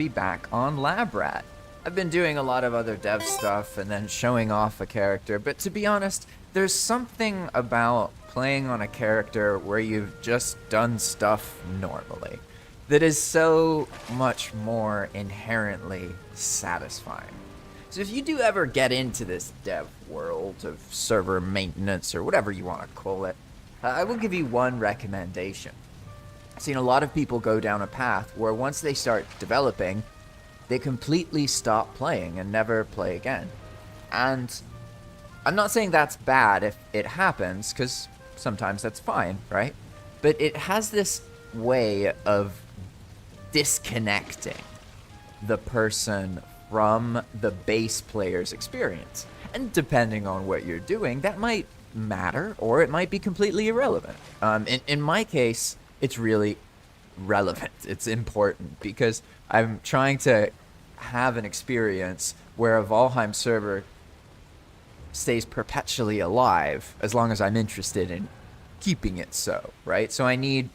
be back on Lab Rat. I've been doing a lot of other dev stuff and then showing off a character, but to be honest, there's something about playing on a character where you've just done stuff normally that is so much more inherently satisfying. So if you do ever get into this dev world of server maintenance or whatever you want to call it, I will give you one recommendation. I've seen a lot of people go down a path where once they start developing, they completely stop playing and never play again. And I'm not saying that's bad if it happens, because sometimes that's fine, right? But it has this way of disconnecting the person from the base player's experience. And depending on what you're doing, that might matter, or it might be completely irrelevant. In my case, it's really relevant. It's important because I'm trying to have an experience where a Valheim server stays perpetually alive as long as I'm interested in keeping it so, right? So I need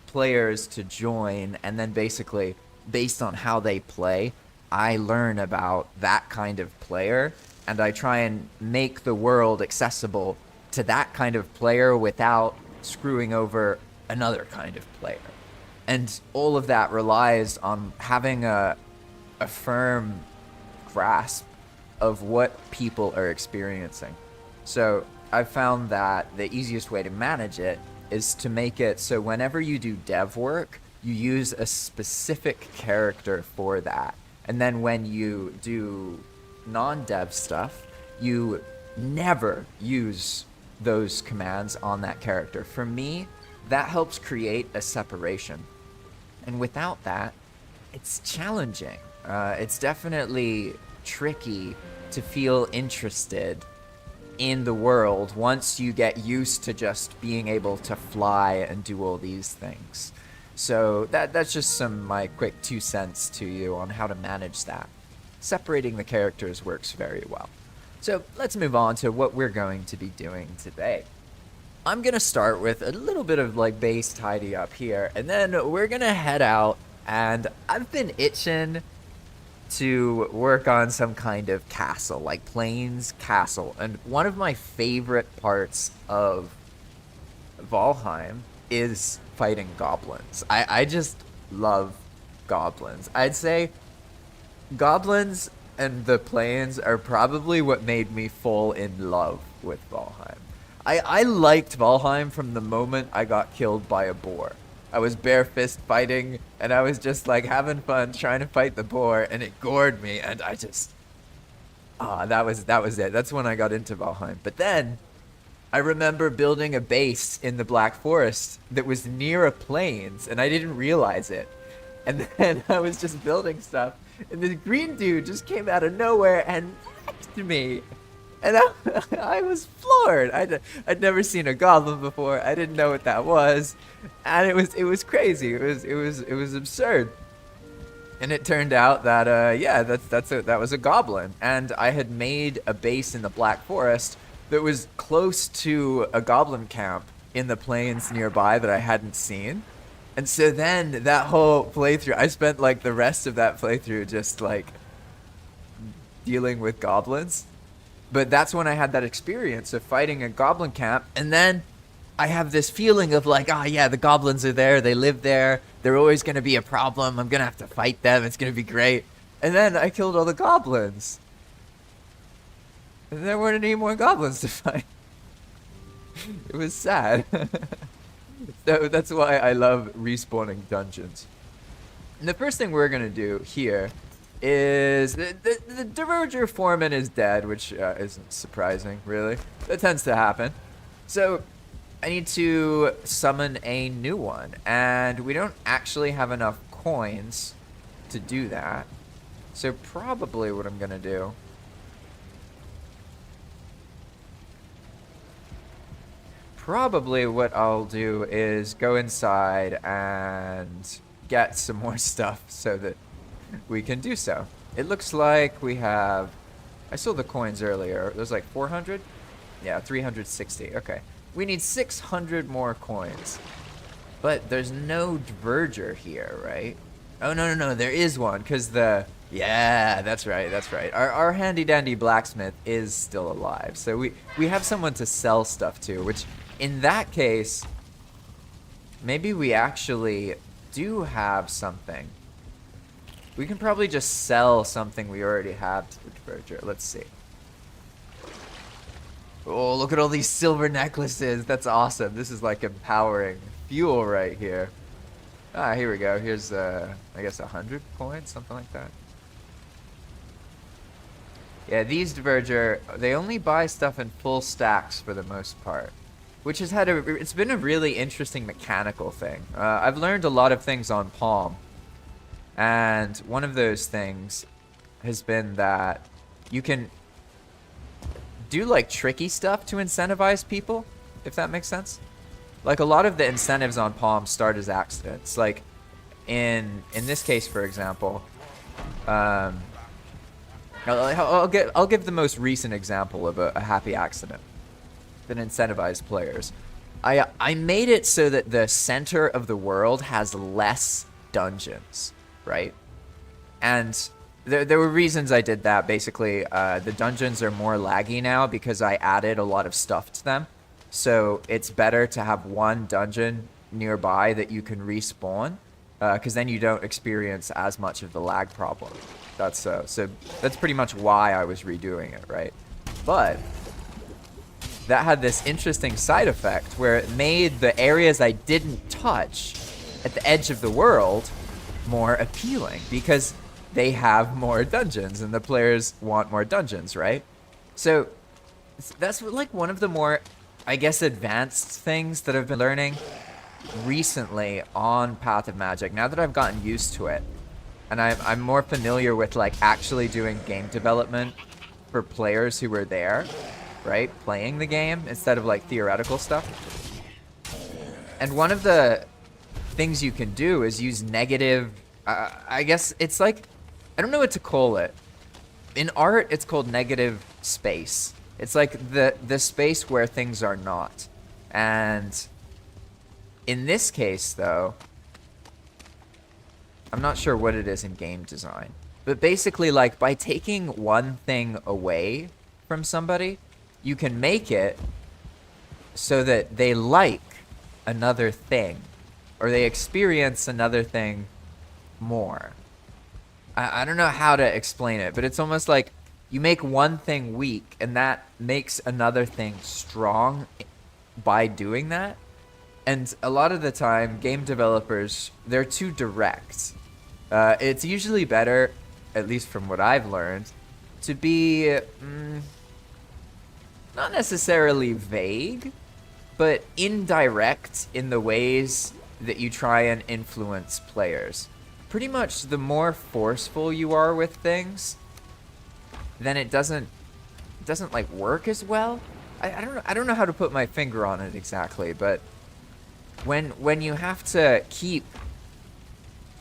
players to join, and then basically, based on how they play, I learn about that kind of player, and I try and make the world accessible to that kind of player without screwing over another kind of player. And all of that relies on having a firm grasp of what people are experiencing. So I've found that the easiest way to manage it is to make it so whenever you do dev work, you use a specific character for that. And then when you do non-dev stuff, you never use those commands on that character. For me, that helps create a separation. And without that, it's challenging. It's definitely tricky to feel interested in the world once you get used to just being able to fly and do all these things. So that's just my quick 2 cents to you on how to manage that. Separating the characters works very well. So let's move on to what we're going to be doing today. I'm going to start with a little bit of like base tidy up here, and then we're going to head out, and I've been itching to work on some kind of castle, like Plains Castle. And one of my favorite parts of Valheim is fighting goblins. I just love goblins. I'd say goblins and the Plains are probably what made me fall in love with Valheim. I liked Valheim from the moment I got killed by a boar. I was bare fist fighting, and I was just like having fun trying to fight the boar, and it gored me, and I just that was it. That's when I got into Valheim. But then I remember building a base in the Black Forest that was near a plains, and I didn't realize it. And then I was just building stuff, and this green dude just came out of nowhere and whacked me. And I was floored. I'd never seen a goblin before. I didn't know what that was, and it was crazy. It was absurd. And it turned out that that was a goblin, and I had made a base in the Black Forest that was close to a goblin camp in the plains nearby that I hadn't seen. And so then that whole playthrough, I spent like the rest of that playthrough just like dealing with goblins. But that's when I had that experience of fighting a goblin camp, and then I have this feeling of like, oh yeah, the goblins are there, they live there, they're always going to be a problem, I'm going to have to fight them, it's going to be great. And then I killed all the goblins. And there weren't any more goblins to fight. It was sad. So that's why I love respawning dungeons. And the first thing we're going to do here is the Diverger Foreman is dead, which isn't surprising, really. That tends to happen. So I need to summon a new one, and we don't actually have enough coins to do that. So probably what I'm gonna do I'll do is go inside and get some more stuff so that we can do so. It looks like we have, I saw the coins earlier. There's like 400? Yeah, 360. Okay. We need 600 more coins. But there's no Diverger here, right? Oh, no, there is one, because yeah, that's right, that's right. Our handy-dandy blacksmith is still alive, so we have someone to sell stuff to, which, in that case, maybe we actually do have something. We can probably just sell something we already have to the diverger. Let's see. Oh, look at all these silver necklaces. That's awesome. This is like empowering fuel right here. Ah, here we go. Here's, I guess 100 points, something like that. Yeah, these diverger, they only buy stuff in full stacks for the most part, which has had it's been a really interesting mechanical thing. I've learned a lot of things on Palm, and one of those things has been that you can do like tricky stuff to incentivize people, if that makes sense. Like a lot of the incentives on Palm start as accidents. Like in this case, for example, I'll give the most recent example of a happy accident that incentivized players. I made it so that the center of the world has less dungeons, right? And there were reasons I did that. Basically, the dungeons are more laggy now because I added a lot of stuff to them. So it's better to have one dungeon nearby that you can respawn, because then you don't experience as much of the lag problem. So that's pretty much why I was redoing it, right? But that had this interesting side effect where it made the areas I didn't touch at the edge of the world more appealing because they have more dungeons and the players want more dungeons, right? So that's like one of the more, I guess, advanced things that I've been learning recently on Path of Magic, now that I've gotten used to it. And I'm more familiar with like actually doing game development for players who were there, right? Playing the game instead of like theoretical stuff. And one of the things you can do is use negative, I guess it's like, I don't know what to call it. In art, it's called negative space. It's like the space where things are not. And in this case, though, I'm not sure what it is in game design. But basically, like, by taking one thing away from somebody, you can make it so that they like another thing. Or they experience another thing more. I don't know how to explain it, but it's almost like you make one thing weak, and that makes another thing strong by doing that. And a lot of the time, game developers, they're too direct. It's usually better, at least from what I've learned, to be not necessarily vague, but indirect in the ways that you try and influence players. Pretty much the more forceful you are with things, then it doesn't like work as well. I don't know how to put my finger on it exactly, but when you have to keep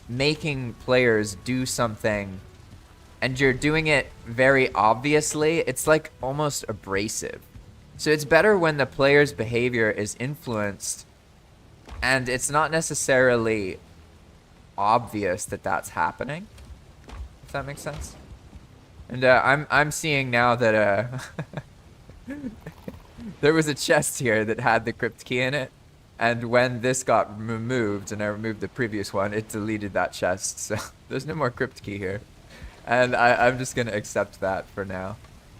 making players do something and you're doing it very obviously, it's like almost abrasive. So it's better when the player's behavior is influenced and it's not necessarily obvious that that's happening, if that makes sense. And I'm seeing now that there was a chest here that had the crypt key in it, and when this got removed and I removed the previous one, it deleted that chest, so there's no more crypt key here. And I'm just gonna accept that for now.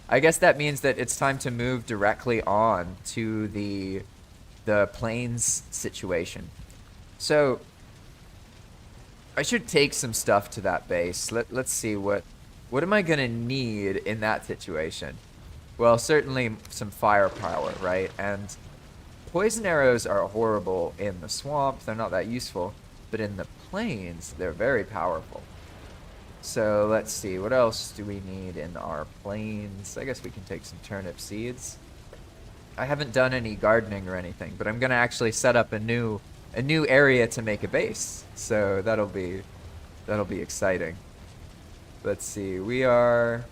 I guess that means that it's time to move directly on to the plains situation. So I should take some stuff to that base. Let's see what am I gonna need in that situation. Well, certainly some firepower, right? And poison arrows are horrible in the swamp. They're not that useful, but in the plains, they're very powerful. So let's see, what else do we need in our plains? I guess we can take some turnip seeds. I haven't done any gardening or anything, but I'm gonna actually set up a new area to make a base. So that'll be exciting. Let's see, we are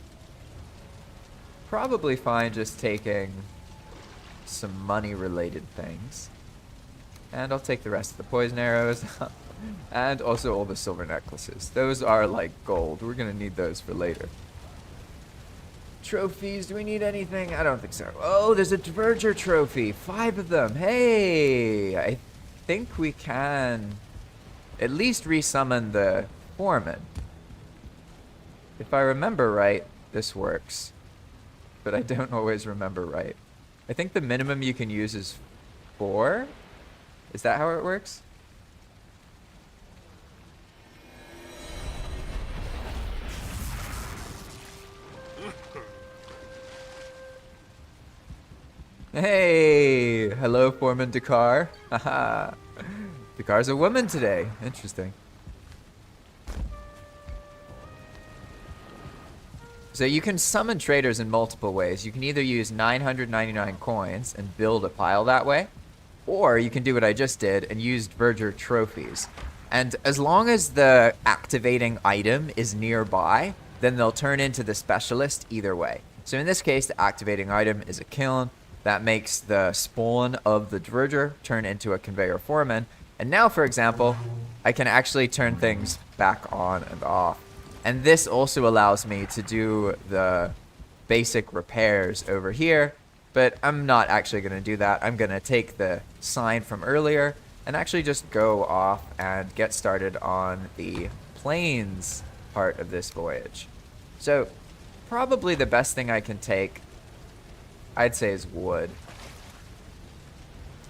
probably fine just taking some money related things. And I'll take the rest of the poison arrows. And also all the silver necklaces. Those are like gold. We're gonna need those for later. Trophies, do we need anything? I don't think so. Oh, there's a Diverger trophy. 5 of them. Hey, I think we can at least resummon the foreman. If I remember right, this works. But I don't always remember right. I think the minimum you can use is 4. Is that how it works? Hey! Hello, Foreman Dakar. Haha. Dakar's a woman today. Interesting. So you can summon traders in multiple ways. You can either use 999 coins and build a pile that way, or you can do what I just did and use Verger trophies. And as long as the activating item is nearby, then they'll turn into the specialist either way. So in this case, the activating item is a kiln. That makes the spawn of the Verger turn into a conveyor foreman. And now, for example, I can actually turn things back on and off. And this also allows me to do the basic repairs over here, but I'm not actually going to do that. I'm going to take the sign from earlier and actually just go off and get started on the plains part of this voyage. So probably the best thing I can take, I'd say, is wood.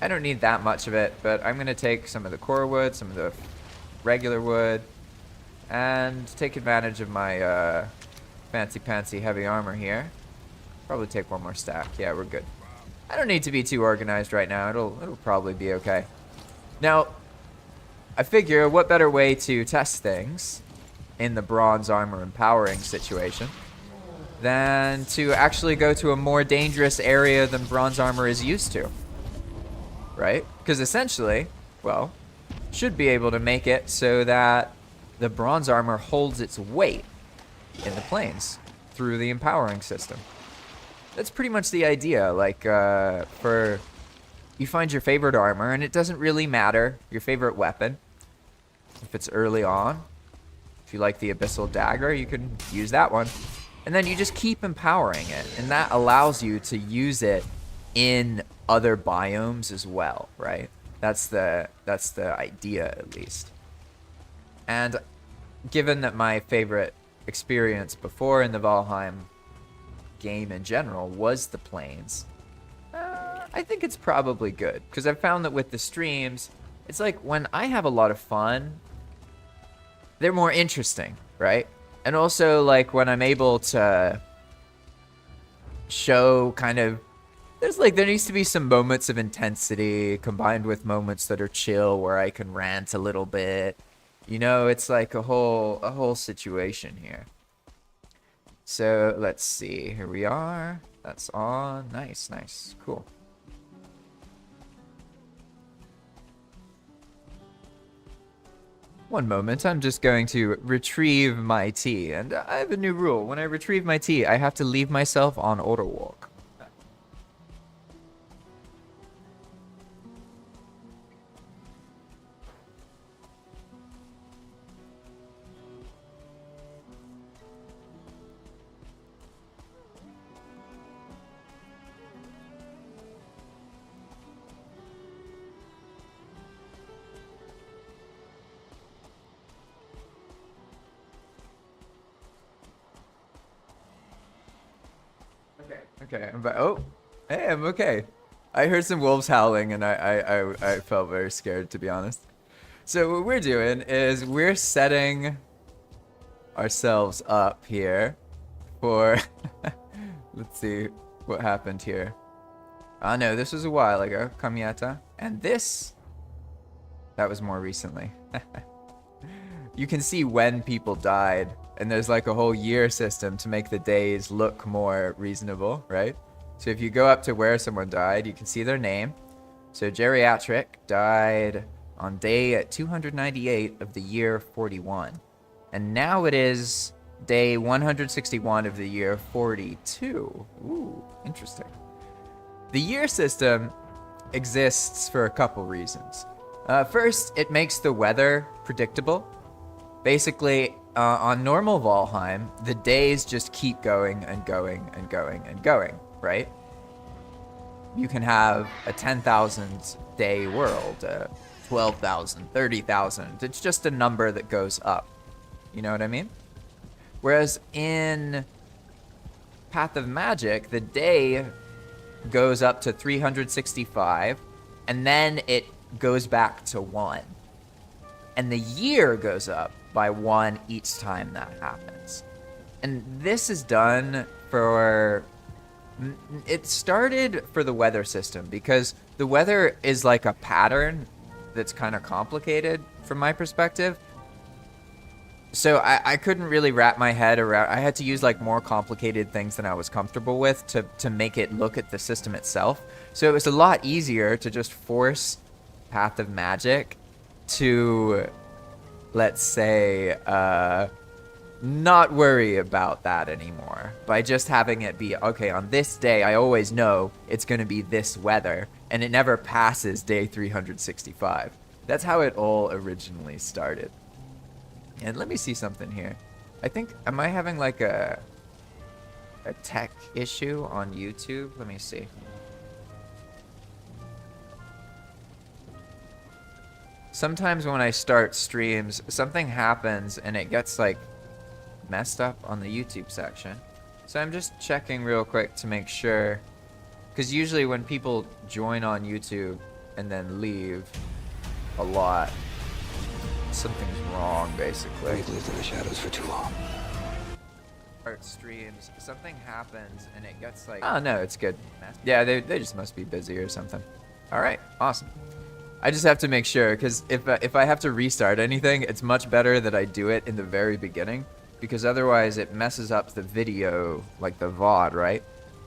I don't need that much of it, but I'm going to take some of the core wood, some of the regular wood, and take advantage of my fancy-pantsy heavy armor here. Probably take one more stack. Yeah, we're good. I don't need to be too organized right now. It'll probably be okay. Now, I figure what better way to test things in the bronze armor empowering situation than to actually go to a more dangerous area than bronze armor is used to. Right? Because essentially, well, should be able to make it so that the bronze armor holds its weight in the plains through the empowering system. That's pretty much the idea. Like, you find your favorite armor, and it doesn't really matter your favorite weapon. If it's early on, if you like the Abyssal Dagger, you can use that one. And then you just keep empowering it, and that allows you to use it in other biomes as well, right? That's the idea, at least. And given that my favorite experience before in the Valheim game in general was the plains, I think it's probably good, because I've found that with the streams, it's like when I have a lot of fun, they're more interesting, right? And also, like, when I'm able to show kind of, there needs to be some moments of intensity combined with moments that are chill where I can rant a little bit. You know, it's like a whole situation here. So let's see, here we are. That's on. Nice, nice, cool. One moment, I'm just going to retrieve my tea. And I have a new rule. When I retrieve my tea, I have to leave myself on auto walk. Okay, I'm back. Oh, hey, I'm okay. I heard some wolves howling, and I felt very scared, to be honest. So what we're doing is we're setting ourselves up here for... Let's see what happened here. Oh, no, this was a while ago, Kamiata. And this... That was more recently. You can see when people died. And there's like a whole year system to make the days look more reasonable, right? So if you go up to where someone died, you can see their name. So Geriatric died on day 298 of the year 41. And now it is day 161 of the year 42. Ooh, interesting. The year system exists for a couple reasons. First, it makes the weather predictable. Basically, on normal Valheim, the days just keep going and going and going and going, right? You can have a 10,000 day world, 12,000, 30,000. It's just a number that goes up. You know what I mean? Whereas in Path of Magic, the day goes up to 365, and then it goes back to 1. And the year goes up by 1 each time that happens. And this is done for... It started for the weather system, because the weather is like a pattern that's kind of complicated from my perspective. So I couldn't really wrap my head around... I had to use like more complicated things than I was comfortable with to make it look at the system itself. So it was a lot easier to just force Path of Magic to, let's say, not worry about that anymore. By just having it be, okay, on this day, I always know it's going to be this weather, and it never passes day 365. That's how it all originally started. And let me see something here. I think, am I having like a tech issue on YouTube? Let me see. Sometimes when I start streams, something happens and it gets like messed up on the YouTube section. So I'm just checking real quick to make sure, because usually when people join on YouTube and then leave a lot, something's wrong basically. We've lived in the shadows for too long. Start streams, something happens and it gets like, oh no, it's good. Yeah, they just must be busy or something. All right, awesome. I just have to make sure, because if I have to restart anything, it's much better that I do it in the very beginning, because otherwise it messes up the video, like the VOD, right?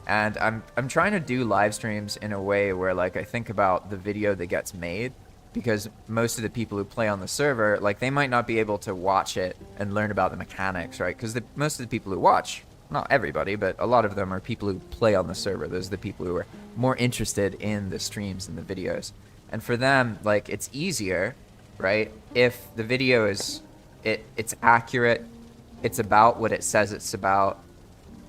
And I'm trying to do live streams in a way where like I think about the video that gets made, because most of the people who play on the server, like they might not be able to watch it and learn about the mechanics, right? Because most of the people who watch, not everybody, but a lot of them are people who play on the server. Those are the people who are more interested in the streams and the videos. And for them, like, it's easier, right, if the video is, it's accurate, it's about what it says it's about.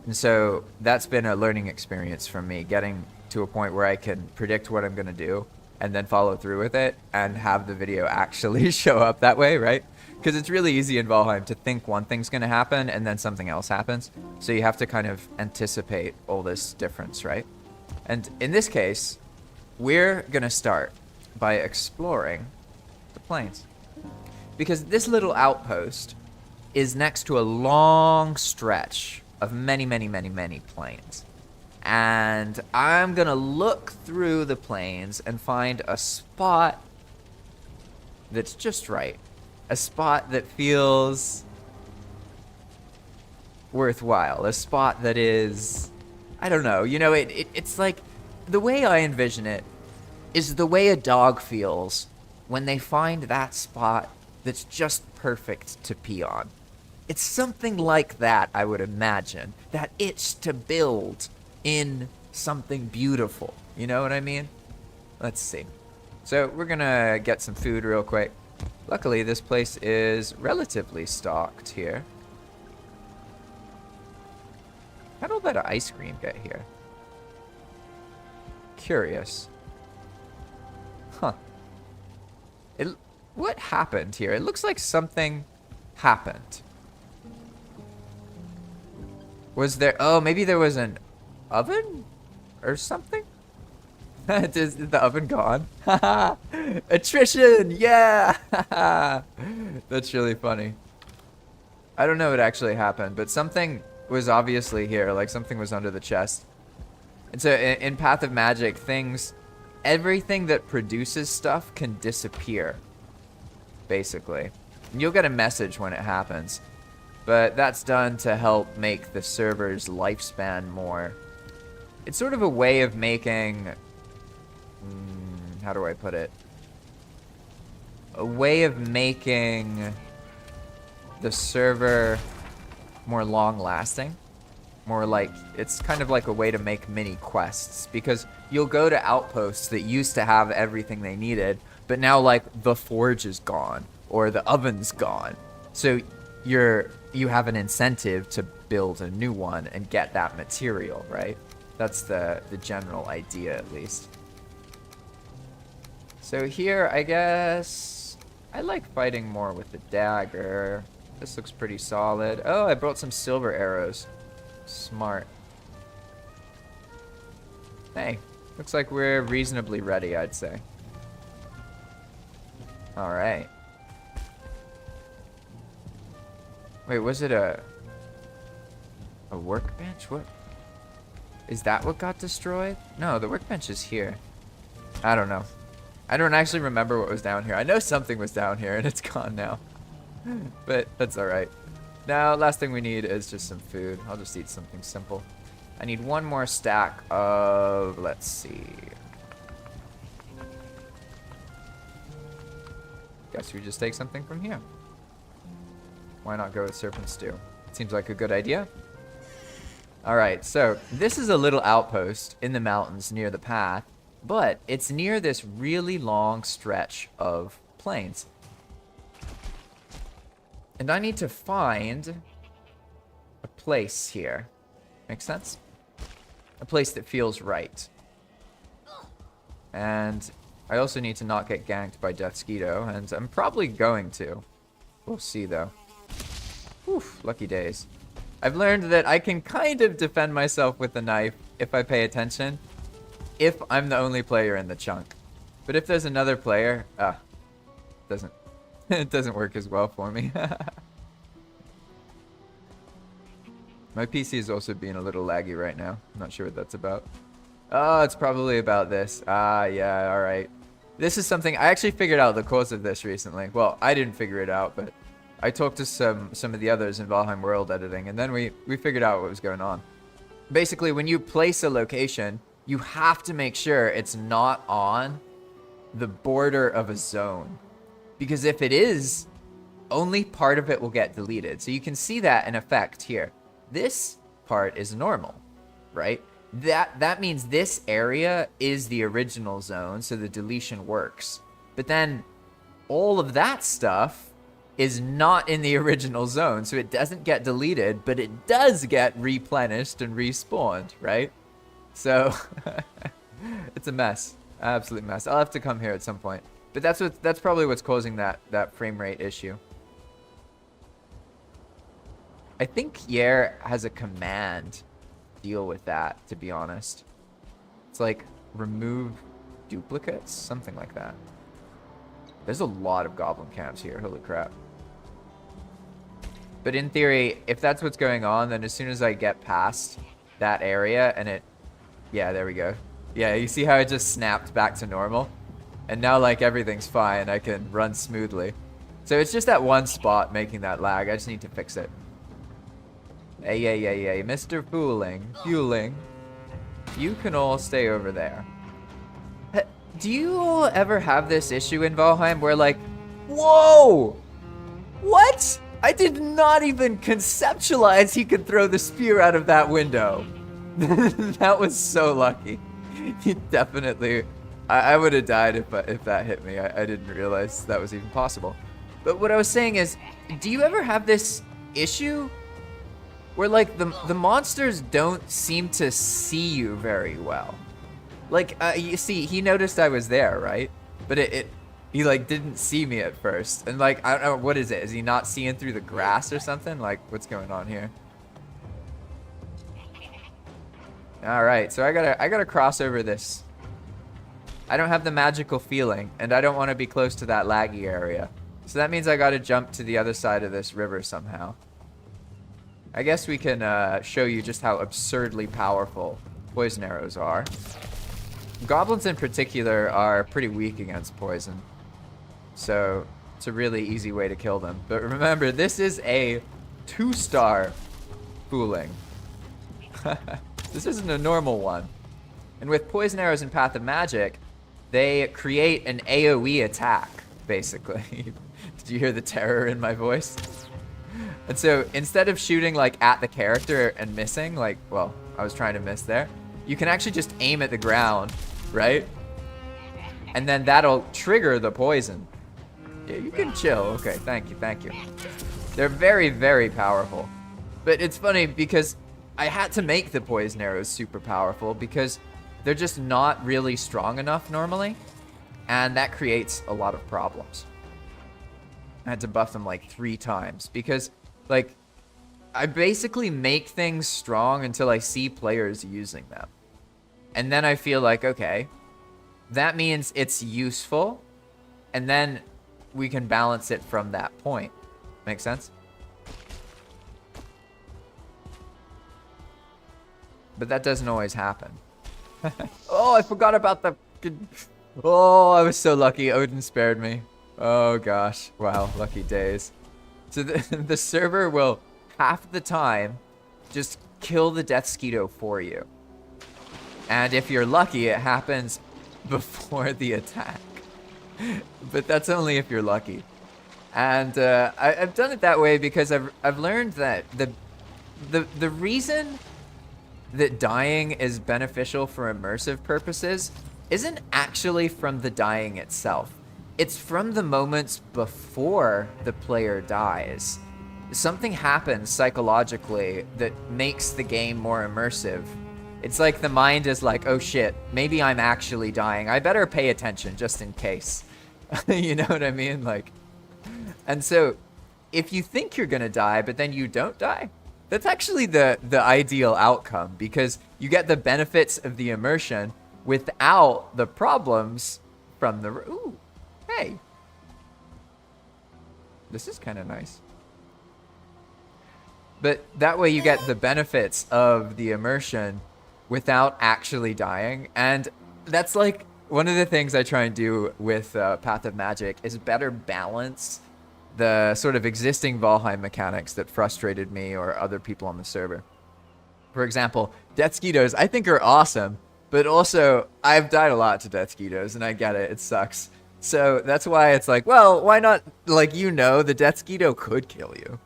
And so that's been a learning experience for me, getting to a point where I can predict what I'm going to do and then follow through with it and have the video actually show up that way, right? Because it's really easy in Valheim to think one thing's going to happen and then something else happens. So you have to kind of anticipate all this difference, right? And in this case, we're going to start by exploring the plains, because this little outpost is next to a long stretch of many plains, and I'm gonna look through the plains and find a spot that's just right, a spot that feels worthwhile, a spot that is, I don't know, you know, it's like, the way I envision it is the way a dog feels when they find that spot that's just perfect to pee on. It's something like that, I would imagine. That itch to build in something beautiful. You know what I mean? Let's see. So we're gonna get some food real quick. Luckily, this place is relatively stocked here. How did all that ice cream get here? Curious. Huh. What happened here? It looks like something happened. Was there... Oh, maybe there was an oven? Or something? Is the oven gone? Attrition! Yeah! That's really funny. I don't know what actually happened, but something was obviously here. Like, something was under the chest. And so, in Path of Magic, everything that produces stuff can disappear, basically. And you'll get a message when it happens. But that's done to help make the server's lifespan more. It's sort of a way of making... how do I put it? A way of making the server more long-lasting. More like, it's kind of like a way to make mini quests, because you'll go to outposts that used to have everything they needed, but now like the forge is gone or the oven's gone. So you have an incentive to build a new one and get that material, right? That's the general idea, at least. So here, I guess I like fighting more with the dagger. This looks pretty solid. Oh, I brought some silver arrows. Smart. Hey, looks like we're reasonably ready, I'd say. All right. Wait, was it a workbench? What? Is that what got destroyed? No, the workbench is here. I don't know. I don't actually remember what was down here. I know something was down here and it's gone now. But that's all right. Now, last thing we need is just some food. I'll just eat something simple. I need one more stack of, let's see. Guess we just take something from here. Why not go with serpent stew? Seems like a good idea. All right, so this is a little outpost in the mountains near the path, but it's near this really long stretch of plains. And I need to find a place here. Make sense? A place that feels right. And I also need to not get ganked by Deathsquito, and I'm probably going to. We'll see, though. Oof, lucky days. I've learned that I can kind of defend myself with a knife if I pay attention, if I'm the only player in the chunk. But if there's another player, it doesn't work as well for me. My PC is also being a little laggy right now. I'm not sure what that's about. Oh, it's probably about this. Ah, yeah, all right. This is something, I actually figured out the cause of this recently. Well, I didn't figure it out, but I talked to some of the others in Valheim World Editing, and then we figured out what was going on. Basically, when you place a location, you have to make sure it's not on the border of a zone. Because if it is, only part of it will get deleted. So you can see that in effect here. This part is normal, right? That means this area is the original zone, so the deletion works. But then all of that stuff is not in the original zone, so it doesn't get deleted, but it does get replenished and respawned, right? So it's a mess, absolute mess. I'll have to come here at some point, but that's probably what's causing that frame rate issue. I think Yer has a command to deal with that, to be honest. It's like remove duplicates, something like that. There's a lot of goblin camps here, holy crap. But in theory, if that's what's going on, then as soon as I get past that area and it, yeah, there we go. Yeah, you see how it just snapped back to normal? And now like everything's fine, I can run smoothly. So it's just that one spot making that lag, I just need to fix it. Hey, Mr. Fueling. You can all stay over there. Do you all ever have this issue in Valheim where like, whoa! What? I did not even conceptualize he could throw the spear out of that window. That was so lucky. He definitely, I would have died if that hit me. I didn't realize that was even possible. But what I was saying is, do you ever have this issue where like the monsters don't seem to see you very well? Like, you see, he noticed I was there, right? But he like didn't see me at first. And like, I don't know, what is it? Is he not seeing through the grass or something? Like, what's going on here? All right, so I gotta cross over this. I don't have the magical feeling, and I don't want to be close to that laggy area. So that means I gotta jump to the other side of this river somehow. I guess we can show you just how absurdly powerful poison arrows are. Goblins in particular are pretty weak against poison, so it's a really easy way to kill them. But remember, this is a 2-star fooling. This isn't a normal one. And with poison arrows in Path of Magic, they create an AoE attack, basically. Did you hear the terror in my voice? And so instead of shooting like at the character and missing, like, well, I was trying to miss there, you can actually just aim at the ground, right? and then that'll trigger the poison. Yeah, you can chill. Okay, thank you, thank you. They're very, very powerful. But it's funny because I had to make the poison arrows super powerful because they're just not really strong enough normally. And that creates a lot of problems. I had to buff them like 3 times because, like, I basically make things strong until I see players using them. And then I feel like, okay, that means it's useful. And then we can balance it from that point. Make sense? But that doesn't always happen. Oh, I forgot about the... Oh, I was so lucky. Odin spared me. Oh, gosh. Wow, lucky days. So the server will, half the time, just kill the Death Skeeto for you. And if you're lucky, it happens before the attack. But that's only if you're lucky. And I've done it that way because I've learned that the reason that dying is beneficial for immersive purposes isn't actually from the dying itself. It's from the moments before the player dies. Something happens psychologically that makes the game more immersive. It's like the mind is like, oh shit, maybe I'm actually dying. I better pay attention just in case. You know what I mean? Like, and so if you think you're gonna die, but then you don't die, that's actually the ideal outcome because you get the benefits of the immersion without the problems from the... Ooh, hey. This is kind of nice. But that way you get the benefits of the immersion without actually dying. And that's like one of the things I try and do with Path of Magic is better balance the sort of existing Valheim mechanics that frustrated me or other people on the server. For example, Death Skeetos I think are awesome, but also I've died a lot to Death Skeetos and I get it, it sucks. So that's why it's like, well, why not, like, you know, the Death Skeeto could kill you.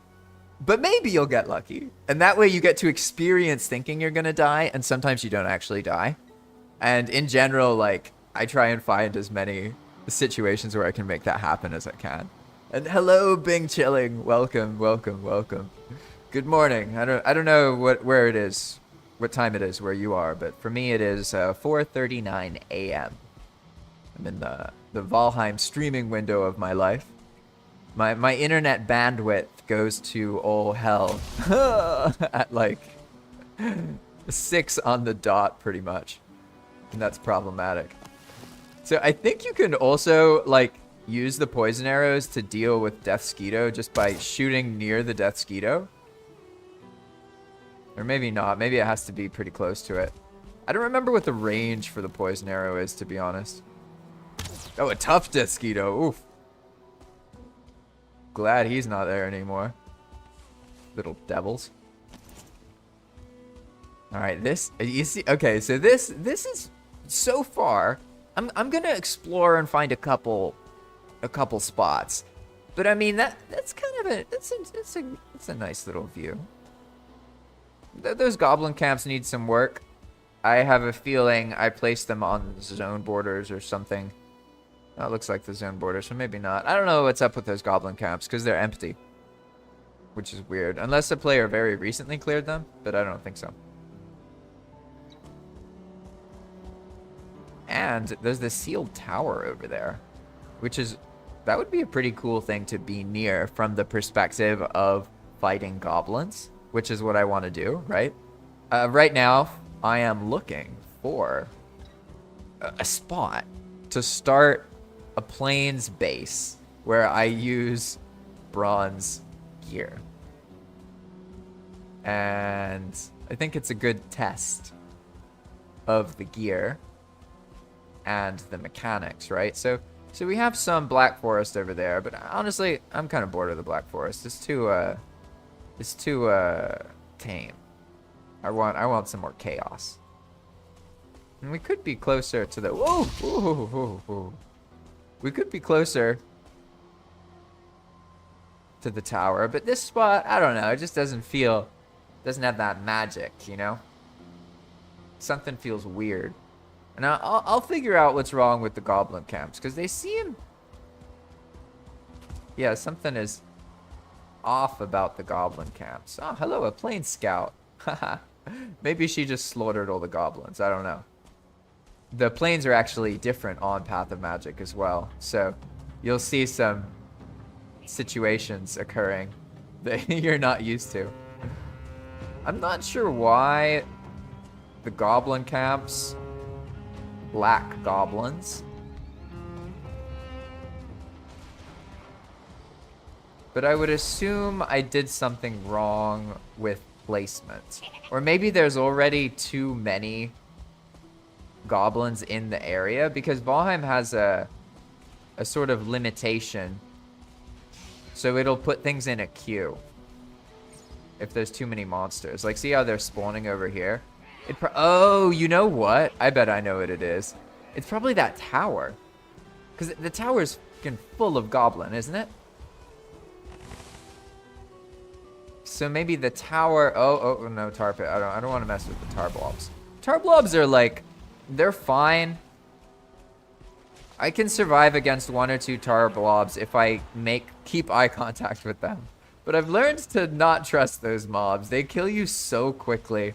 But maybe you'll get lucky. And that way you get to experience thinking you're gonna die, and sometimes you don't actually die. And in general, like, I try and find as many situations where I can make that happen as I can. And hello, Bing Chilling. Welcome, welcome, welcome. Good morning. I don't know where it is, what time it is where you are, but for me it is 4:39 a.m. I'm in the Valheim streaming window of my life. My internet bandwidth goes to all hell at like 6 on the dot, pretty much, and that's problematic. So I think you can also like use the poison arrows to deal with Death Skeeto just by shooting near the Death Skeeto, or maybe not. Maybe it has to be pretty close to it. I don't remember what the range for the poison arrow is, to be honest. Oh, a tough Death Skeeto. Oof. Glad he's not there anymore. Little devils. All right, this, you see, okay, so this is, so far, I'm gonna explore and find a couple spots. But I mean, that's kind of it's a nice little view. Those goblin camps need some work. I have a feeling I placed them on zone borders or something. Oh, it looks like the zone border, so maybe not. I don't know what's up with those goblin camps, because they're empty. Which is weird. Unless the player very recently cleared them, but I don't think so. And there's this sealed tower over there, which is... that would be a pretty cool thing to be near from the perspective of fighting goblins, which is what I want to do, right? Right now, I am looking for a spot to start a plains base where I use bronze gear. And I think it's a good test of the gear and the mechanics, right? So we have some Black Forest over there, but honestly, I'm kind of bored of the Black Forest. It's too tame. I want some more chaos. And we could be closer to the... Whoa! Whoa, whoa, whoa. We could be closer to the tower, but this spot, I don't know. It just doesn't feel... doesn't have that magic, you know? Something feels weird. And I'll figure out what's wrong with the goblin camps, because they seem... Yeah, something is off about the goblin camps. Oh, hello, a plane scout. Haha. Maybe she just slaughtered all the goblins. I don't know. The planes are actually different on Path of Magic as well. So you'll see some situations occurring that you're not used to. I'm not sure why the goblin camps lack goblins. But I would assume I did something wrong with placement. Or maybe there's already too many goblins in the area, because Valheim has a sort of limitation. So it'll put things in a queue if there's too many monsters. Like, see how they're spawning over here? Oh, you know what? I bet I know what it is. It's probably that tower. Because the tower's fucking full of goblin, isn't it? So maybe the tower... Oh, no, tar pit. I don't want to mess with the tar blobs. Tar blobs are like... They're fine. I can survive against 1 or 2 tar blobs if I keep eye contact with them. But I've learned to not trust those mobs. They kill you so quickly.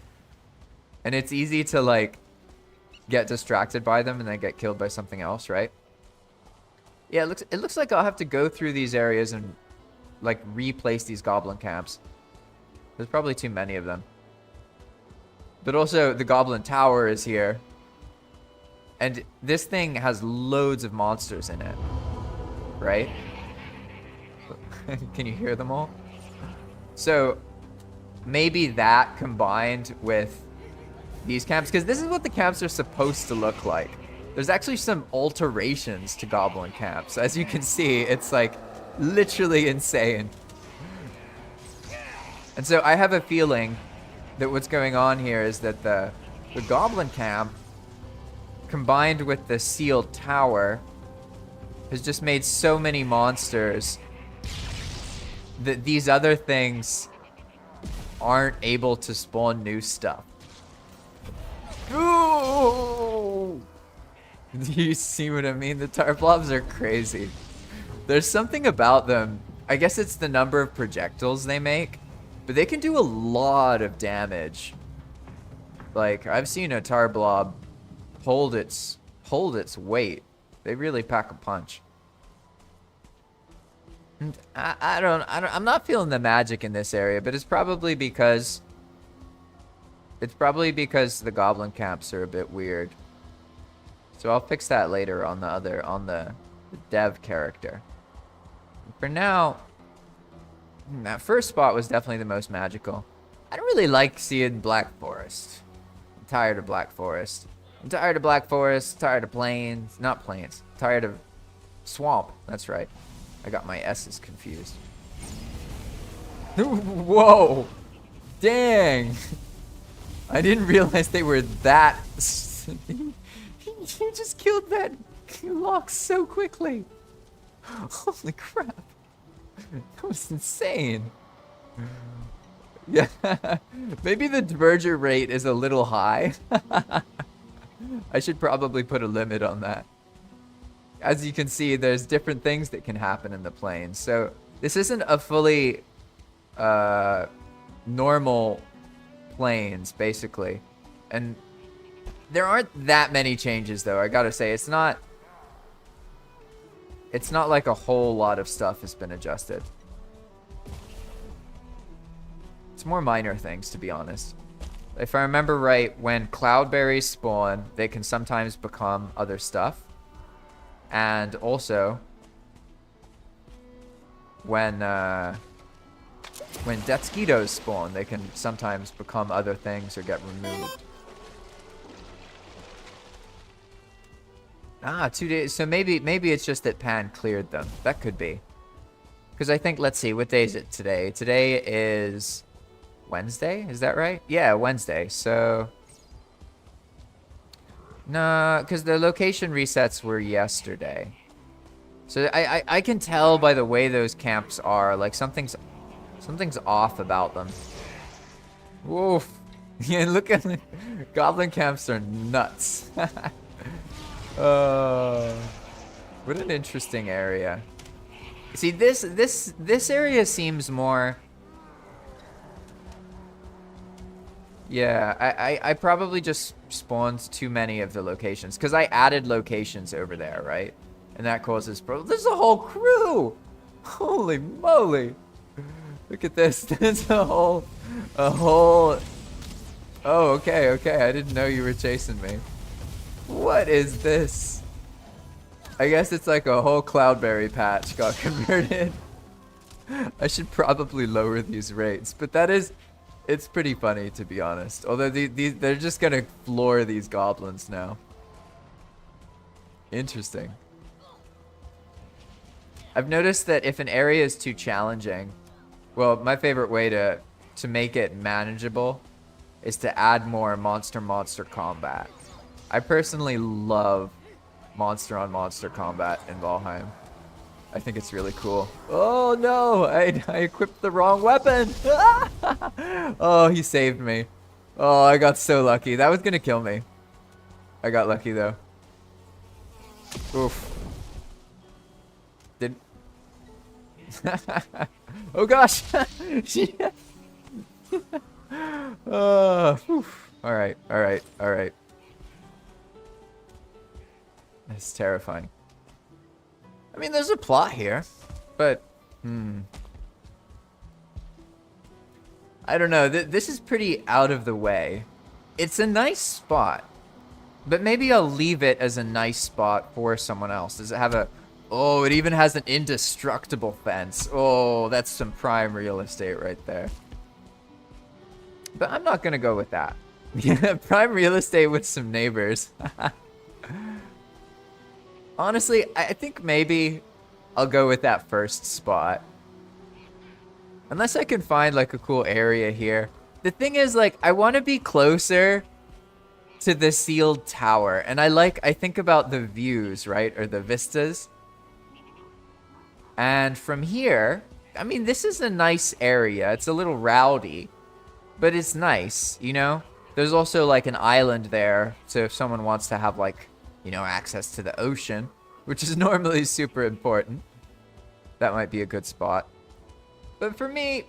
And it's easy to, like, get distracted by them and then get killed by something else, right? Yeah, it looks like I'll have to go through these areas and, like, replace these goblin camps. There's probably too many of them. But also, the goblin tower is here. And this thing has loads of monsters in it. Right? Can you hear them all? So, maybe that combined with these camps, because this is what the camps are supposed to look like. There's actually some alterations to goblin camps. As you can see, it's like literally insane. And so I have a feeling that what's going on here is that the goblin camp combined with the sealed tower has just made so many monsters that these other things aren't able to spawn new stuff. Ooh! Do you see what I mean? The tar blobs are crazy. There's something about them. I guess it's the number of projectiles they make, but they can do a lot of damage. Like, I've seen a tar blob hold its weight. They really pack a punch. And I'm not feeling the magic in this area, but it's probably because the goblin camps are a bit weird. So I'll fix that later on the dev character. For now, that first spot was definitely the most magical. I don't really like seeing Black Forest. I'm tired of Black Forest. I'm tired of Black Forest, tired of plains, not plains, tired of swamp. That's right. I got my S's confused. Whoa! Dang! I didn't realize they were that... You just killed that lock so quickly. Holy crap. That was insane. Yeah. Maybe the diverger rate is a little high. I should probably put a limit on that. As you can see, there's different things that can happen in the plane. So this isn't a fully normal planes, basically. And there aren't that many changes, though. I gotta say, it's not like a whole lot of stuff has been adjusted. It's more minor things, to be honest. If I remember right, when cloudberries spawn, they can sometimes become other stuff. And also, when death skeetos spawn, they can sometimes become other things or get removed. Ah, 2 days. So maybe it's just that Pan cleared them. That could be. Because I think, let's see, what day is it today? Today is Wednesday, is that right? Yeah, Wednesday. So no, because the location resets were yesterday. So I can tell by the way those camps are, like something's off about them. Woof. Yeah, look at the goblin camps are nuts. What an interesting area. See, this area seems more. Yeah, I probably just spawned too many of the locations because I added locations over there, right? And that causes problems. There's a whole crew. Holy moly! Look at this. There's a whole. Oh, okay. I didn't know you were chasing me. What is this? I guess it's like a whole Cloudberry patch got converted. I should probably lower these rates, but it's pretty funny to be honest. Although they're just gonna floor these goblins now. Interesting. I've noticed that if an area is too challenging, well, my favorite way to make it manageable is to add more monster combat. I personally love monster on monster combat in Valheim. I think it's really cool. Oh no, I equipped the wrong weapon. Oh, he saved me. Oh, I got so lucky. That was gonna kill me. I got lucky though. Oof. Oh gosh. All right. That's terrifying. I mean, there's a plot here, but I don't know. This is pretty out of the way. It's a nice spot, but maybe I'll leave it as a nice spot for someone else. Does it have a... Oh, it even has an indestructible fence. Oh, that's some prime real estate right there. But I'm not gonna go with that. Prime real estate with some neighbors. Honestly, I think maybe I'll go with that first spot. Unless I can find like a cool area here. The thing is, like, I want to be closer to the sealed tower. And I think about the views, right? Or the vistas. And from here, I mean, this is a nice area. It's a little rowdy, but it's nice, you know? There's also like an island there. So if someone wants to have like, you know, access to the ocean, which is normally super important, that might be a good spot. But for me,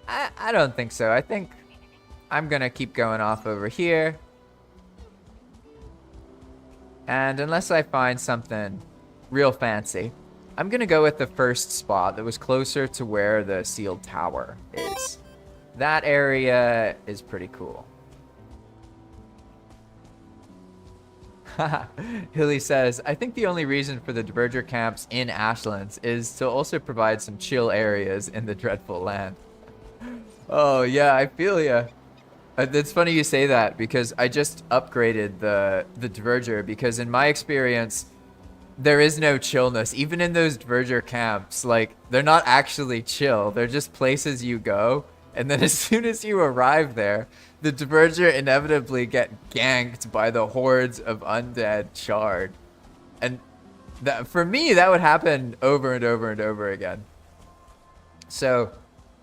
I don't think so. I think I'm going to keep going off over here. And unless I find something real fancy, I'm going to go with the first spot that was closer to where the sealed tower is. That area is pretty cool. Hilly says, I think the only reason for the Diverger camps in Ashlands is to also provide some chill areas in the dreadful land. Oh, yeah, I feel ya. It's funny you say that because I just upgraded the Diverger because in my experience, there is no chillness. Even in those Diverger camps, like, they're not actually chill. They're just places you go. And then as soon as you arrive there, the Diverger inevitably get ganked by the hordes of undead Shard. And that, for me, that would happen over and over and over again. So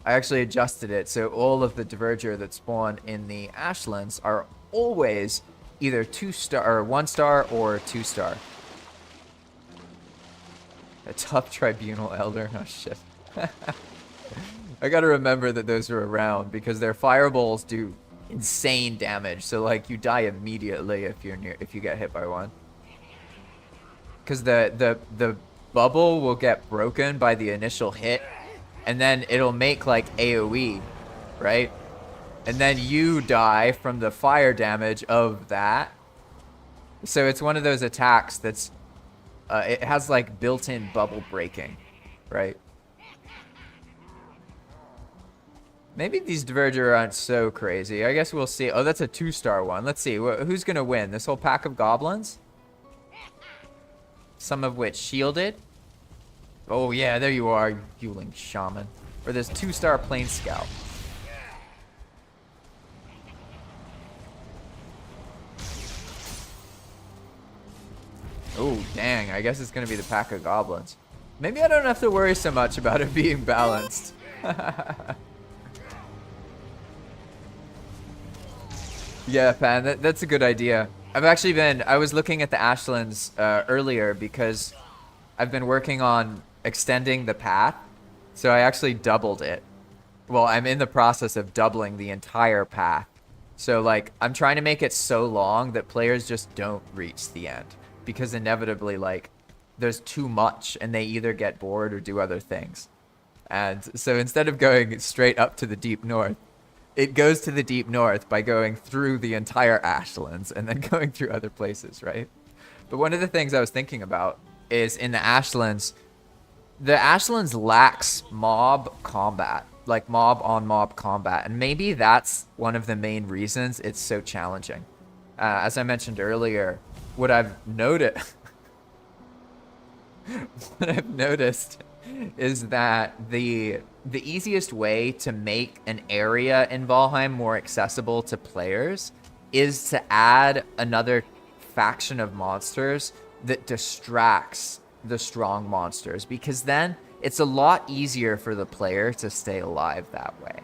I actually adjusted it so all of the Diverger that spawn in the Ashlands are always either 2-star or 1-star or 2-star. A tough tribunal elder. Oh shit. I gotta remember that those are around because their fireballs do insane damage. So like you die immediately if you get hit by one. Because the bubble will get broken by the initial hit, and then it'll make like AoE, right? And then you die from the fire damage of that. So it's one of those attacks that's it has like built-in bubble breaking, right? Maybe these Diverger aren't so crazy. I guess we'll see. Oh, that's a 2-star one. Let's see. Who's going to win? This whole pack of goblins? Some of which shielded. Oh, yeah, there you are, you Hewling Shaman. Or this 2-star Plain Scout. Oh, dang. I guess it's going to be the pack of goblins. Maybe I don't have to worry so much about it being balanced. Yeah, Pan, that's a good idea. I was looking at the Ashlands earlier because I've been working on extending the path. So I actually doubled it. Well, I'm in the process of doubling the entire path. So like, I'm trying to make it so long that players just don't reach the end. Because inevitably, like, there's too much and they either get bored or do other things. And so instead of going straight up to the deep north, it goes to the deep north by going through the entire Ashlands and then going through other places, right? But one of the things I was thinking about is in the Ashlands lacks mob combat, like mob on mob combat. And maybe that's one of the main reasons it's so challenging. As I mentioned earlier, what I've noticed is that the easiest way to make an area in Valheim more accessible to players is to add another faction of monsters that distracts the strong monsters, because then it's a lot easier for the player to stay alive that way.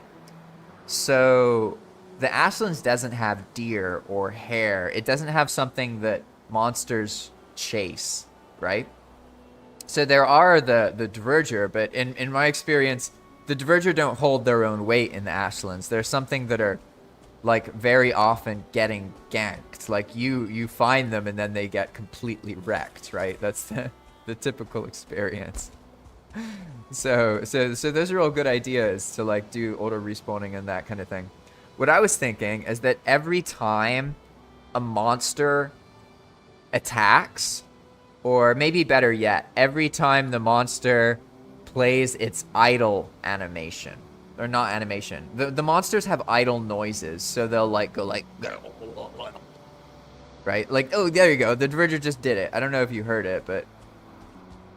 So the Ashlands doesn't have deer or hare. It doesn't have something that monsters chase, right? So there are the Diverger, but in my experience, the Diverger don't hold their own weight in the Ashlands. They're something that are, like, very often getting ganked. Like, you find them and then they get completely wrecked, right? That's the typical experience. So those are all good ideas to, like, do auto respawning and that kind of thing. What I was thinking is that every time a monster attacks, or maybe better yet, every time the monster plays its idle animation, or not animation, the monsters have idle noises, so they'll like go like, right? Like, oh, there you go, the Diverger just did it. I don't know if you heard it, but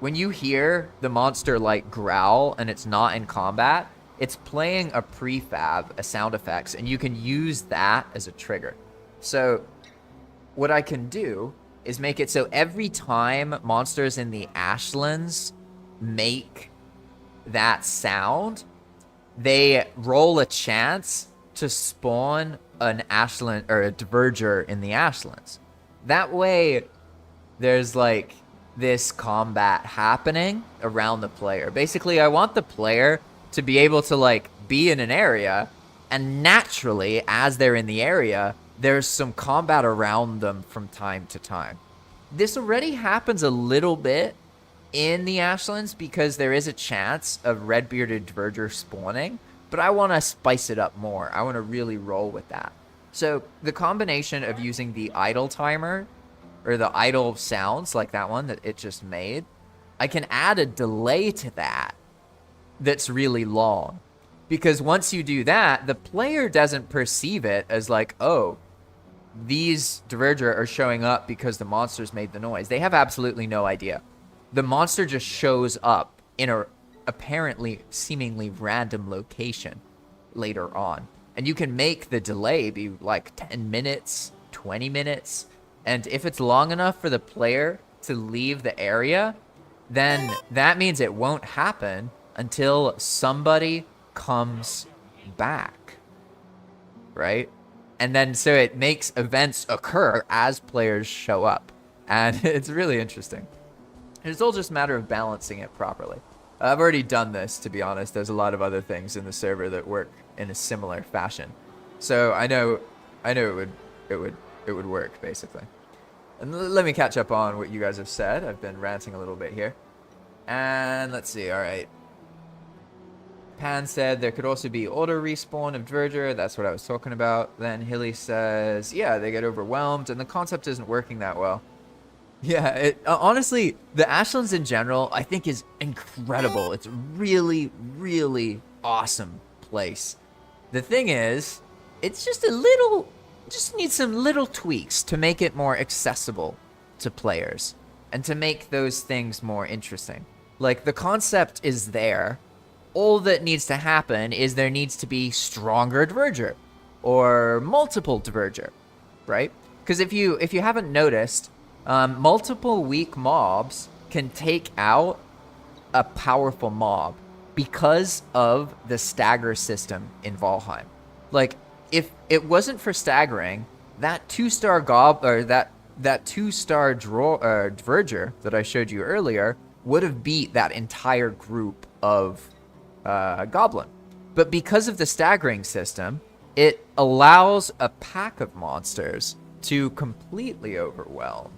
when you hear the monster like growl and it's not in combat, it's playing a prefab, a sound effects, and you can use that as a trigger. So what I can do is make it so every time monsters in the Ashlands make that sound, they roll a chance to spawn an Ashland or a Diverger in the Ashlands. That way, there's like this combat happening around the player. Basically, I want the player to be able to like be in an area, and naturally, as they're in the area, there's some combat around them from time to time. This already happens a little bit in the Ashlands because there is a chance of red-bearded Diverger spawning, but I want to spice it up more. I want to really roll with that. So the combination of using the idle timer, or the idle sounds like that one that it just made, I can add a delay to that that's really long. Because once you do that, the player doesn't perceive it as like, oh, these Diverger are showing up because the monsters made the noise. They have absolutely no idea. The monster just shows up in a apparently seemingly random location later on. And you can make the delay be like 10 minutes, 20 minutes. And if it's long enough for the player to leave the area, then that means it won't happen until somebody comes back, right? And then so it makes events occur as players show up. And it's really interesting. It's all just a matter of balancing it properly. I've already done this, to be honest. There's a lot of other things in the server that work in a similar fashion. So I know it would work, basically. And let me catch up on what you guys have said. I've been ranting a little bit here. And let's see, all right. Pan said there could also be auto respawn of Diverger. That's what I was talking about. Then Hilly says, yeah, they get overwhelmed, and the concept isn't working that well. Yeah, honestly, the Ashlands in general, I think, is incredible. It's a really, really awesome place. The thing is, it's just needs some little tweaks to make it more accessible to players and to make those things more interesting. Like, the concept is there. All that needs to happen is there needs to be stronger Diverger or multiple Diverger, right? Because if you haven't noticed, multiple weak mobs can take out a powerful mob because of the stagger system in Valheim. Like, if it wasn't for staggering, that 2-star that 2-star verger that I showed you earlier would have beat that entire group of goblin. But because of the staggering system, it allows a pack of monsters to completely overwhelm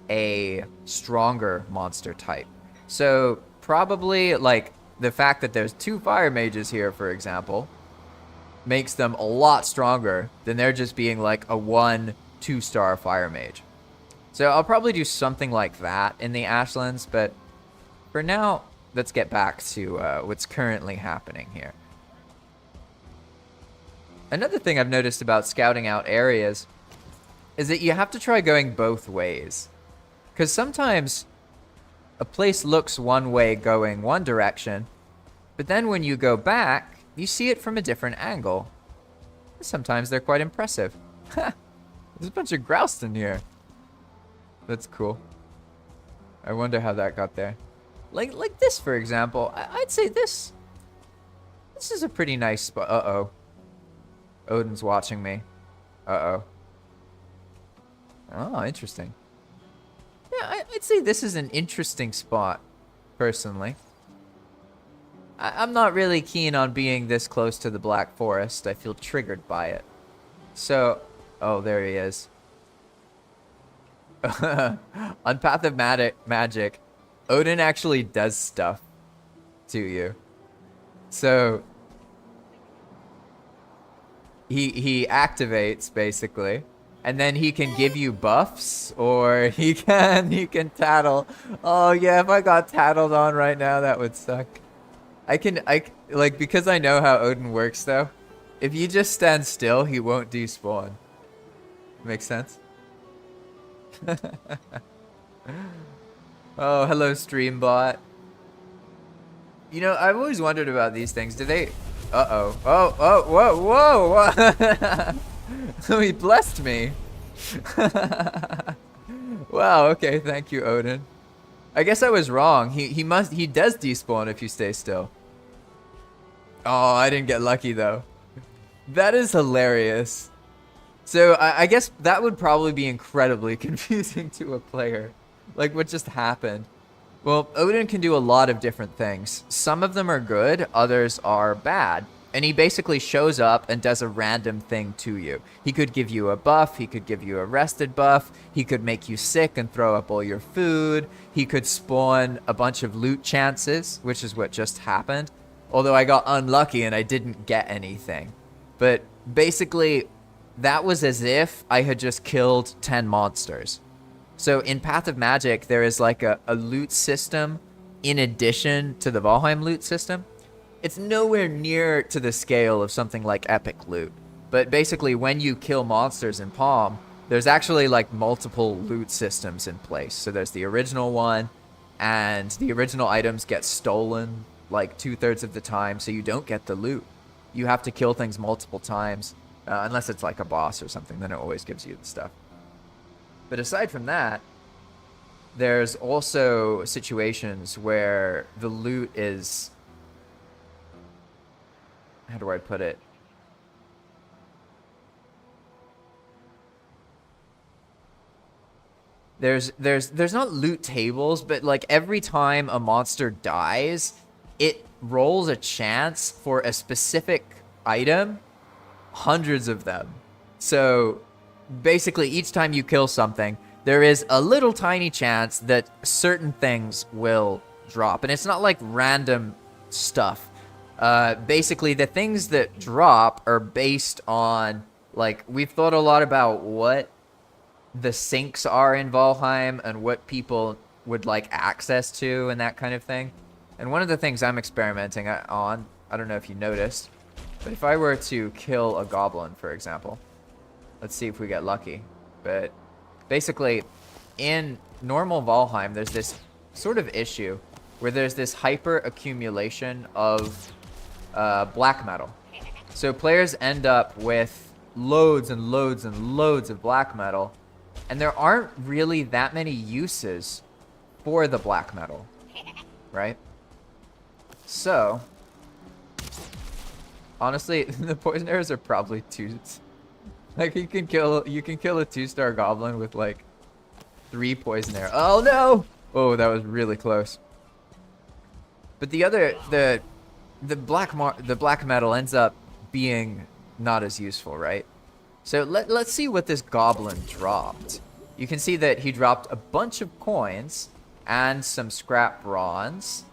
a stronger monster type. So probably like the fact that there's 2 fire mages here, for example, makes them a lot stronger than there just being like a 1-2-star fire mage. So I'll probably do something like that in the Ashlands, but for now, let's get back to what's currently happening here. Another thing I've noticed about scouting out areas is that you have to try going both ways. Because sometimes a place looks one way going one direction, but then when you go back, you see it from a different angle. Sometimes they're quite impressive. There's a bunch of grouse in here. That's cool. I wonder how that got there. Like this, for example. I'd say this is a pretty nice spot. Uh-oh. Odin's watching me. Uh-oh. Oh, interesting. Yeah, I'd say this is an interesting spot, personally. I'm not really keen on being this close to the Black Forest. I feel triggered by it. So, oh, there he is. On Path of Magic, Odin actually does stuff to you. So, he activates, basically. And then he can give you buffs, or he can tattle. Oh yeah, if I got tattled on right now, that would suck. Like, because I know how Odin works though, if you just stand still, he won't despawn. Makes sense? Oh, hello Streambot. You know, I've always wondered about these things. Do they... Uh-oh. Oh, whoa. He blessed me. Wow, okay, thank you, Odin. I guess I was wrong. He does despawn if you stay still. Oh, I didn't get lucky though. That is hilarious. So I guess that would probably be incredibly confusing to a player. Like what just happened. Well, Odin can do a lot of different things. Some of them are good, others are bad. And he basically shows up and does a random thing to you. He could give you a buff, he could give you a rested buff, he could make you sick and throw up all your food, he could spawn a bunch of loot chances, which is what just happened. Although I got unlucky and I didn't get anything. But basically, that was as if I had just killed 10 monsters. So in Path of Magic, there is like a loot system in addition to the Valheim loot system. It's nowhere near to the scale of something like Epic Loot. But basically, when you kill monsters in Palm, there's actually like multiple loot systems in place. So there's the original one, and the original items get stolen like 2/3 of the time, so you don't get the loot. You have to kill things multiple times, unless it's like a boss or something, then it always gives you the stuff. But aside from that, there's also situations where the loot is... How do I put it? There's not loot tables, but like every time a monster dies, it rolls a chance for a specific item, hundreds of them. So basically each time you kill something, there is a little tiny chance that certain things will drop. And it's not like random stuff. Basically, the things that drop are based on, like, we've thought a lot about what the sinks are in Valheim and what people would like access to and that kind of thing. And one of the things I'm experimenting on, I don't know if you noticed, but if I were to kill a goblin, for example, let's see if we get lucky. But basically, in normal Valheim, there's this sort of issue where there's this hyper accumulation of black metal. So players end up with loads and loads and loads of black metal, and there aren't really that many uses for the black metal, right? So honestly, the poison arrows are probably too Like you can kill a 2-star goblin with like 3 poison arrows. Oh no! Oh, that was really close. But the black metal ends up being not as useful, right? So let's see what this goblin dropped. You can see that he dropped a bunch of coins and some scrap bronze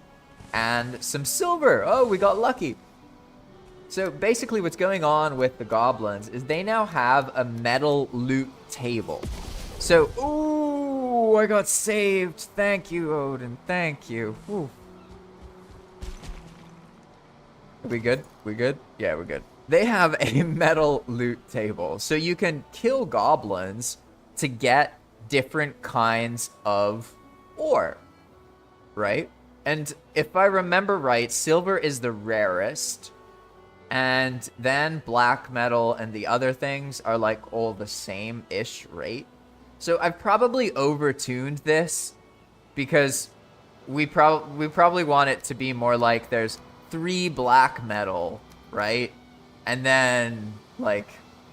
and some silver. Oh, we got lucky. So basically what's going on with the goblins is they now have a metal loot table. So, ooh, I got saved. Thank you, Odin. Thank you. Ooh. Are we good? We good? Yeah, we're good. They have a metal loot table. So you can kill goblins to get different kinds of ore, right? And if I remember right, silver is the rarest. And then black metal and the other things are like all the same-ish rate. So I've probably overtuned this because we probably want it to be more like there's 3 black metal, right? And then like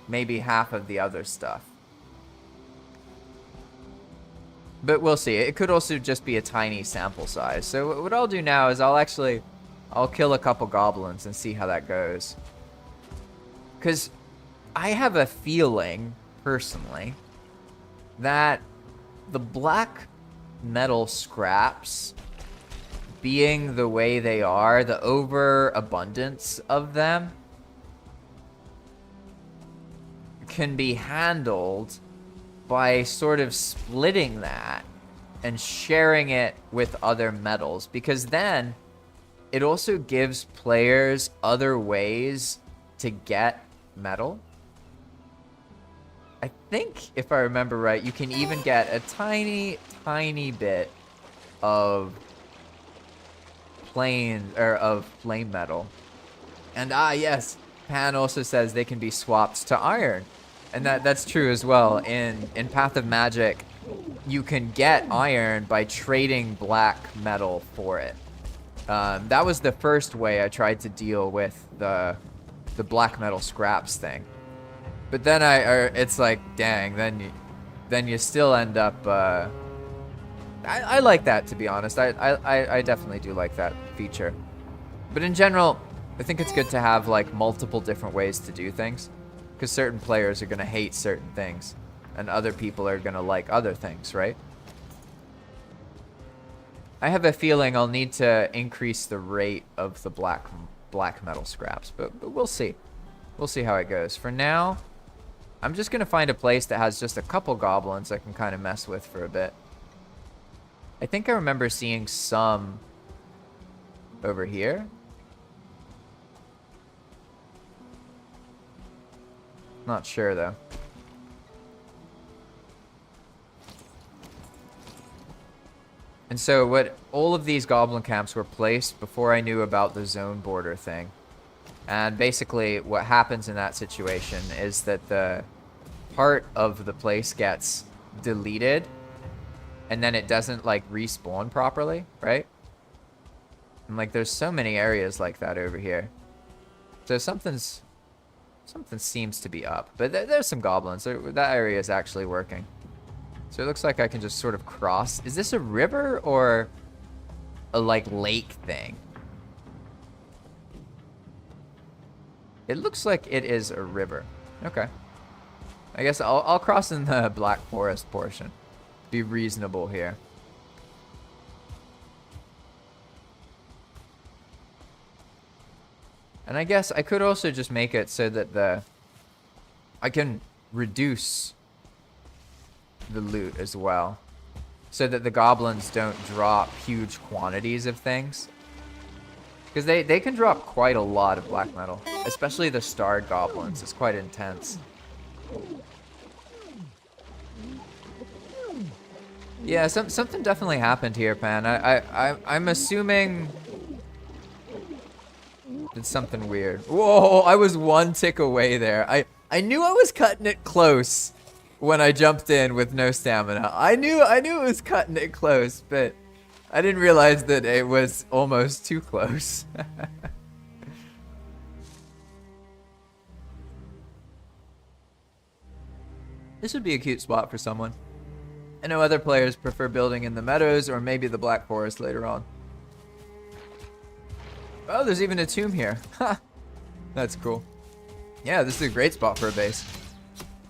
maybe half of the other stuff. But we'll see. It could also just be a tiny sample size. So what I'll do now is I'll kill a couple goblins and see how that goes. Because I have a feeling, personally, that the black metal scraps, being the way they are, the overabundance of them, can be handled by sort of splitting that and sharing it with other metals. Because then it also gives players other ways to get metal. I think, if I remember right, you can even get a tiny, tiny bit of flame metal. And yes, Pan also says they can be swapped to iron. And that's true as well. In Path of Magic, you can get iron by trading black metal for it. That was the first way I tried to deal with the black metal scraps thing. But then it's like, dang, then you still end up. I like that, to be honest. I definitely do like that feature. But in general, I think it's good to have like multiple different ways to do things, because certain players are gonna hate certain things, and other people are gonna like other things, right? I have a feeling I'll need to increase the rate of the black metal scraps, but we'll see. We'll see how it goes. For now, I'm just gonna find a place that has just a couple goblins I can kind of mess with for a bit. I think I remember seeing some over here. Not sure though. And so all of these goblin camps were placed before I knew about the zone border thing. And basically what happens in that situation is that the part of the place gets deleted and then it doesn't like respawn properly, right? And like there's so many areas like that over here. So something seems to be up. But there's some goblins. That area is actually working. So it looks like I can just sort of cross. Is this a river or a like lake thing? It looks like it is a river. Okay. I guess I'll cross in the Black Forest portion. Be reasonable here. And I guess I could also just make it so that I can reduce the loot as well, so that the goblins don't drop huge quantities of things, because they can drop quite a lot of black metal, especially the starred goblins. It's quite intense. Yeah, something definitely happened here, Pan. I'm assuming it's something weird. Whoa, I was one tick away there. I knew I was cutting it close when I jumped in with no stamina. I knew it was cutting it close, but I didn't realize that it was almost too close. This would be a cute spot for someone. I know other players prefer building in the meadows or maybe the Black Forest later on. Oh, there's even a tomb here. Ha! That's cool. Yeah, this is a great spot for a base.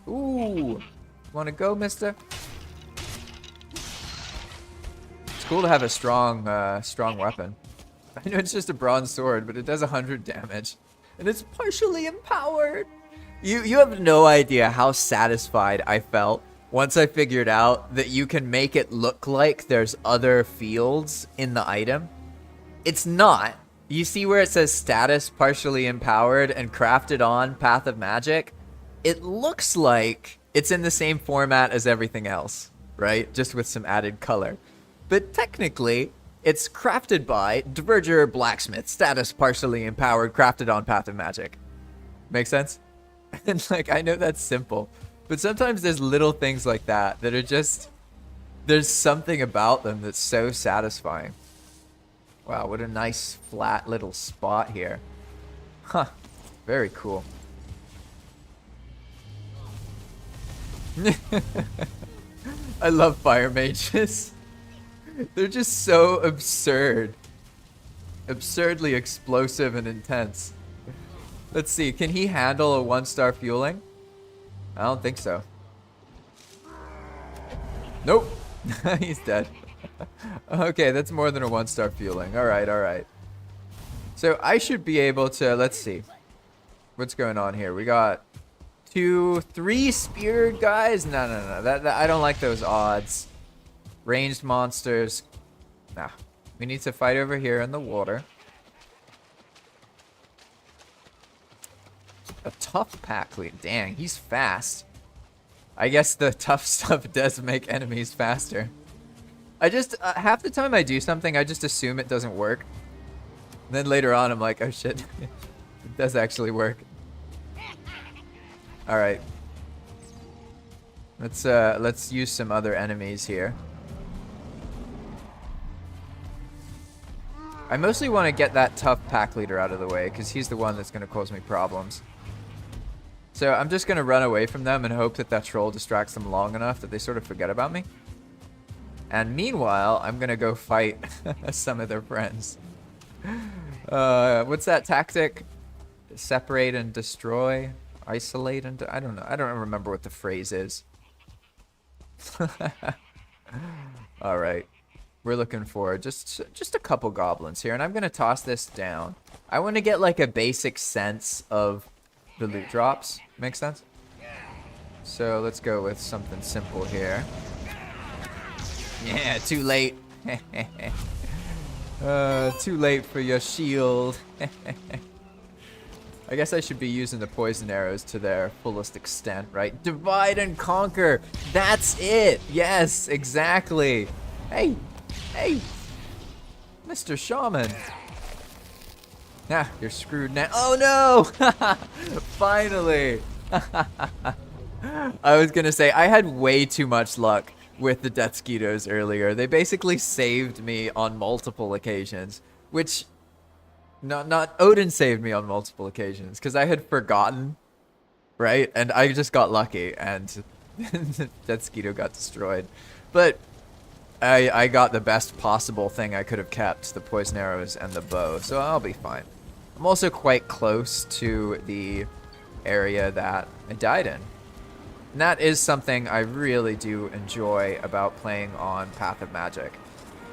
Ooh. Wanna go, mister? It's cool to have a strong, strong weapon. I know it's just a bronze sword, but it does 100 damage. And it's partially empowered. You have no idea how satisfied I felt once I figured out that you can make it look like there's other fields in the item. It's not. You see where it says status partially empowered and crafted on Path of Magic? It looks like it's in the same format as everything else, right? Just with some added color. But technically, it's crafted by Diverger Blacksmith, status partially empowered, crafted on Path of Magic. Make sense? And like, I know that's simple, but sometimes there's little things like that that are just, there's something about them that's so satisfying. Wow, what a nice flat little spot here. Huh, very cool. I love fire mages. They're just so absurd. Absurdly explosive and intense. Let's see, can he handle a 1-star fueling? I don't think so. Nope. He's dead. Okay, that's more than a 1-star fueling. Alright, alright. So I should be able to, let's see. What's going on here? We got 2, 3 speared guys? No. That I don't like those odds. Ranged monsters. Nah. We need to fight over here in the water. A tough pack lead. Dang, he's fast. I guess the tough stuff does make enemies faster. I just, half the time I do something, I just assume it doesn't work. And then later on, I'm like, oh shit, it does actually work. All right. Let's use some other enemies here. I mostly want to get that tough pack leader out of the way, because he's the one that's going to cause me problems. So I'm just going to run away from them and hope that that troll distracts them long enough that they sort of forget about me. And meanwhile, I'm going to go fight some of their friends. What's that tactic? Separate and destroy? Isolate and... I don't know. I don't remember what the phrase is. Alright. We're looking for just a couple goblins here. And I'm going to toss this down. I want to get like a basic sense of the loot drops. Makes sense? So let's go with something simple here. Yeah, too late. Too late for your shield. I guess I should be using the poison arrows to their fullest extent, right? Divide and conquer. That's it. Yes, exactly. Hey, Mr. Shaman. Ah, you're screwed now. Oh no! Finally. I was gonna say, I had way too much luck with the Death Skeetos earlier. They basically saved me on multiple occasions, which not Odin saved me on multiple occasions because I had forgotten, right? And I just got lucky and Death Skeeto got destroyed. But I got the best possible thing I could have kept, the poison arrows and the bow, so I'll be fine. I'm also quite close to the area that I died in. And that is something I really do enjoy about playing on Path of Magic.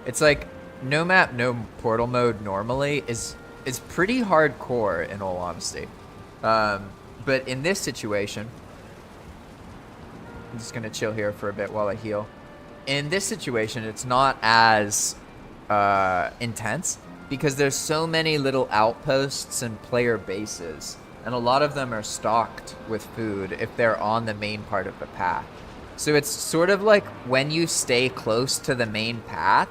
It's like no map, no portal mode normally is pretty hardcore in all honesty. But in this situation, I'm just gonna chill here for a bit while I heal. In this situation, it's not as intense because there's so many little outposts and player bases. And a lot of them are stocked with food if they're on the main part of the path. So it's sort of like when you stay close to the main path,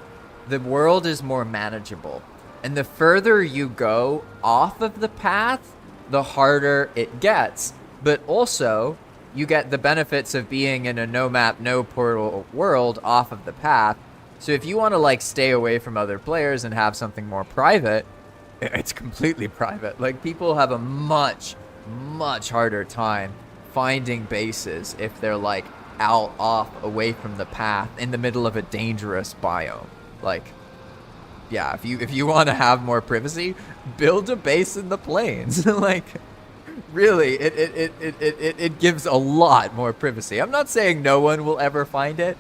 the world is more manageable. And the further you go off of the path, the harder it gets. But also, you get the benefits of being in a no map, no portal world off of the path. So if you want to like stay away from other players and have something more private, it's completely private. Like people have a much harder time finding bases if they're like out off away from the path in the middle of a dangerous biome. Like, yeah, if you want to have more privacy, build a base in the plains. Like, really, it gives a lot more privacy. I'm not saying no one will ever find it,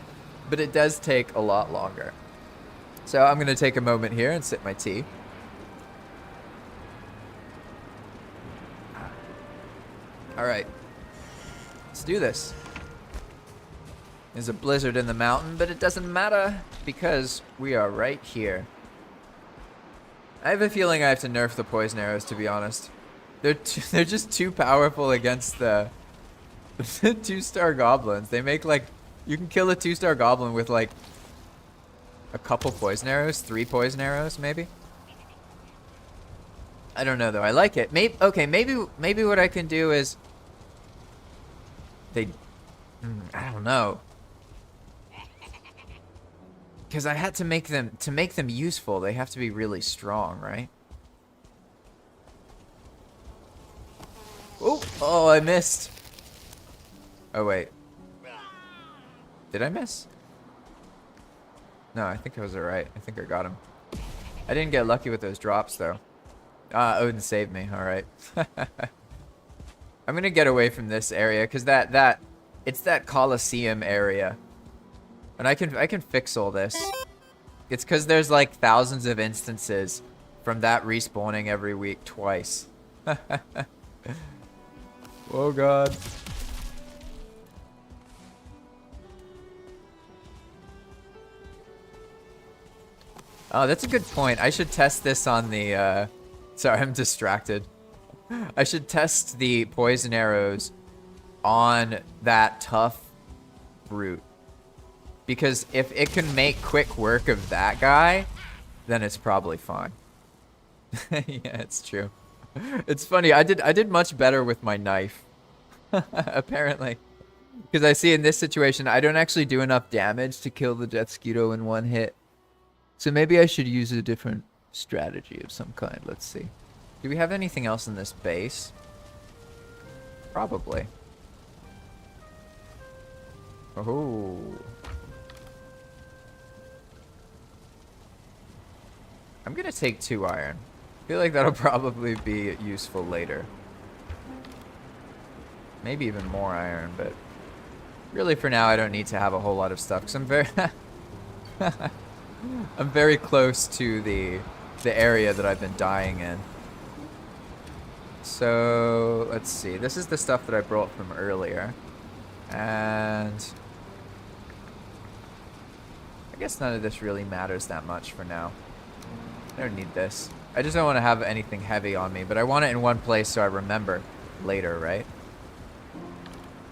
but it does take a lot longer. So I'm gonna take a moment here and sip my tea. All right, let's do this. There's a blizzard in the mountain, but it doesn't matter because we are right here. I have a feeling I have to nerf the poison arrows, to be honest. They're just too powerful against the 2-star goblins. They make like, you can kill a 2-star goblin with like a couple poison arrows, 3 poison arrows maybe. I don't know though. I like it. Maybe what I can do is I don't know. Because I had to make them useful, they have to be really strong, right? Oh, I missed. Oh wait. Did I miss? No, I think I was alright. I think I got him. I didn't get lucky with those drops though. Ah, Odin saved me. All right. I'm gonna get away from this area because it's that Colosseum area, and I can fix all this. It's because there's like thousands of instances from that respawning every week twice. Oh god. Oh, that's a good point. I should test this on the, sorry, I'm distracted. I should test the poison arrows on that tough brute. Because if it can make quick work of that guy, then it's probably fine. Yeah, it's true. It's funny, I did much better with my knife. Apparently. Because I see in this situation, I don't actually do enough damage to kill the Deathsquito in one hit. So maybe I should use a different strategy of some kind. Let's see. Do we have anything else in this base? Probably. Oh. I'm gonna take 2 iron. I feel like that'll probably be useful later. Maybe even more iron, but really for now I don't need to have a whole lot of stuff because I'm very I'm very close to the area that I've been dying in. So let's see. This is the stuff that I brought from earlier, and I guess none of this really matters that much for now. I don't need this. I just don't want to have anything heavy on me, but I want it in one place so I remember later, right?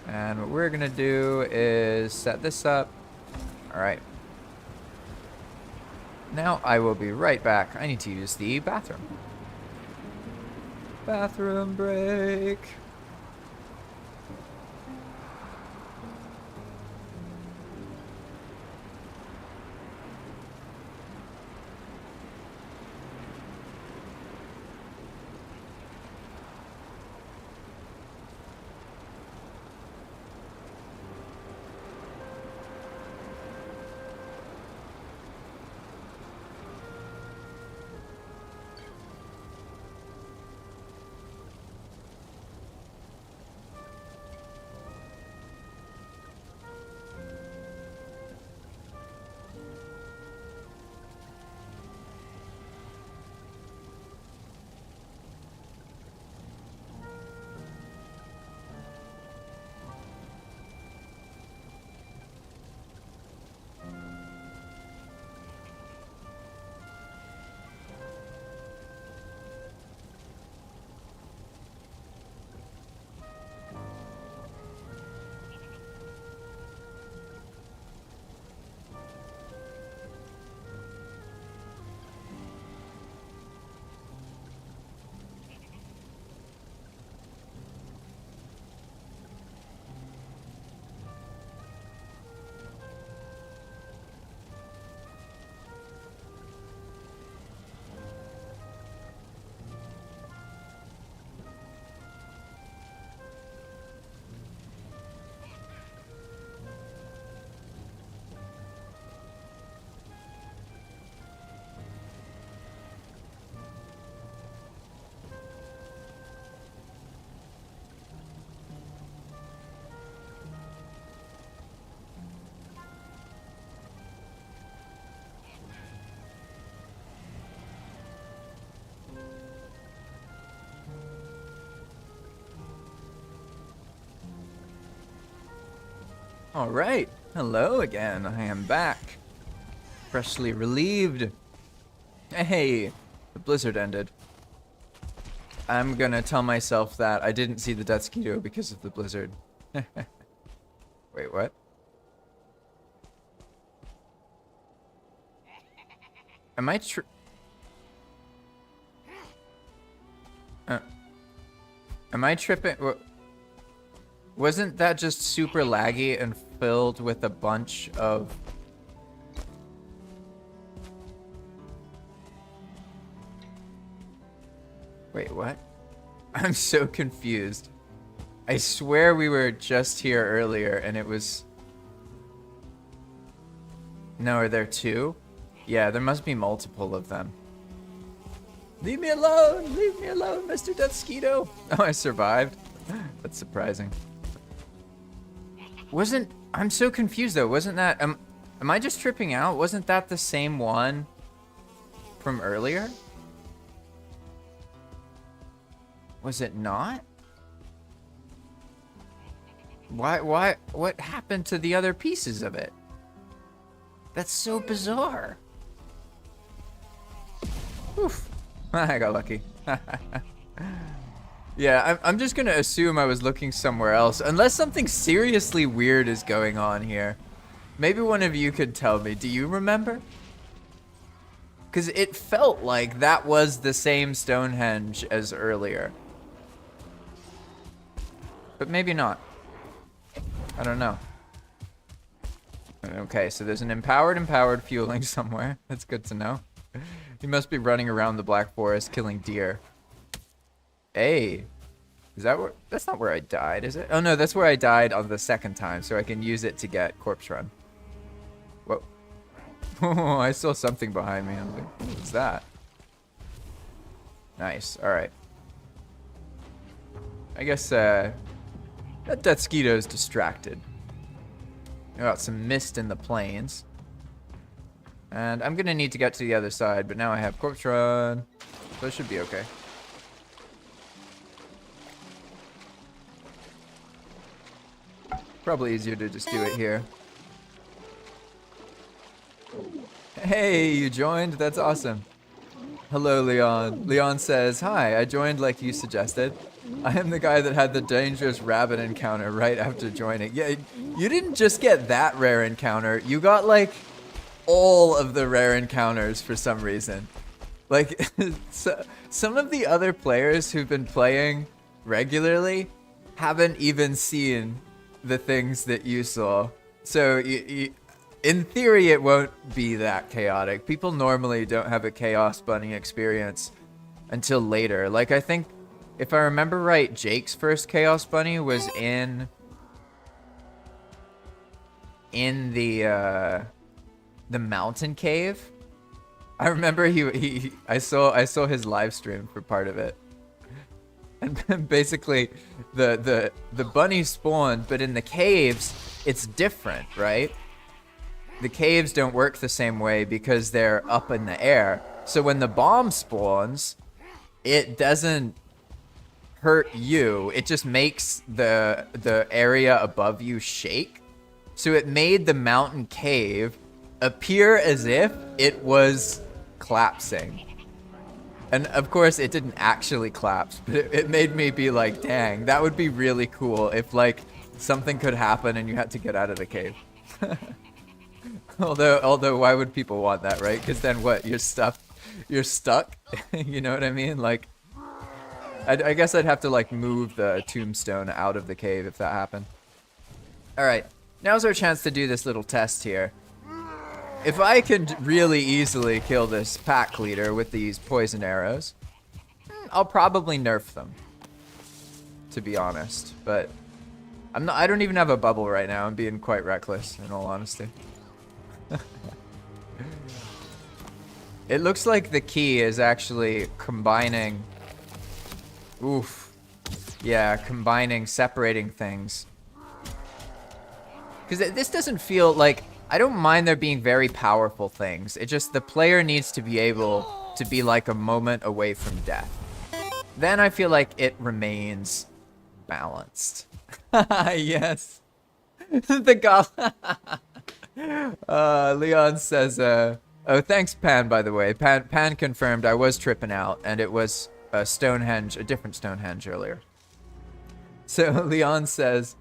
And what we're gonna do is set this up. All right. Now I will be right back. I need to use the bathroom. Bathroom break. All right. Hello again. I am back. Freshly relieved. Hey, the blizzard ended. I'm gonna tell myself that I didn't see the Deathsquito because of the blizzard. Wait, what? Am I am I tripping? Wasn't that just super laggy and filled with a bunch of... Wait, what? I'm so confused. I swear we were just here earlier and it was... No, are there two? Yeah, there must be multiple of them. Leave me alone! Leave me alone, Mr. Deathsquito! Oh, I survived. That's surprising. I'm so confused though. Wasn't that... Am I just tripping out? Wasn't that the same one from earlier? Was it not? Why, what happened to the other pieces of it? That's so bizarre. Oof. I got lucky. Yeah, I'm just gonna assume I was looking somewhere else, unless something seriously weird is going on here. Maybe one of you could tell me. Do you remember? Because it felt like that was the same Stonehenge as earlier. But maybe not. I don't know. Okay, so there's an empowered fueling somewhere. That's good to know. He must be running around the Black Forest killing deer. Hey, is that where? That's not where I died, is it? Oh no, that's where I died on the second time, so I can use it to get corpse run. Whoa. Oh, I saw something behind me. I was like, what's that? Nice, alright. I guess, that Deathsquito's distracted. Got some mist in the plains. And I'm gonna need to get to the other side, but now I have corpse run. So it should be okay. Probably easier to just do it here. Hey, you joined? That's awesome. Hello, Leon. Leon says, hi, I joined like you suggested. I am the guy that had the dangerous rabbit encounter right after joining. Yeah, you didn't just get that rare encounter. You got, like, all of the rare encounters for some reason. Like, so, some of the other players who've been playing regularly haven't even seen the things that you saw. So, in theory, it won't be that chaotic. People normally don't have a Chaos Bunny experience until later. Like, I think, if I remember right, Jake's first Chaos Bunny was in the mountain cave. I remember I saw his live stream for part of it. And basically the bunny spawned, but in the caves it's different, right? The caves don't work the same way because they're up in the air. So when the bomb spawns, it doesn't hurt you. It just makes the area above you shake. So it made the mountain cave appear as if it was collapsing. And of course it didn't actually collapse, but it made me be like, dang, that would be really cool if like something could happen and you had to get out of the cave. Although why would people want that, right? Because then what, you're stuck. You know what I mean? Like, I guess I'd have to like move the tombstone out of the cave if that happened. Alright, now's our chance to do this little test here. If I can really easily kill this pack leader with these poison arrows, I'll probably nerf them, to be honest. But I don't even have a bubble right now. I'm being quite reckless, in all honesty. It looks like the key is actually combining... Oof. Yeah, combining, separating things. Because this doesn't feel like... I don't mind there being very powerful things. It just, the player needs to be able to be like a moment away from death. Then I feel like it remains balanced. Yes. The goblin. Leon says, oh, thanks, Pan, by the way. Pan confirmed I was tripping out, and it was a Stonehenge, a different Stonehenge earlier. So Leon says,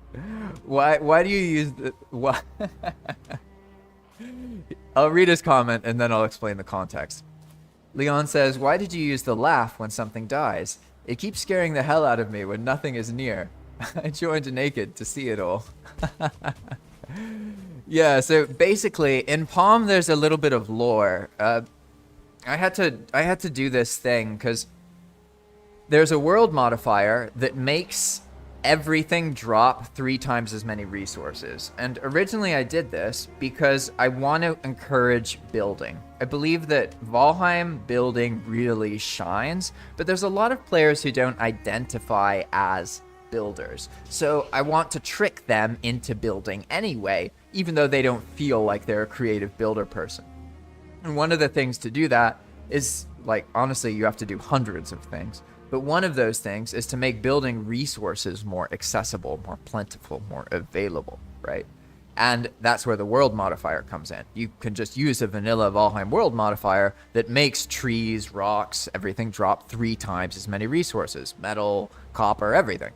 why do you use the... Why? I'll read his comment, and then I'll explain the context. Leon says, why did you use the laugh when something dies? It keeps scaring the hell out of me when nothing is near. I joined naked to see it all. Yeah, so basically in Palm there's a little bit of lore. I had to do this thing because there's a world modifier that makes everything drop 3 times as many resources. And originally I did this because I want to encourage building. I believe that Valheim building really shines, but there's a lot of players who don't identify as builders. So I want to trick them into building anyway, even though they don't feel like they're a creative builder person. And one of the things to do that is, like, honestly, you have to do hundreds of things. But one of those things is to make building resources more accessible, more plentiful, more available, right? And that's where the world modifier comes in. You can just use a vanilla Valheim world modifier that makes trees, rocks, everything drop 3 times as many resources. Metal, copper, everything.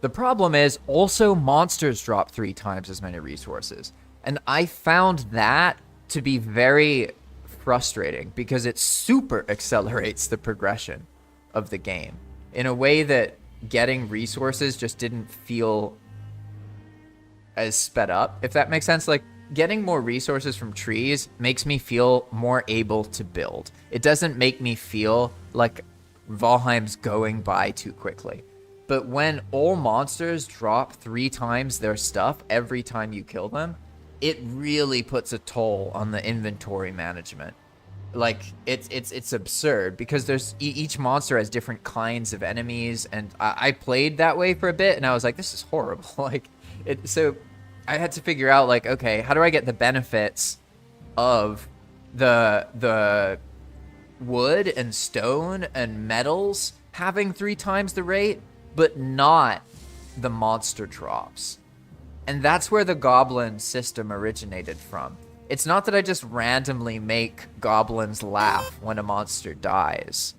The problem is also monsters drop 3 times as many resources. And I found that to be very frustrating because it super accelerates the progression of the game in a way that getting resources just didn't feel as sped up, if that makes sense. Like, getting more resources from trees makes me feel more able to build. It doesn't make me feel like Valheim's going by too quickly. But when all monsters drop 3 times their stuff every time you kill them, it really puts a toll on the inventory management. Like, it's absurd because there's each monster has different kinds of enemies, and I played that way for a bit, and I was like, this is horrible. Like, so I had to figure out, like, okay, how do I get the benefits of the wood and stone and metals having 3 times the rate, but not the monster drops? And that's where the goblin system originated from. It's not that I just randomly make goblins laugh when a monster dies.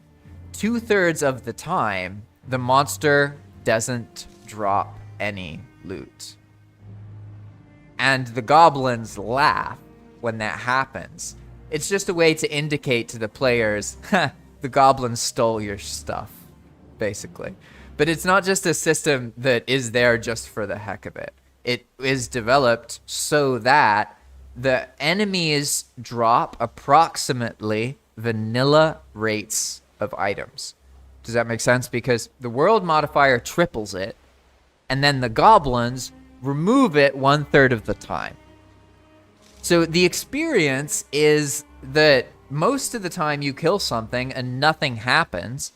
2/3 of the time, the monster doesn't drop any loot. And the goblins laugh when that happens. It's just a way to indicate to the players, the goblins stole your stuff, basically. But it's not just a system that is there just for the heck of it. It is developed so that the enemies drop approximately vanilla rates of items. Does that make sense? Because the world modifier triples it, and then the goblins remove it 1/3 of the time. So the experience is that most of the time you kill something and nothing happens,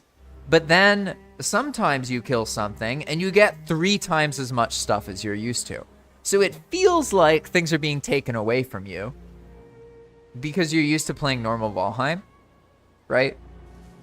but then sometimes you kill something and you get 3 times as much stuff as you're used to. So it feels like things are being taken away from you because you're used to playing normal Valheim, right?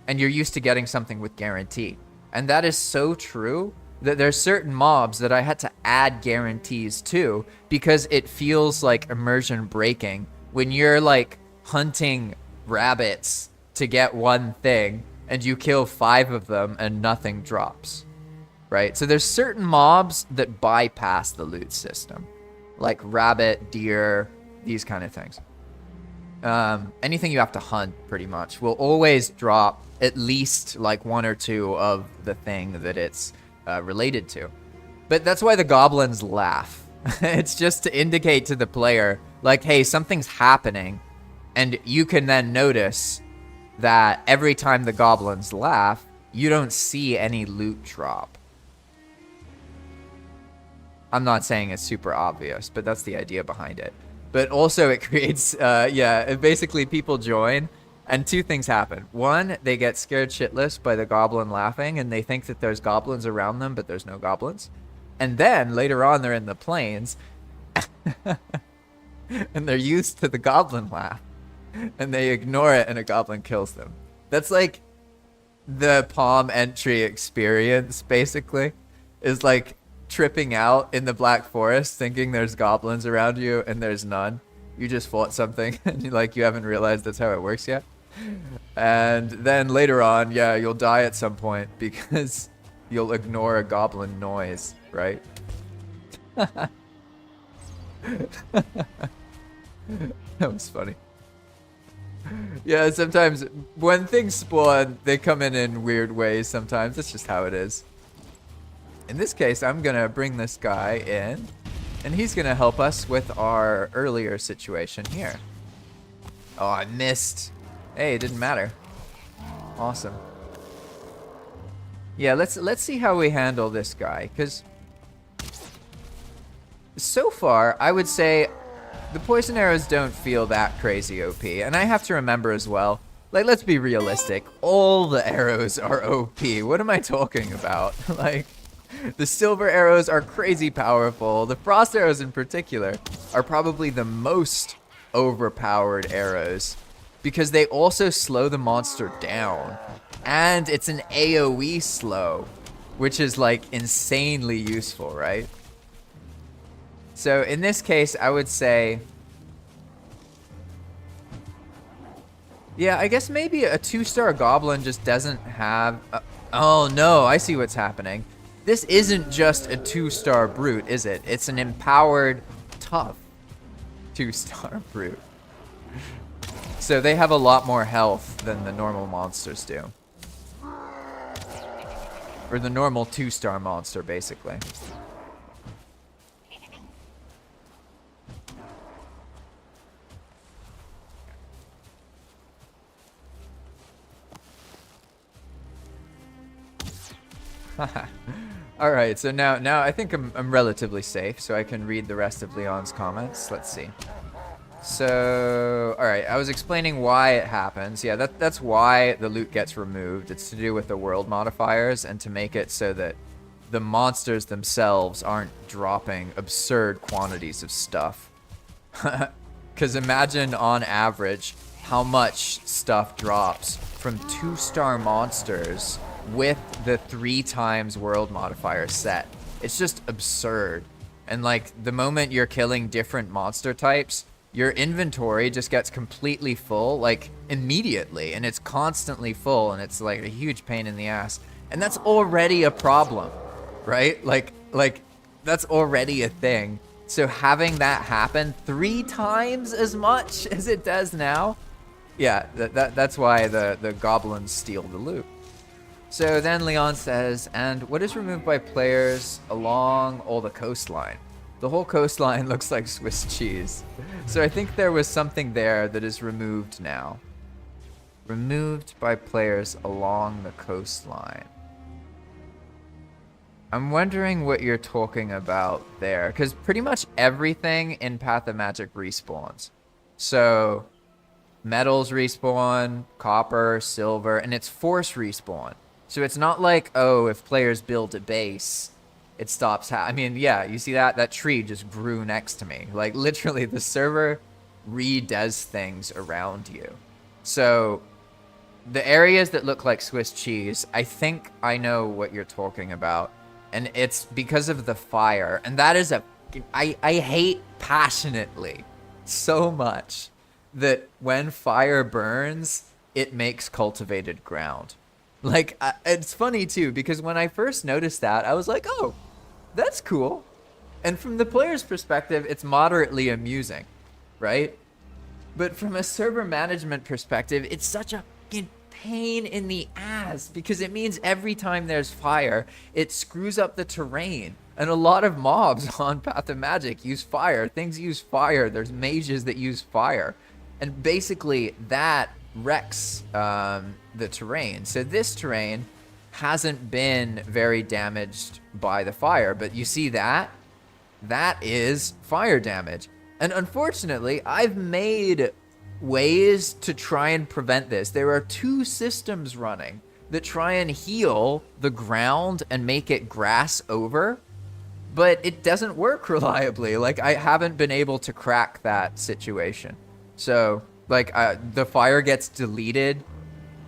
And you're used to getting something with guarantee. And that is so true that there's certain mobs that I had to add guarantees to because it feels like immersion breaking when you're like hunting rabbits to get one thing and you kill 5 of them and nothing drops. Right? So there's certain mobs that bypass the loot system, like rabbit, deer, these kind of things. Anything you have to hunt, pretty much, will always drop at least like 1 or 2 of the thing that it's related to. But that's why the goblins laugh. It's just to indicate to the player, like, hey, something's happening, and you can then notice that every time the goblins laugh, you don't see any loot drop. I'm not saying it's super obvious, but that's the idea behind it. But also it creates, basically people join and 2 things happen. 1, they get scared shitless by the goblin laughing and they think that there's goblins around them, but there's no goblins. And then later on they're in the plains and they're used to the goblin laugh and they ignore it and a goblin kills them. That's like the Palm entry experience, basically, is like tripping out in the Black Forest thinking there's goblins around you and there's none. You just fought something and you haven't realized that's how it works yet. And then later on, yeah, you'll die at some point because you'll ignore a goblin noise, right? That was funny. Yeah, sometimes when things spawn, they come in weird ways sometimes. That's just how it is. In this case, I'm gonna bring this guy in, and he's gonna help us with our earlier situation here. Oh, I missed. Hey, it didn't matter. Awesome. Yeah, let's see how we handle this guy, because so far, I would say the poison arrows don't feel that crazy OP. And I have to remember as well, like, let's be realistic. All the arrows are OP. What am I talking about? Like, the silver arrows are crazy powerful. The frost arrows in particular are probably the most overpowered arrows because they also slow the monster down. And it's an AoE slow, which is like insanely useful, right? So in this case, I would say, yeah, I guess maybe a 2-star goblin just doesn't have, oh no, I see what's happening. This isn't just a 2-star brute, is it? It's an empowered, tough 2-star brute. So they have a lot more health than the normal monsters do. Or the normal 2-star monster, basically. All right, so now I think I'm relatively safe, so I can read the rest of Leon's comments. Let's see. So, all right, I was explaining why it happens. Yeah, that's why the loot gets removed. It's to do with the world modifiers and to make it so that the monsters themselves aren't dropping absurd quantities of stuff. Because imagine on average how much stuff drops from 2-star monsters with the 3 times world modifier set. It's just absurd. And like the moment you're killing different monster types, your inventory just gets completely full, like immediately, and it's constantly full, and it's like a huge pain in the ass. And that's already a problem, right? Like that's already a thing. So having that happen 3 times as much as it does now, yeah, that's why the goblins steal the loot. So then Leon says, and what is removed by players along all the coastline? The whole coastline looks like Swiss cheese. So I think there was something there that is removed now. Removed by players along the coastline. I'm wondering what you're talking about there, because pretty much everything in Path of Magic respawns. So metals respawn, copper, silver, and it's force respawn. So it's not like, oh, if players build a base, it stops. I mean, yeah, you see that? That tree just grew next to me. Like, literally, the server redoes things around you. So the areas that look like Swiss cheese, I think I know what you're talking about. And it's because of the fire. And that is I hate passionately so much that when fire burns, it makes cultivated ground. Like, it's funny, too, because when I first noticed that, I was like, oh, that's cool. And from the player's perspective, it's moderately amusing, right? But from a server management perspective, it's such a pain in the ass because it means every time there's fire, it screws up the terrain. And a lot of mobs on Path of Magic use fire. Things use fire. There's mages that use fire. And basically, that wrecks the terrain. So this terrain hasn't been very damaged by the fire, but you see that is fire damage. And unfortunately, I've made ways to try and prevent this. There are 2 systems running that try and heal the ground and make it grass over, but it doesn't work reliably. Like, I haven't been able to crack that situation. So like, the fire gets deleted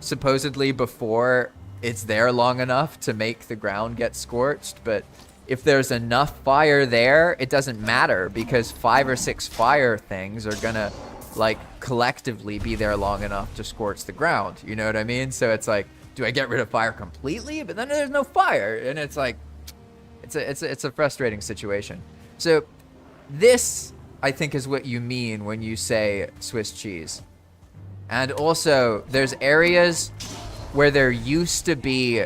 supposedly before it's there long enough to make the ground get scorched, but if there's enough fire there, it doesn't matter because 5 or 6 fire things are gonna like collectively be there long enough to scorch the ground. You know what I mean? So it's like, do I get rid of fire completely? But then there's no fire, and it's like, it's a frustrating situation. So this, I think, is what you mean when you say Swiss cheese. And also, there's areas where there used to be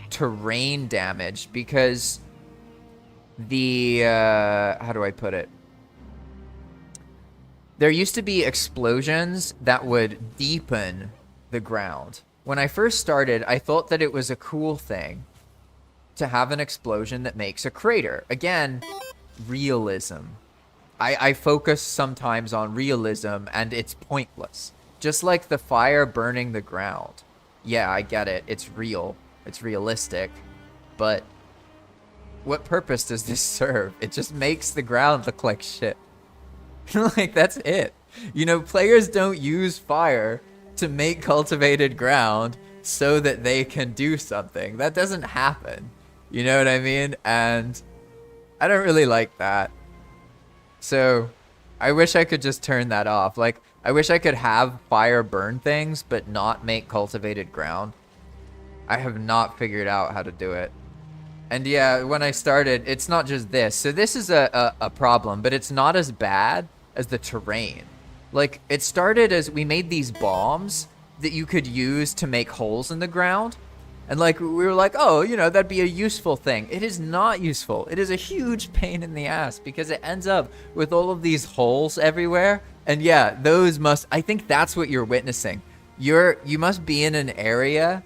terrain damage because the how do I put it? There used to be explosions that would deepen the ground. When I first started, I thought that it was a cool thing to have an explosion that makes a crater. Again, realism. I focus sometimes on realism, and it's pointless. Just like the fire burning the ground. Yeah, I get it. It's real. It's realistic. But what purpose does this serve? It just makes the ground look like shit. Like, that's it. You know, players don't use fire to make cultivated ground so that they can do something. That doesn't happen. You know what I mean? And I don't really like that. So I wish I could just turn that off. Like, I wish I could have fire burn things, but not make cultivated ground. I have not figured out how to do it. And yeah, when I started, it's not just this. So this is a problem, but it's not as bad as the terrain. Like, it started as we made these bombs that you could use to make holes in the ground. And like, we were like, oh, you know, that'd be a useful thing. It is not useful. It is a huge pain in the ass because it ends up with all of these holes everywhere. And yeah, those must, I think that's what you're witnessing. You must be in an area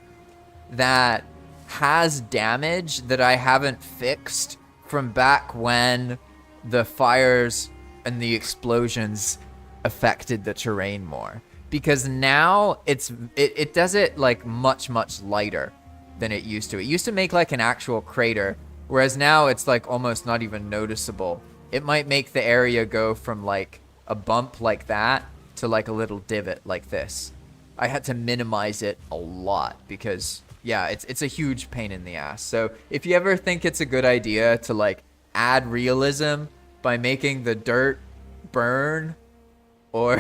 that has damage that I haven't fixed from back when the fires and the explosions affected the terrain more. Because now it does it like much lighter than it used to. It used to make like an actual crater, whereas now it's like almost not even noticeable. It might make the area go from like a bump like that to like a little divot like this. I had to minimize it a lot because yeah, it's a huge pain in the ass. So if you ever think it's a good idea to like add realism by making the dirt burn or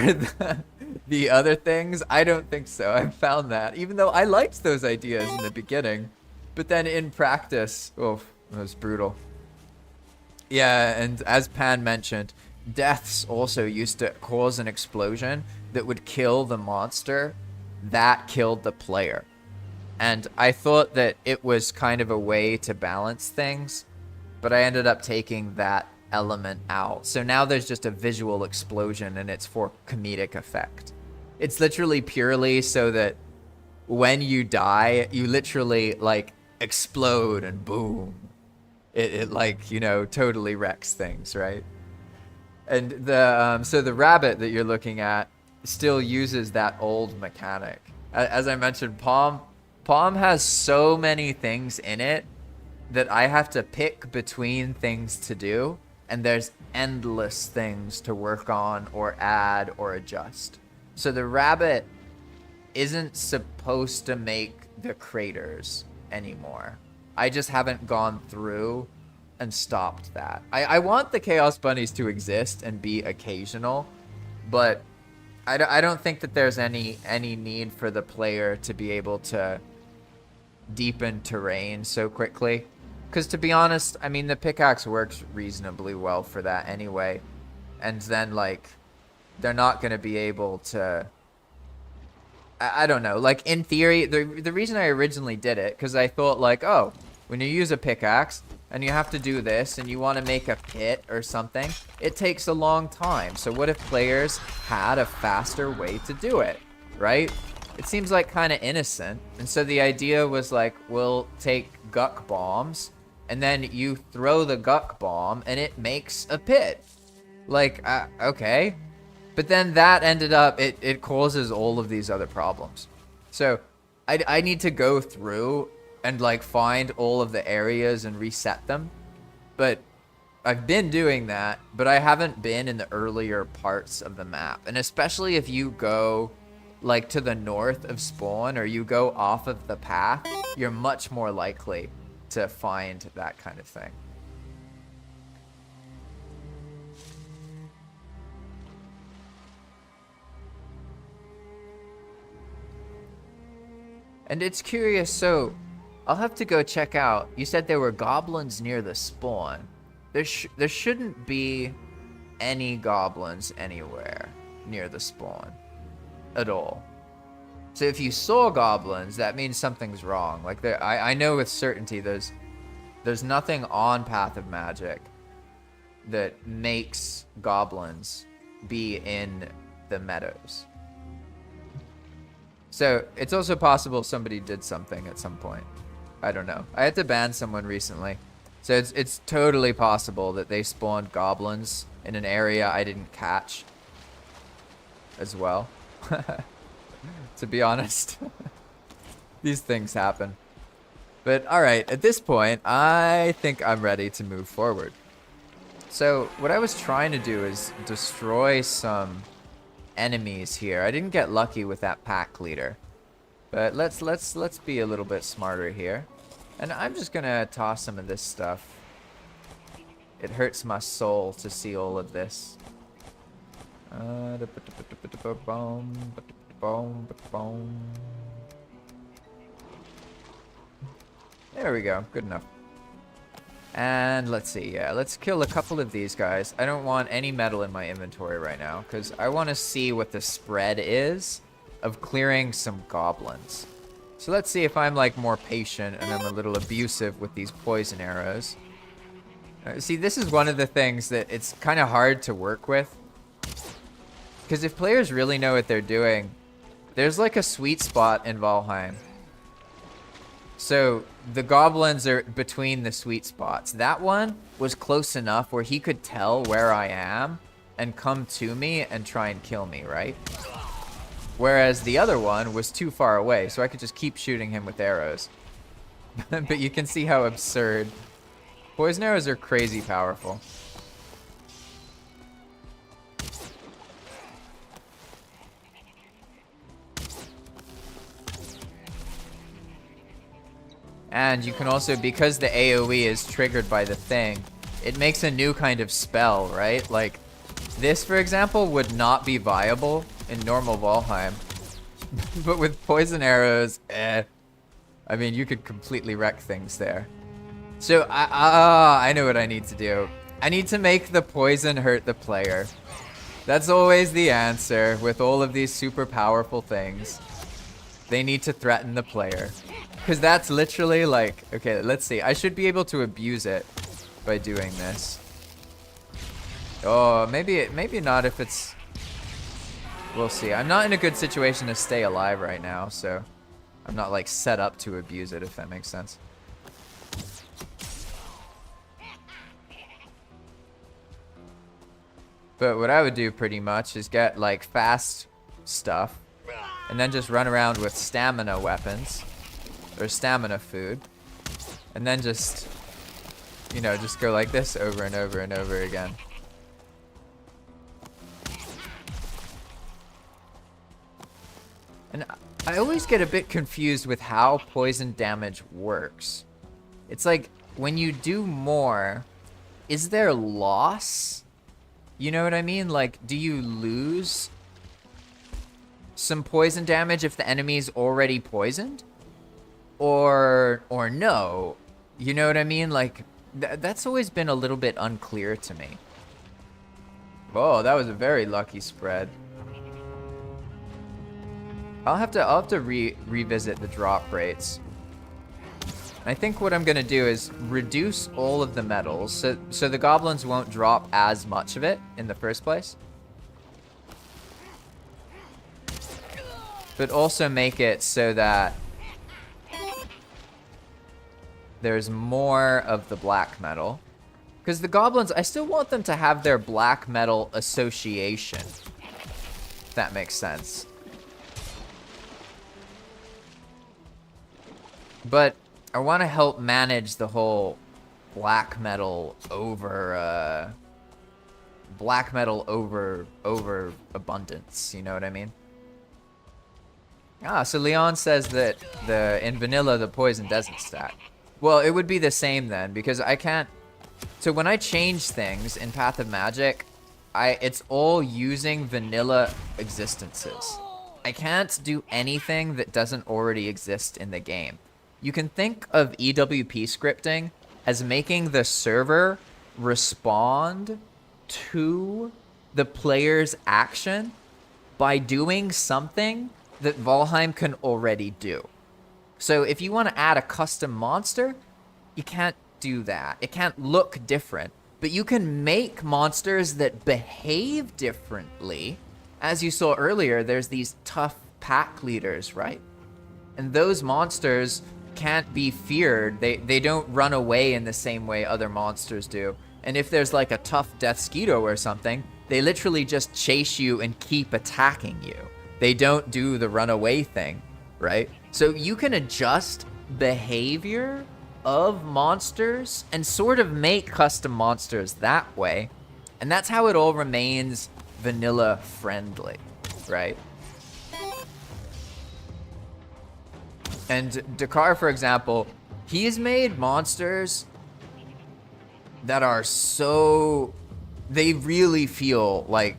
the other things, I don't think so. I've found that, even though I liked those ideas in the beginning, but then in practice, oh, it was brutal. Yeah, and as Pan mentioned, deaths also used to cause an explosion that would kill the monster that killed the player. And I thought that it was kind of a way to balance things, but I ended up taking that element out. So now there's just a visual explosion and it's for comedic effect. It's literally purely so that when you die, you literally like explode and boom. It like, you know, totally wrecks things, right? And the so the rabbit that you're looking at still uses that old mechanic. As I mentioned, Palm has so many things in it that I have to pick between things to do, and there's endless things to work on or add or adjust. So the rabbit isn't supposed to make the craters anymore. I just haven't gone through and stopped that. I want the Chaos Bunnies to exist and be occasional, but I don't think that there's any need for the player to be able to deepen terrain so quickly. Because to be honest, I mean, the pickaxe works reasonably well for that anyway. And then, like, they're not going to be able to... I don't know. Like, in theory, the reason I originally did it, because I thought, like, oh, when you use a pickaxe and you have to do this and you want to make a pit or something, it takes a long time. So what if players had a faster way to do it, right? It seems like kind of innocent. And so the idea was like, we'll take guck bombs and then you throw the guck bomb and it makes a pit. Like, okay. But then that ended up, it causes all of these other problems. So I need to go through and like find all of the areas and reset them. But I've been doing that, but I haven't been in the earlier parts of the map. And especially if you go like to the north of spawn or you go off of the path, you're much more likely to find that kind of thing. And it's curious, so I'll have to go check out. You said there were goblins near the spawn. There shouldn't be any goblins anywhere near the spawn at all. So if you saw goblins, that means something's wrong. Like I know with certainty there's nothing on Path of Magic that makes goblins be in the meadows. So it's also possible somebody did something at some point. I don't know. I had to ban someone recently. So it's totally possible that they spawned goblins in an area I didn't catch as well. To be honest. These things happen. But alright, at this point, I think I'm ready to move forward. So what I was trying to do is destroy some enemies here. I didn't get lucky with that pack leader. But let's be a little bit smarter here. And I'm just gonna toss some of this stuff. It hurts my soul to see all of this. There we go. Good enough. And let's see. Yeah, let's kill a couple of these guys. I don't want any metal in my inventory right now because I want to see what the spread is of clearing some goblins. So let's see if I'm like more patient and I'm a little abusive with these poison arrows. See, this is one of the things that it's kind of hard to work with. Because if players really know what they're doing, there's like a sweet spot in Valheim. So the goblins are between the sweet spots. That one was close enough where he could tell where I am and come to me and try and kill me, right? Whereas the other one was too far away, so I could just keep shooting him with arrows. But you can see how absurd. Poison arrows are crazy powerful. And you can also, because the AoE is triggered by the thing, it makes a new kind of spell, right? Like, this, for example, would not be viable in normal Valheim. But with poison arrows, I mean, you could completely wreck things there. So, I know what I need to do. I need to make the poison hurt the player. That's always the answer with all of these super powerful things. They need to threaten the player. Because that's literally like, okay, let's see. I should be able to abuse it by doing this. Oh, maybe not if it's... We'll see. I'm not in a good situation to stay alive right now, so I'm not like set up to abuse it, if that makes sense. But what I would do pretty much is get like fast stuff and then just run around with stamina weapons or stamina food and then just, you know, just go like this over and over and over again. And I always get a bit confused with how poison damage works. It's like when you do more, is there loss? You know what I mean? Like, do you lose some poison damage if the enemy's already poisoned? Or no? You know what I mean? Like, that's always been a little bit unclear to me. Oh, that was a very lucky spread. I'll have to revisit the drop rates. I think what I'm gonna do is reduce all of the metals so the goblins won't drop as much of it in the first place. But also make it so that there's more of the black metal. Because the goblins, I still want them to have their black metal association. If that makes sense. But I want to help manage the whole black metal over abundance, you know what I mean? Ah, so Leon says that in vanilla the poison doesn't stack. Well, it would be the same then, because I can't. So when I change things in Path of Magic, it's all using vanilla existences. I can't do anything that doesn't already exist in the game. You can think of EWP scripting as making the server respond to the player's action by doing something that Valheim can already do. So if you want to add a custom monster, you can't do that. It can't look different, but you can make monsters that behave differently. As you saw earlier, there's these tough pack leaders, right? And those monsters can't be feared. They don't run away in the same way other monsters do. And if there's like a tough Deathsquito or something, they literally just chase you and keep attacking you. They don't do the runaway thing, right? So you can adjust behavior of monsters and sort of make custom monsters that way. And that's how it all remains vanilla friendly, right? And Dakar, for example, he's made monsters that are so... they really feel like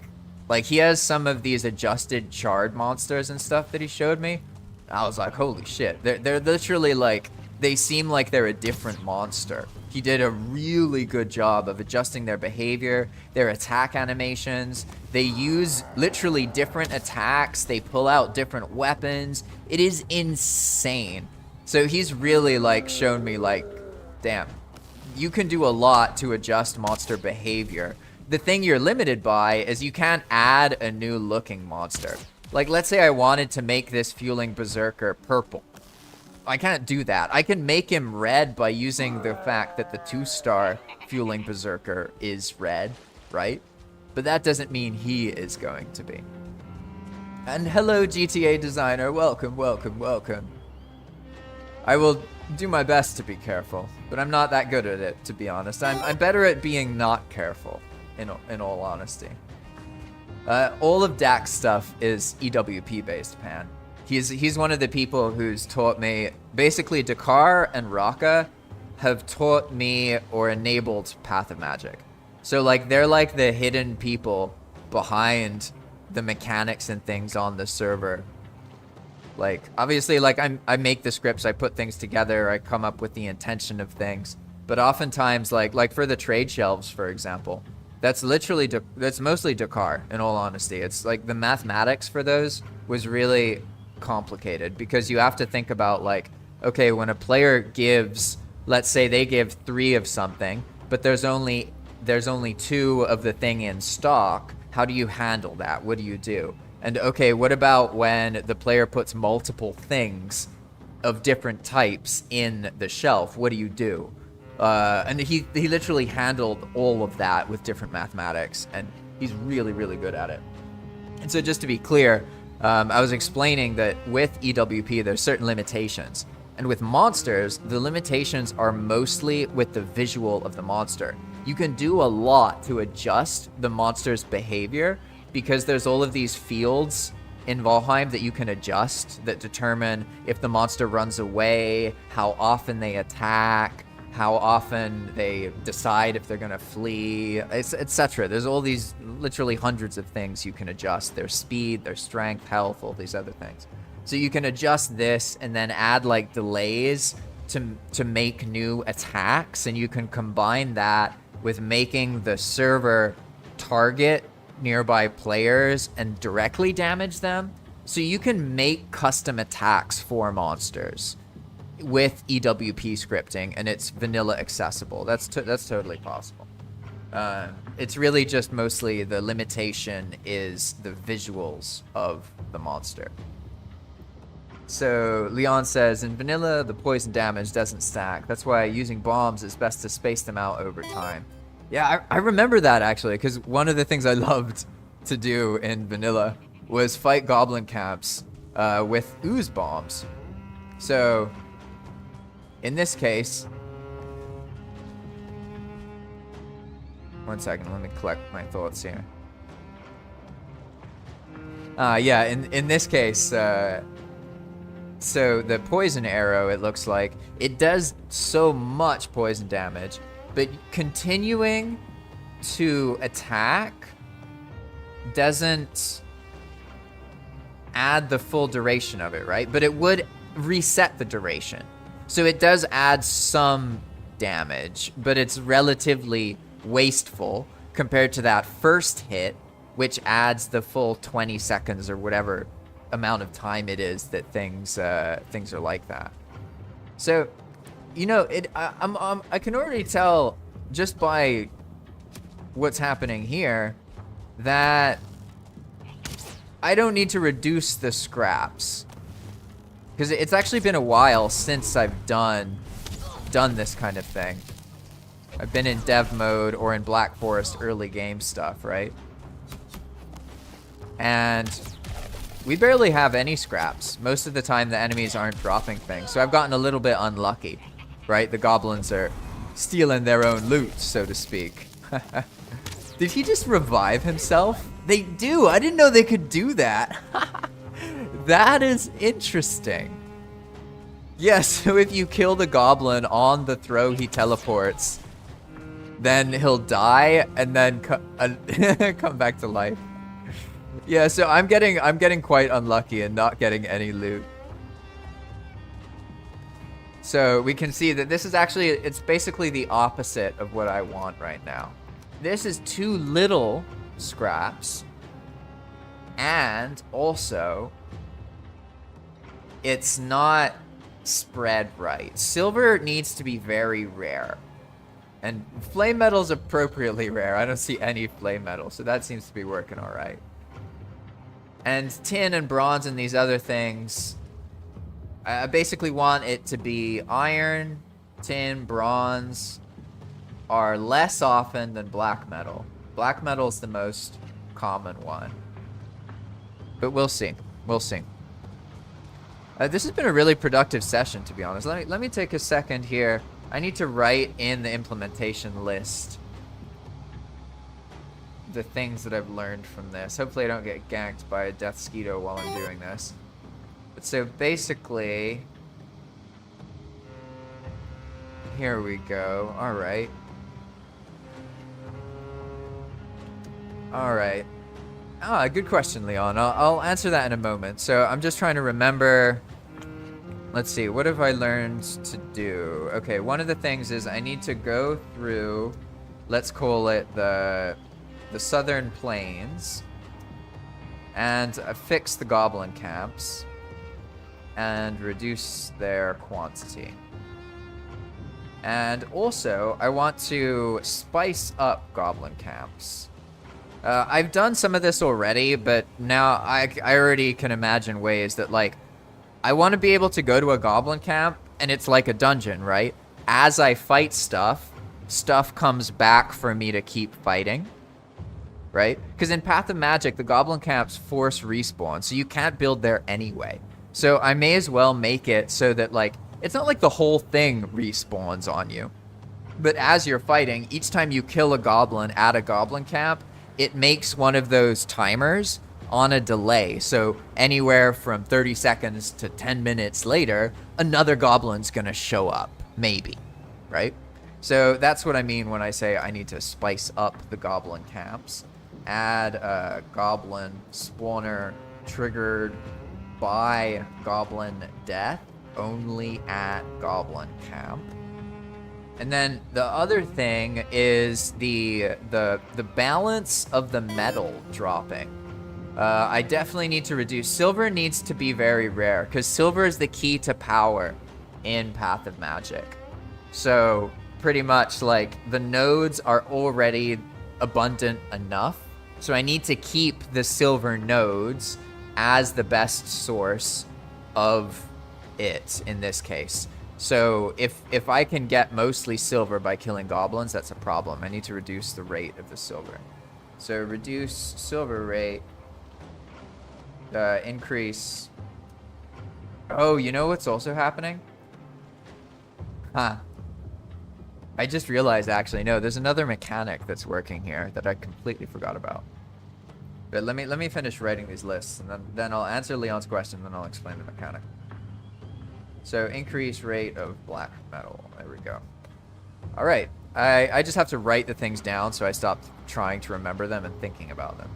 he has some of these adjusted charred monsters and stuff that he showed me. I was like, holy shit. They're literally like, they seem like they're a different monster. He did a really good job of adjusting their behavior, their attack animations. They use literally different attacks. They pull out different weapons. It is insane. So he's really like shown me like, damn, you can do a lot to adjust monster behavior. The thing you're limited by is you can't add a new looking monster. Like, let's say I wanted to make this Fueling Berserker purple. I can't do that. I can make him red by using the fact that the 2-star Fueling Berserker is red, right? But that doesn't mean he is going to be. And hello, GTA designer. Welcome, welcome, welcome. I will do my best to be careful, but I'm not that good at it, to be honest. I'm better at being not careful, in all honesty. All of Dak's stuff is EWP based, Pan. He's one of the people who's taught me, basically Dakar and Raka have taught me or enabled Path of Magic. So like they're like the hidden people behind the mechanics and things on the server. Like obviously like I make the scripts, I put things together, I come up with the intention of things. But oftentimes like for the trade shelves, for example, that's literally, that's mostly Dakar, in all honesty. It's like the mathematics for those was really complicated because you have to think about like, okay, when a player gives, let's say they give 3 of something, but there's only 2 of the thing in stock. How do you handle that? What do you do? And okay, what about when the player puts multiple things of different types in the shelf? What do you do? And he literally handled all of that with different mathematics, and he's really, really good at it. And so just to be clear, I was explaining that with EWP, there's certain limitations. And with monsters, the limitations are mostly with the visual of the monster. You can do a lot to adjust the monster's behavior because there's all of these fields in Valheim that you can adjust that determine if the monster runs away, how often they attack, how often they decide if they're gonna flee, etc. There's all these literally hundreds of things you can adjust. Their speed, their strength, health, all these other things. So you can adjust this and then add like delays to make new attacks, and you can combine that with making the server target nearby players and directly damage them. So you can make custom attacks for monsters with EWP scripting, and it's vanilla accessible. That's totally possible. It's really just mostly the limitation is the visuals of the monster. So Leon says, in vanilla, the poison damage doesn't stack. That's why using bombs is best to space them out over time. Yeah, I remember that actually, because one of the things I loved to do in vanilla was fight goblin camps with ooze bombs. So in this case, one second, let me collect my thoughts here. Yeah, in this case, so the poison arrow, it looks like, it does so much poison damage, but continuing to attack doesn't add the full duration of it, right? But it would reset the duration. So it does add some damage, but it's relatively wasteful compared to that first hit, which adds the full 20 seconds or whatever amount of time it is that things are like that. So, you know, I can already tell just by what's happening here that I don't need to reduce the scraps, because it's actually been a while since I've done this kind of thing. I've been in dev mode or in Black Forest early game stuff, right? And we barely have any scraps. Most of the time the enemies aren't dropping things, so I've gotten a little bit unlucky, right? The goblins are stealing their own loot, so to speak. Did he just revive himself? They do. I didn't know they could do that. That is interesting. Yes, so if you kill the goblin on the throw he teleports, then he'll die and then come back to life. Yeah, so I'm getting quite unlucky and not getting any loot. So we can see that this is actually, it's basically the opposite of what I want right now. This is too little scraps, and also it's not spread right. Silver needs to be very rare, and flame metal's appropriately rare. I don't see any flame metal, so that seems to be working all right. And tin and bronze and these other things, I basically want it to be iron, tin, bronze are less often than black metal. Black metal is the most common one, but we'll see. We'll see. This has been a really productive session, to be honest. Let me take a second here. I need to write in the implementation list the things that I've learned from this. Hopefully I don't get ganked by a death skeeto while I'm doing this. But so basically, here we go. All right. All right. Ah, good question, Leon. I'll answer that in a moment. So I'm just trying to remember. Let's see. What have I learned to do? Okay, one of the things is I need to go through, let's call it the southern plains, and fix the goblin camps and reduce their quantity. And also, I want to spice up goblin camps. I've done some of this already, but now I already can imagine ways that, like, I want to be able to go to a goblin camp, and it's like a dungeon, right? As I fight stuff comes back for me to keep fighting, right? Because in Path of Magic, the goblin camps force respawn, so you can't build there anyway. So I may as well make it so that, like, it's not like the whole thing respawns on you, but as you're fighting, each time you kill a goblin at a goblin camp, it makes one of those timers on a delay. So anywhere from 30 seconds to 10 minutes later, another goblin's gonna show up, maybe, right? So that's what I mean when I say I need to spice up the goblin camps. Add a goblin spawner triggered by goblin death only at goblin camp. And then the other thing is the balance of the metal dropping. I definitely need to reduce. Silver needs to be very rare, because silver is the key to power in Path of Magic. So pretty much, like, the nodes are already abundant enough. So I need to keep the silver nodes as the best source of it in this case. So if I can get mostly silver by killing goblins, that's a problem. I need to reduce the rate of the silver. So reduce silver rate. Increase. Oh, you know what's also happening? Huh. I just realized, actually, no, there's another mechanic that's working here that I completely forgot about. But let me finish writing these lists, and then I'll answer Leon's question, then I'll explain the mechanic. So increase rate of black metal. There we go. All right. I just have to write the things down, so I stopped trying to remember them and thinking about them.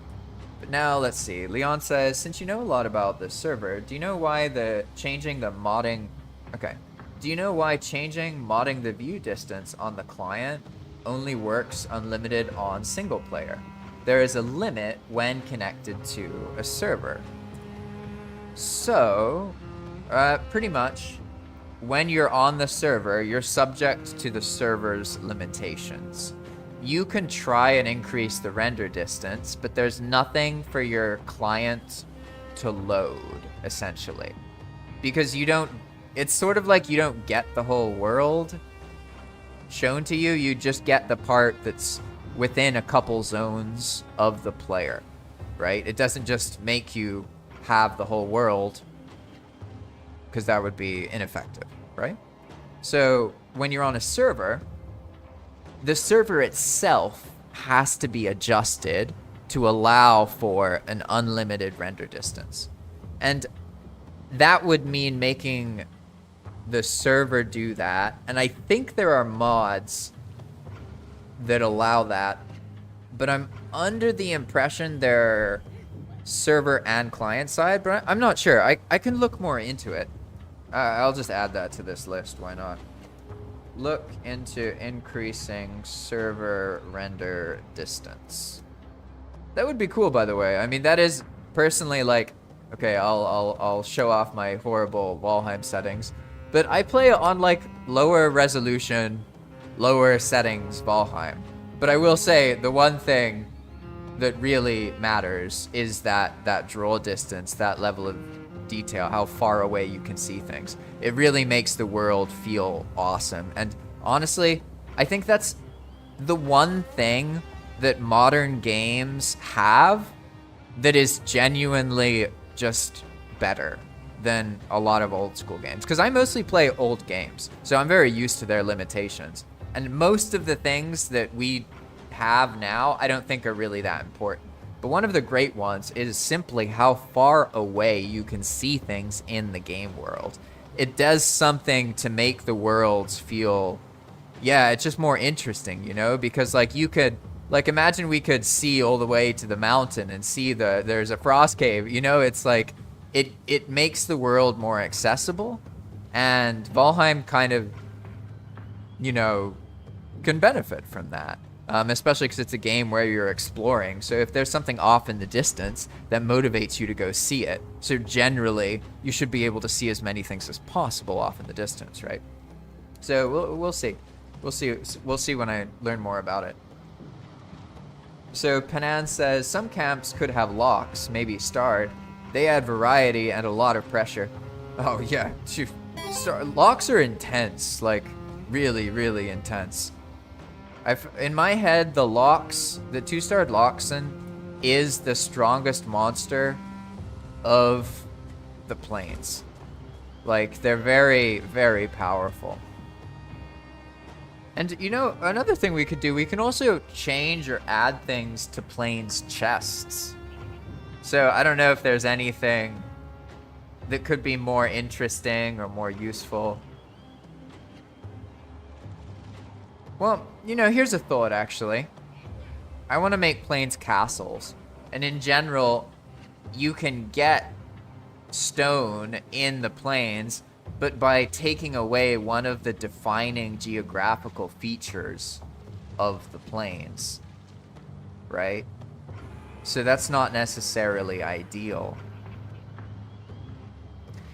But now let's see. Leon says, since you know a lot about the server, do you know why changing the modding? Okay. Do you know why changing modding the view distance on the client only works unlimited on single player? There is a limit when connected to a server. So, pretty much, when you're on the server, you're subject to the server's limitations. You can try and increase the render distance, but there's nothing for your client to load, essentially. Because it's sort of like you don't get the whole world shown to you, you just get the part that's within a couple zones of the player, right? It doesn't just make you have the whole world, because that would be ineffective, right? So when you're on a server, the server itself has to be adjusted to allow for an unlimited render distance. And that would mean making the server do that. And I think there are mods that allow that, but I'm under the impression they're server and client side, but I'm not sure. I can look more into it. I'll just add that to this list. Why not? Look into increasing server render distance. That would be cool, by the way. I mean, that is personally like, okay, I'll show off my horrible Valheim settings, but I play on like lower resolution, lower settings Valheim. But I will say the one thing that really matters is that draw distance, that level of detail, how far away you can see things. It really makes the world feel awesome. And honestly, I think that's the one thing that modern games have that is genuinely just better than a lot of old school games. Because I mostly play old games, so I'm very used to their limitations. And most of the things that we have now, I don't think are really that important. But one of the great ones is simply how far away you can see things in the game world. It does something to make the worlds feel, yeah, it's just more interesting, you know? Because like you could, like imagine we could see all the way to the mountain and see there's a frost cave, you know? It's like, it makes the world more accessible, and Valheim kind of, you know, can benefit from that. Especially because it's a game where you're exploring. So if there's something off in the distance, that motivates you to go see it. So generally, you should be able to see as many things as possible off in the distance, right? So we'll see. We'll see when I learn more about it. So Panan says, some camps could have locks, maybe starred. They add variety and a lot of pressure. Oh yeah, locks are intense, like really, really intense. In my head, the 2-starred Loxen is the strongest monster of the plains. Like, they're very, very powerful. And, you know, another thing we could do, we can also change or add things to plains chests. So, I don't know if there's anything that could be more interesting or more useful. Well, you know, here's a thought, actually. I want to make plains castles. And in general, you can get stone in the plains, but by taking away one of the defining geographical features of the plains, right? So that's not necessarily ideal.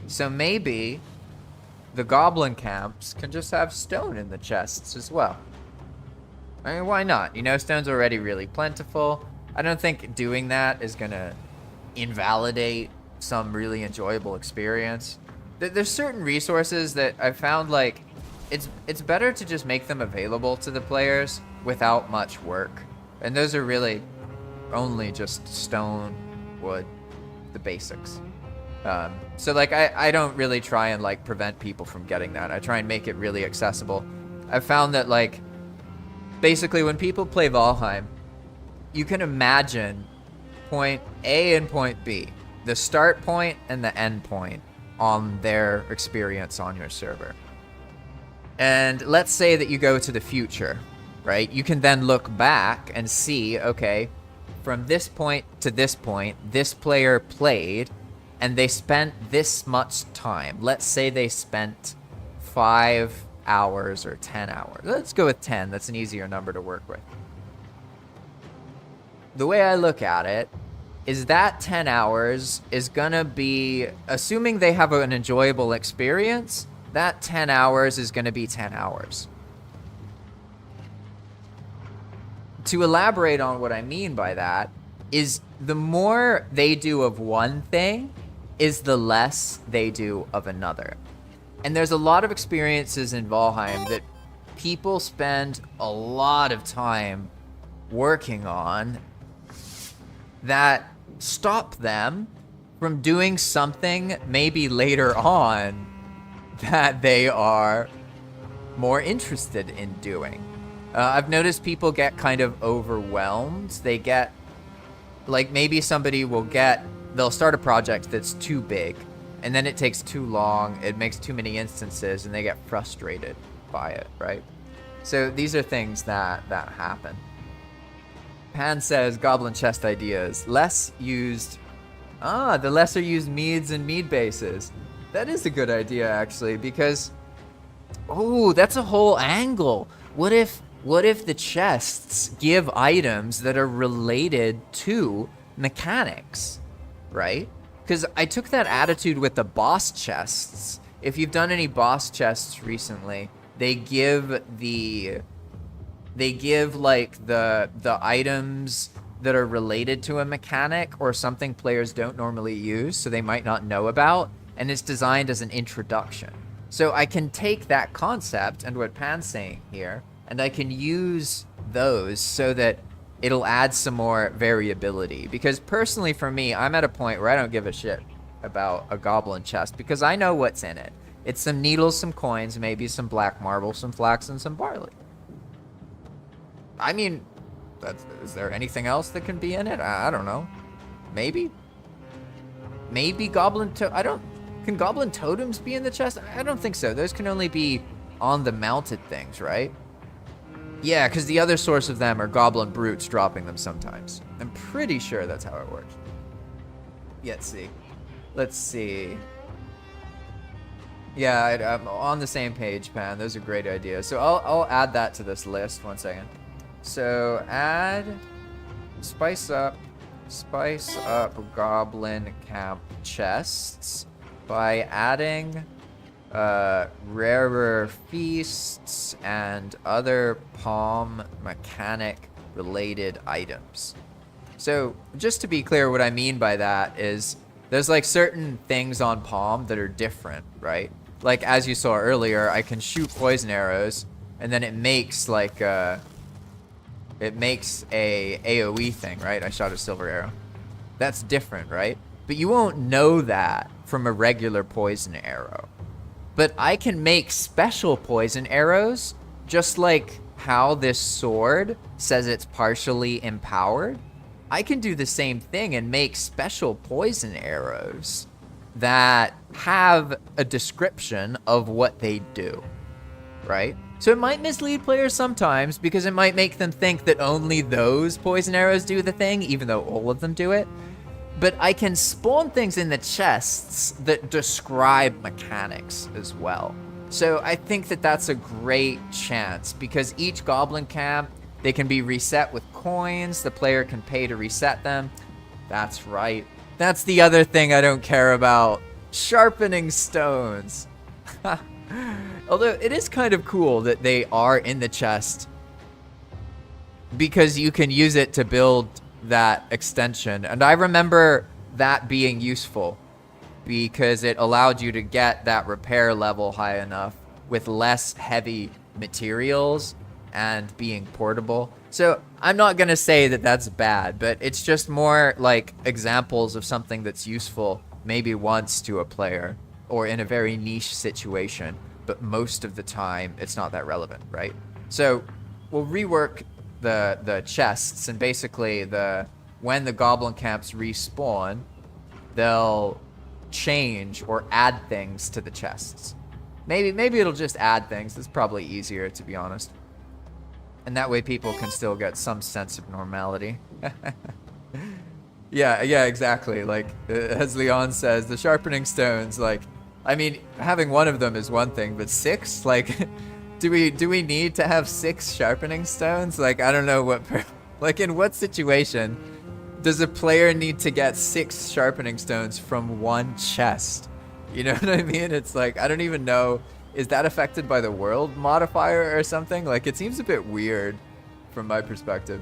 So maybe the goblin camps can just have stone in the chests as well. I mean, why not? You know, stone's already really plentiful. I don't think doing that is gonna invalidate some really enjoyable experience. There's certain resources that I found, like, it's better to just make them available to the players without much work. And those are really only just stone, wood, the basics. So like, I don't really try and like prevent people from getting that. I try and make it really accessible. I've found that, like, basically when people play Valheim, you can imagine point A and point B, the start point and the end point on their experience on your server. And let's say that you go to the future, right? You can then look back and see, okay, from this point to this point, this player played, and they spent this much time. Let's say they spent 5 hours or 10 hours. Let's go with 10. That's an easier number to work with. The way I look at it is that 10 hours is gonna be, assuming they have an enjoyable experience, that 10 hours is gonna be 10 hours. To elaborate on what I mean by that is the more they do of one thing is the less they do of another. And there's a lot of experiences in Valheim that people spend a lot of time working on that stop them from doing something maybe later on that they are more interested in doing. I've noticed people get kind of overwhelmed. They get, like, maybe somebody they'll start a project that's too big, and then it takes too long, it makes too many instances, and they get frustrated by it, right? So these are things that happen. Pan says, goblin chest ideas. Less used, the lesser used meads and mead bases. That is a good idea, actually, because, oh, that's a whole angle. What if the chests give items that are related to mechanics, right? Because I took that attitude with the boss chests. If you've done any boss chests recently, they give like the items that are related to a mechanic or something players don't normally use, so they might not know about, and it's designed as an introduction. So I can take that concept and what Pan's saying here, and I can use those so that it'll add some more variability. Because personally for me, I'm at a point where I don't give a shit about a goblin chest because I know what's in it. It's some needles, some coins, maybe some black marble, some flax, and some barley. I mean, is there anything else that can be in it? I don't know. Maybe goblin can goblin totems be in the chest? I don't think so. Those can only be on the mounted things, right? Yeah, because the other source of them are goblin brutes dropping them sometimes. I'm pretty sure that's how it works. Let's see. Yeah, I'm on the same page, Pan. Those are great ideas. So I'll add that to this list. 1 second. So add, spice up goblin camp chests by adding rarer feasts and other palm mechanic related items. So just to be clear, what I mean by that is there's like certain things on palm that are different, right? Like as you saw earlier, I can shoot poison arrows and then it makes like a AoE thing, right? I shot a silver arrow. That's different, right? But you won't know that from a regular poison arrow. But I can make special poison arrows, just like how this sword says it's partially empowered. I can do the same thing and make special poison arrows that have a description of what they do, right? So it might mislead players sometimes because it might make them think that only those poison arrows do the thing, even though all of them do it. But I can spawn things in the chests that describe mechanics as well. So I think that that's a great chance because each goblin camp, they can be reset with coins. The player can pay to reset them. That's right. That's the other thing I don't care about. Sharpening stones. Although it is kind of cool that they are in the chest because you can use it to build that extension. And I remember that being useful because it allowed you to get that repair level high enough with less heavy materials and being portable. So I'm not going to say that that's bad, but it's just more like examples of something that's useful maybe once to a player or in a very niche situation, but most of the time it's not that relevant, right? So we'll rework the chests, and basically when the goblin camps respawn, they'll change or add things to the chests. Maybe it'll just add things. It's probably easier, to be honest. And that way people can still get some sense of normality. Yeah, exactly. Like, as Leon says, the sharpening stones, like, I mean, having one of them is one thing, but 6? Like, do we need to have 6 sharpening stones? Like, I don't know what, like, in what situation does a player need to get 6 sharpening stones from one chest? You know what I mean? It's like, I don't even know. Is that affected by the world modifier or something? Like, it seems a bit weird from my perspective.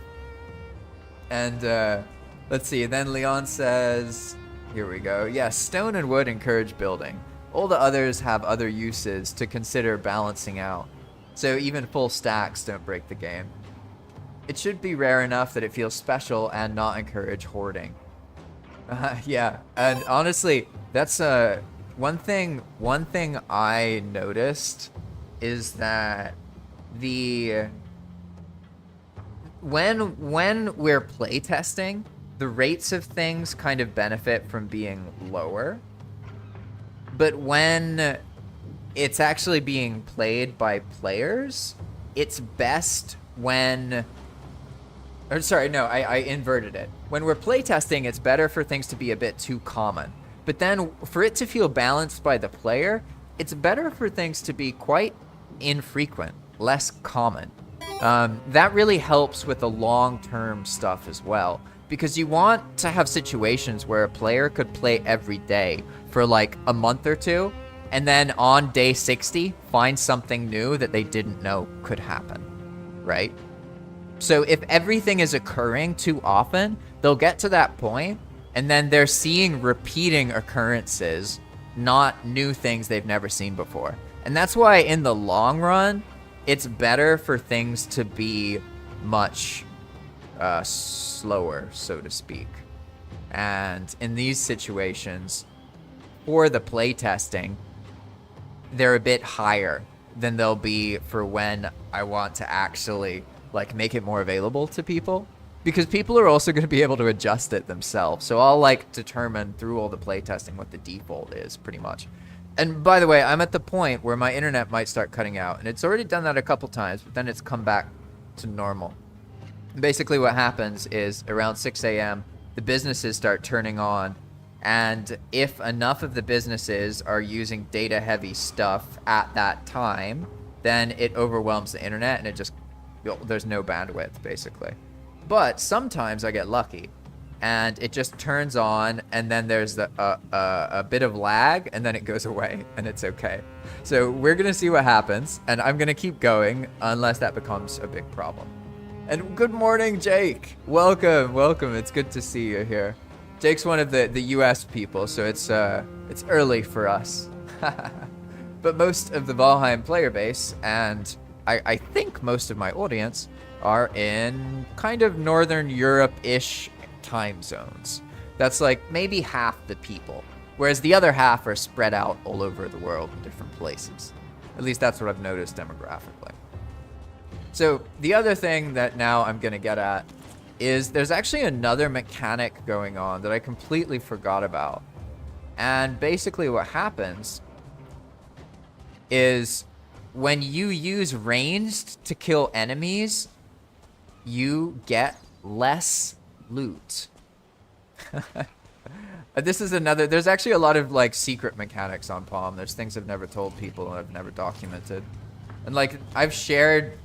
And, let's see. Then Leon says, here we go. Yes, stone and wood encourage building. All the others have other uses to consider balancing out. So even full stacks don't break the game. It should be rare enough that it feels special and not encourage hoarding. Yeah, and honestly, that's one thing I noticed is that when we're playtesting, the rates of things kind of benefit from being lower. But when it's actually being played by players, it's best when... Or sorry, no, I inverted it. When we're playtesting, it's better for things to be a bit too common. But then for it to feel balanced by the player, it's better for things to be quite infrequent, less common. That really helps with the long-term stuff as well, because you want to have situations where a player could play every day for like a month or two, and then on day 60, find something new that they didn't know could happen, right? So if everything is occurring too often, they'll get to that point, and then they're seeing repeating occurrences, not new things they've never seen before. And that's why in the long run, it's better for things to be much slower, so to speak. And in these situations, for the playtesting, they're a bit higher than they'll be for when I want to actually like make it more available to people, because people are also going to be able to adjust it themselves. So I'll like determine through all the playtesting what the default is pretty much. And by the way, I'm at the point where my internet might start cutting out, and it's already done that a couple times, but then it's come back to normal. Basically what happens is around 6 a.m., the businesses start turning on, and if enough of the businesses are using data-heavy stuff at that time, then it overwhelms the internet, and it just, there's no bandwidth, basically. But sometimes I get lucky, and it just turns on, and then there's a bit of lag, and then it goes away, and it's okay. So we're going to see what happens, and I'm going to keep going unless that becomes a big problem. And good morning, Jake. Welcome. It's good to see you here. Jake's one of the US people, so it's early for us. But most of the Valheim player base, and I think most of my audience, are in kind of Northern Europe-ish time zones. That's like maybe half the people, whereas the other half are spread out all over the world in different places. At least that's what I've noticed demographically. So the other thing that now I'm gonna get at is there's actually another mechanic going on that I completely forgot about. And basically what happens is when you use ranged to kill enemies, you get less loot. This is another, there's actually a lot of like secret mechanics on Palm. There's things I've never told people and I've never documented. And like I've shared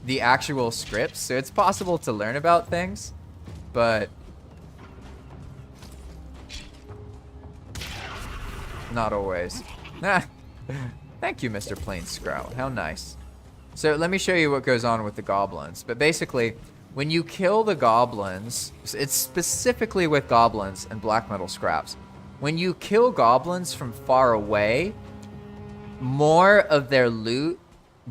the actual scripts, so it's possible to learn about things, but not always. Thank you, Mr. Plain Sprout. How nice. So let me show you what goes on with the goblins. But basically, when you kill the goblins, it's specifically with goblins and black metal scraps. When you kill goblins from far away, more of their loot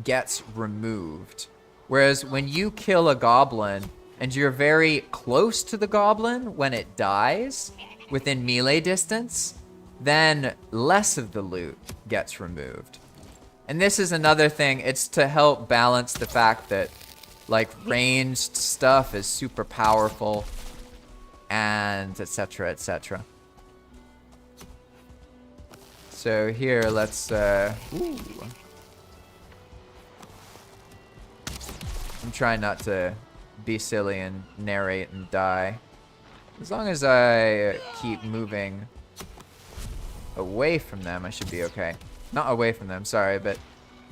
gets removed. Whereas when you kill a goblin and you're very close to the goblin when it dies, within melee distance, then less of the loot gets removed. And this is another thing, it's to help balance the fact that like ranged stuff is super powerful and etc, etc. So here, let's I'm trying not to be silly and narrate and die. As long as I keep moving away from them, I should be okay. Not away from them, sorry, but...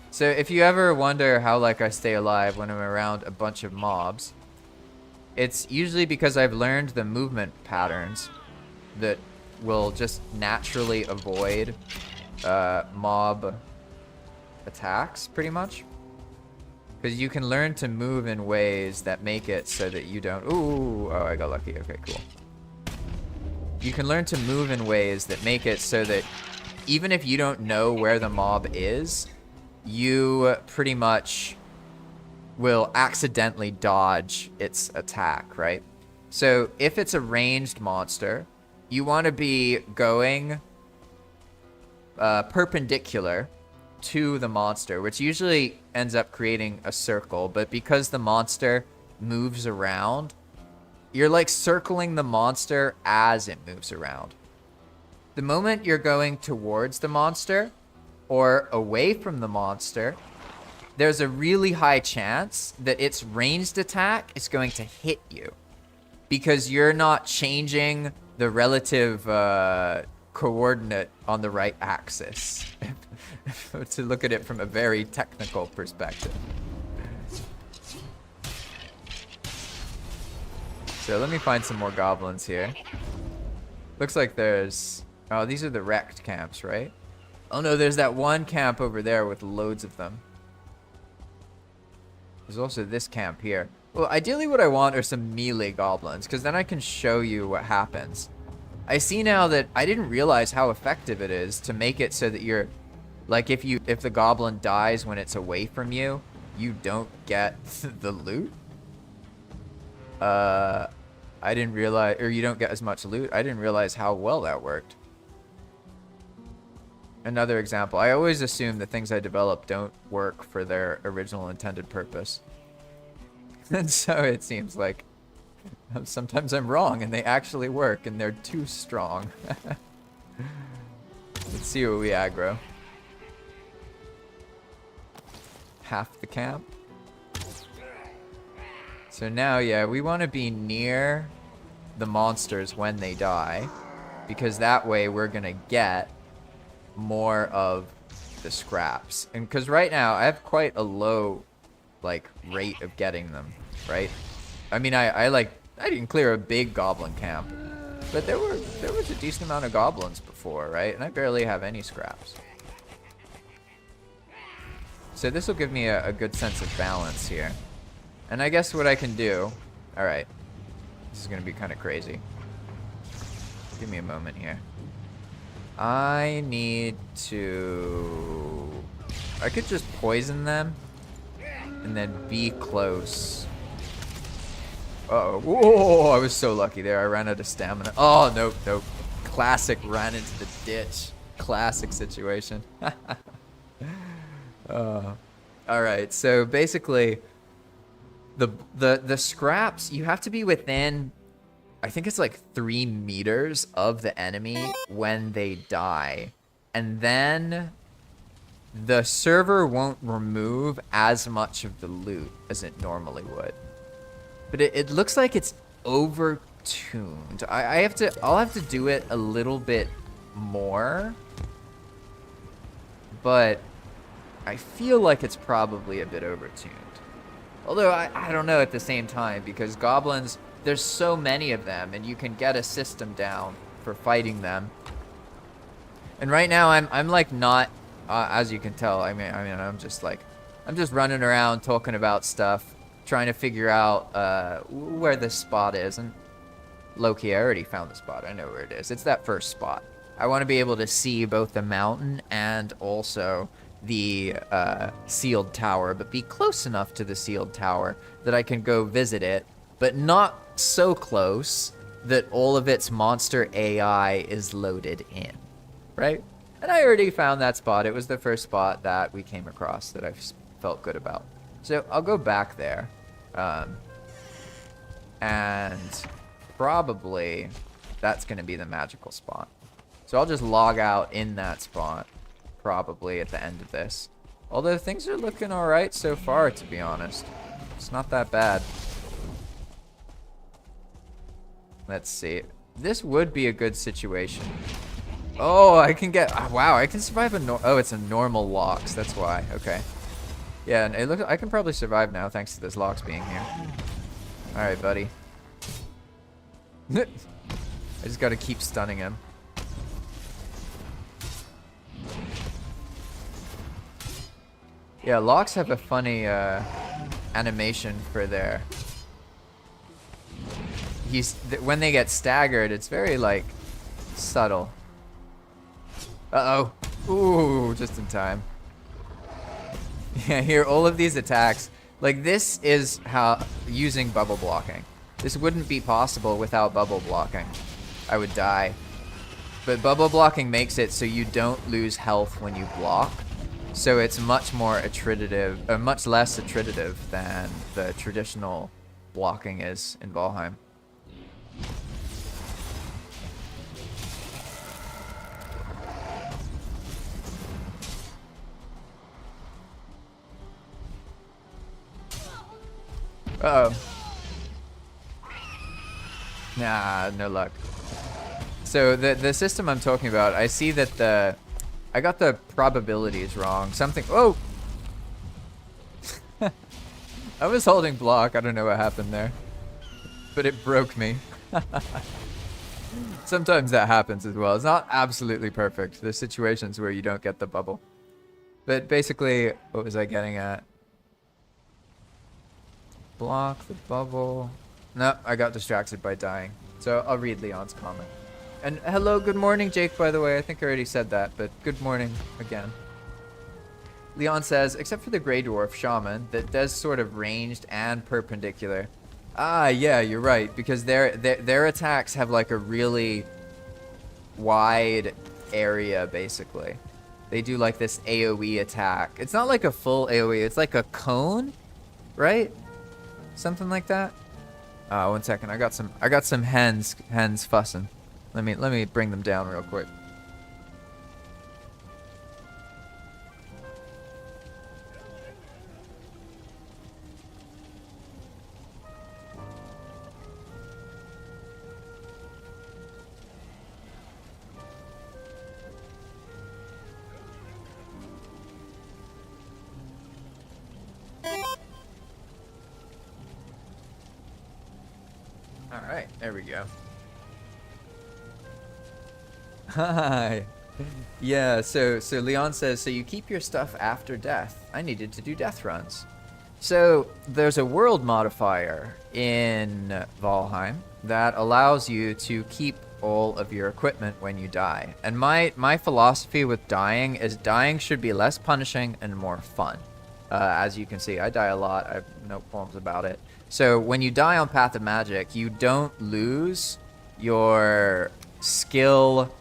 So if you ever wonder how, like, I stay alive when I'm around a bunch of mobs, it's usually because I've learned the movement patterns that will just naturally avoid mob attacks, pretty much. Because you can learn to move in ways that make it so that you don't... Ooh, oh, I got lucky. Okay, cool. You can learn to move in ways that make it so that even if you don't know where the mob is, you pretty much will accidentally dodge its attack, right? So if it's a ranged monster, you want to be going perpendicular to the monster, which usually ends up creating a circle, but because the monster moves around, you're like circling the monster as it moves around. The moment you're going towards the monster or away from the monster, there's a really high chance that its ranged attack is going to hit you because you're not changing the relative coordinate on the right axis. To look at it from a very technical perspective. So let me find some more goblins here. Looks like there's... Oh, these are the wrecked camps, right? Oh no, there's that one camp over there with loads of them. There's also this camp here. Well, ideally what I want are some melee goblins, because then I can show you what happens. I see now that I didn't realize how effective it is to make it so that you're... Like, if the goblin dies when it's away from you, you don't get the loot. I didn't realize... Or you don't get as much loot. I didn't realize how well that worked. Another example. I always assume the things I develop don't work for their original intended purpose. And so it seems like sometimes I'm wrong and they actually work and they're too strong. Let's see what we aggro. Half the camp. So now, yeah, we want to be near the monsters when they die, because that way we're going to get more of the scraps. And because right now I have quite a low, like, rate of getting them, right? I mean, I didn't clear a big goblin camp, but there was a decent amount of goblins before, right? And I barely have any scraps. So this will give me a good sense of balance here. And I guess what I can do... Alright. This is going to be kind of crazy. Give me a moment here. I need to... I could just poison them and then be close. Uh-oh. Whoa, I was so lucky there. I ran out of stamina. Oh, nope, nope. Classic ran into the ditch. Classic situation. Alright, so basically the scraps, you have to be within, I think it's like 3 meters of the enemy when they die. And then the server won't remove as much of the loot as it normally would. But it looks like it's over-tuned. I'll have to do it a little bit more. But I feel like it's probably a bit over-tuned. Although I don't know at the same time, because goblins, there's so many of them, and you can get a system down for fighting them. And right now I'm like not, as you can tell, I mean I'm just running around talking about stuff, trying to figure out where this spot is. And low-key, I already found the spot. I know where it is. It's that first spot. I want to be able to see both the mountain and also the sealed tower, but be close enough to the sealed tower that I can go visit it, but not so close that all of its monster AI is loaded in, right? And I already found that spot. It was the first spot that we came across that I felt good about. So I'll go back there. And probably that's going to be the magical spot. So I'll just log out in that spot, probably at the end of this. Although things are looking alright so far, to be honest. It's not that bad. Let's see. This would be a good situation. Oh, I can get... wow, I can survive a... oh, it's a normal locks. That's why. Okay. Yeah, and it looks... I can probably survive now thanks to this locks being here. Alright, buddy. I just gotta keep stunning him. Yeah, locks have a funny animation for their... when they get staggered, it's very, like, subtle. Uh-oh. Ooh, just in time. Yeah, here, all of these attacks. Like, this is how... using bubble blocking. This wouldn't be possible without bubble blocking. I would die. But bubble blocking makes it so you don't lose health when you block. So it's much more attritive, much less attritive than the traditional blocking is in Valheim. Uh-oh. Nah, no luck. So the system I'm talking about, I see that I got the probabilities wrong. Something... oh! I was holding block. I don't know what happened there. But it broke me. Sometimes that happens as well. It's not absolutely perfect. There's situations where you don't get the bubble. But basically, what was I getting at? Block the bubble. No, I got distracted by dying. So I'll read Leon's comment. And hello, good morning, Jake, by the way. I think I already said that, but good morning again. Leon says, except for the Grey Dwarf Shaman, that does sort of ranged and perpendicular. Ah, yeah, you're right, because their attacks have like a really wide area, basically. They do like this AoE attack. It's not like a full AoE, it's like a cone, right? Something like that. 1 second. I got some hens fussing. Let me bring them down real quick. All right, there we go. Hi. Yeah, so Leon says, so you keep your stuff after death. I needed to do death runs. So there's a world modifier in Valheim that allows you to keep all of your equipment when you die. And my philosophy with dying is dying should be less punishing and more fun. As you can see, I die a lot. I have no qualms about it. So when you die on Path of Magic, you don't lose your skill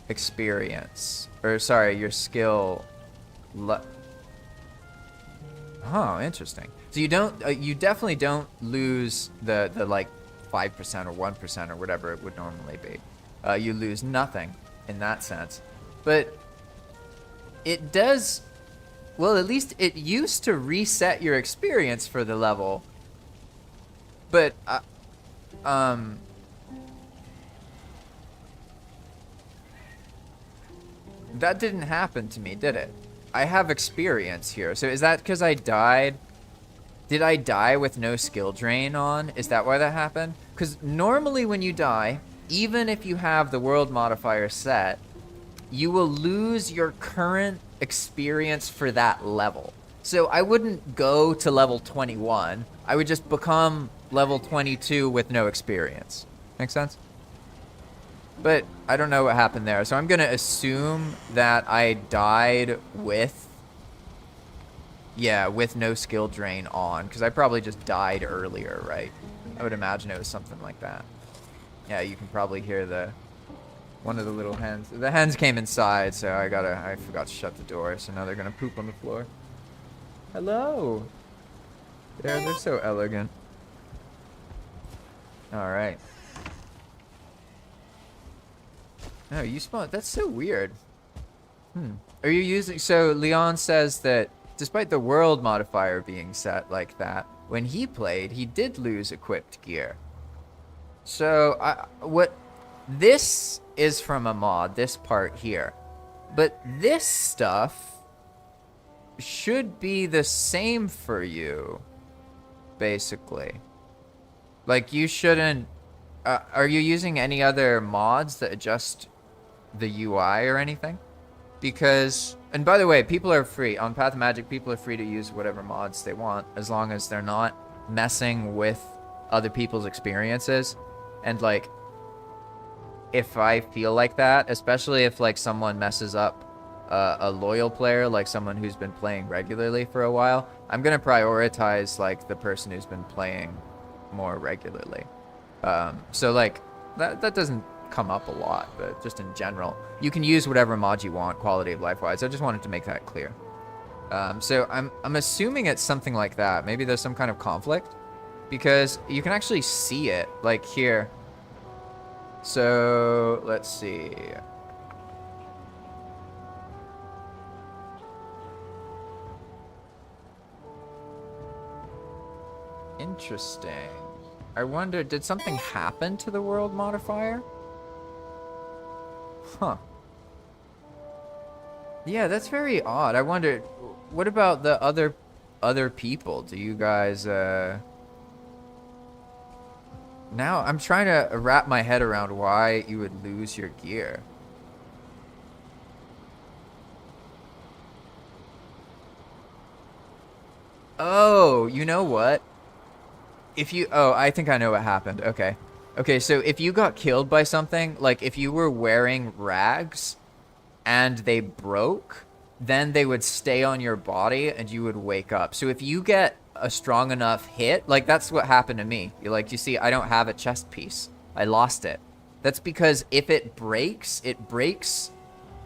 experience. Or sorry, your skill... oh, interesting. So you don't, you definitely don't lose the like 5% or 1% or whatever it would normally be. You lose nothing in that sense. But it does... well, at least it used to reset your experience for the level. But, that didn't happen to me, did it? I have experience here. So is that because I died? Did I die with no skill drain on? Is that why that happened? Because normally when you die, even if you have the world modifier set, you will lose your current experience for that level. So I wouldn't go to level 21. I would just become level 22 with no experience. Make sense? But I don't know what happened there. So I'm going to assume that I died with... yeah, with no skill drain on. Because I probably just died earlier, right? I would imagine it was something like that. Yeah, you can probably hear the... one of the little hens. The hens came inside, so I forgot to shut the door, so now they're gonna poop on the floor. Hello! They're so elegant. Alright. No, you spawned. That's so weird. Are you using... so Leon says that despite the world modifier being set like that, when he played, he did lose equipped gear. So, what this is from a mod, this part here. But this stuff should be the same for you, basically. Like, you shouldn't... are you using any other mods that adjust the UI or anything? Because... And by the way, people are free. On Path of Magic, people are free to use whatever mods they want, as long as they're not messing with other people's experiences. And, like, if I feel like that, especially if, like, someone messes up a loyal player, like someone who's been playing regularly for a while, I'm going to prioritize, like, the person who's been playing more regularly. So, like, that doesn't come up a lot, but just in general, you can use whatever mod you want, quality of life wise. I just wanted to make that clear. So I'm assuming it's something like that. Maybe there's some kind of conflict, because you can actually see it, like here. So let's see. Interesting. I wonder, did something happen to the world modifier? Huh. Yeah, that's very odd. I wonder, what about the other people? Do you guys, Now, I'm trying to wrap my head around why you would lose your gear. Oh, you know what? If you... Oh, I think I know what happened. Okay. Okay, so if you got killed by something, like if you were wearing rags and they broke, then they would stay on your body and you would wake up. So if you get a strong enough hit, like that's what happened to me. You see, I don't have a chest piece. I lost it. That's because if it breaks,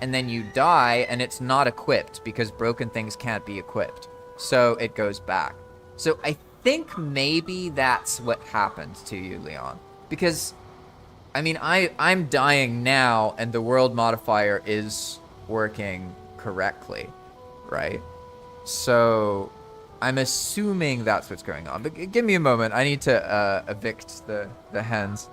and then you die, and it's not equipped, because broken things can't be equipped. So it goes back. So I think maybe that's what happened to you, Leon. Because, I mean, I'm dying now, and the world modifier is working correctly, right? So I'm assuming that's what's going on. But give me a moment. I need to evict the hens.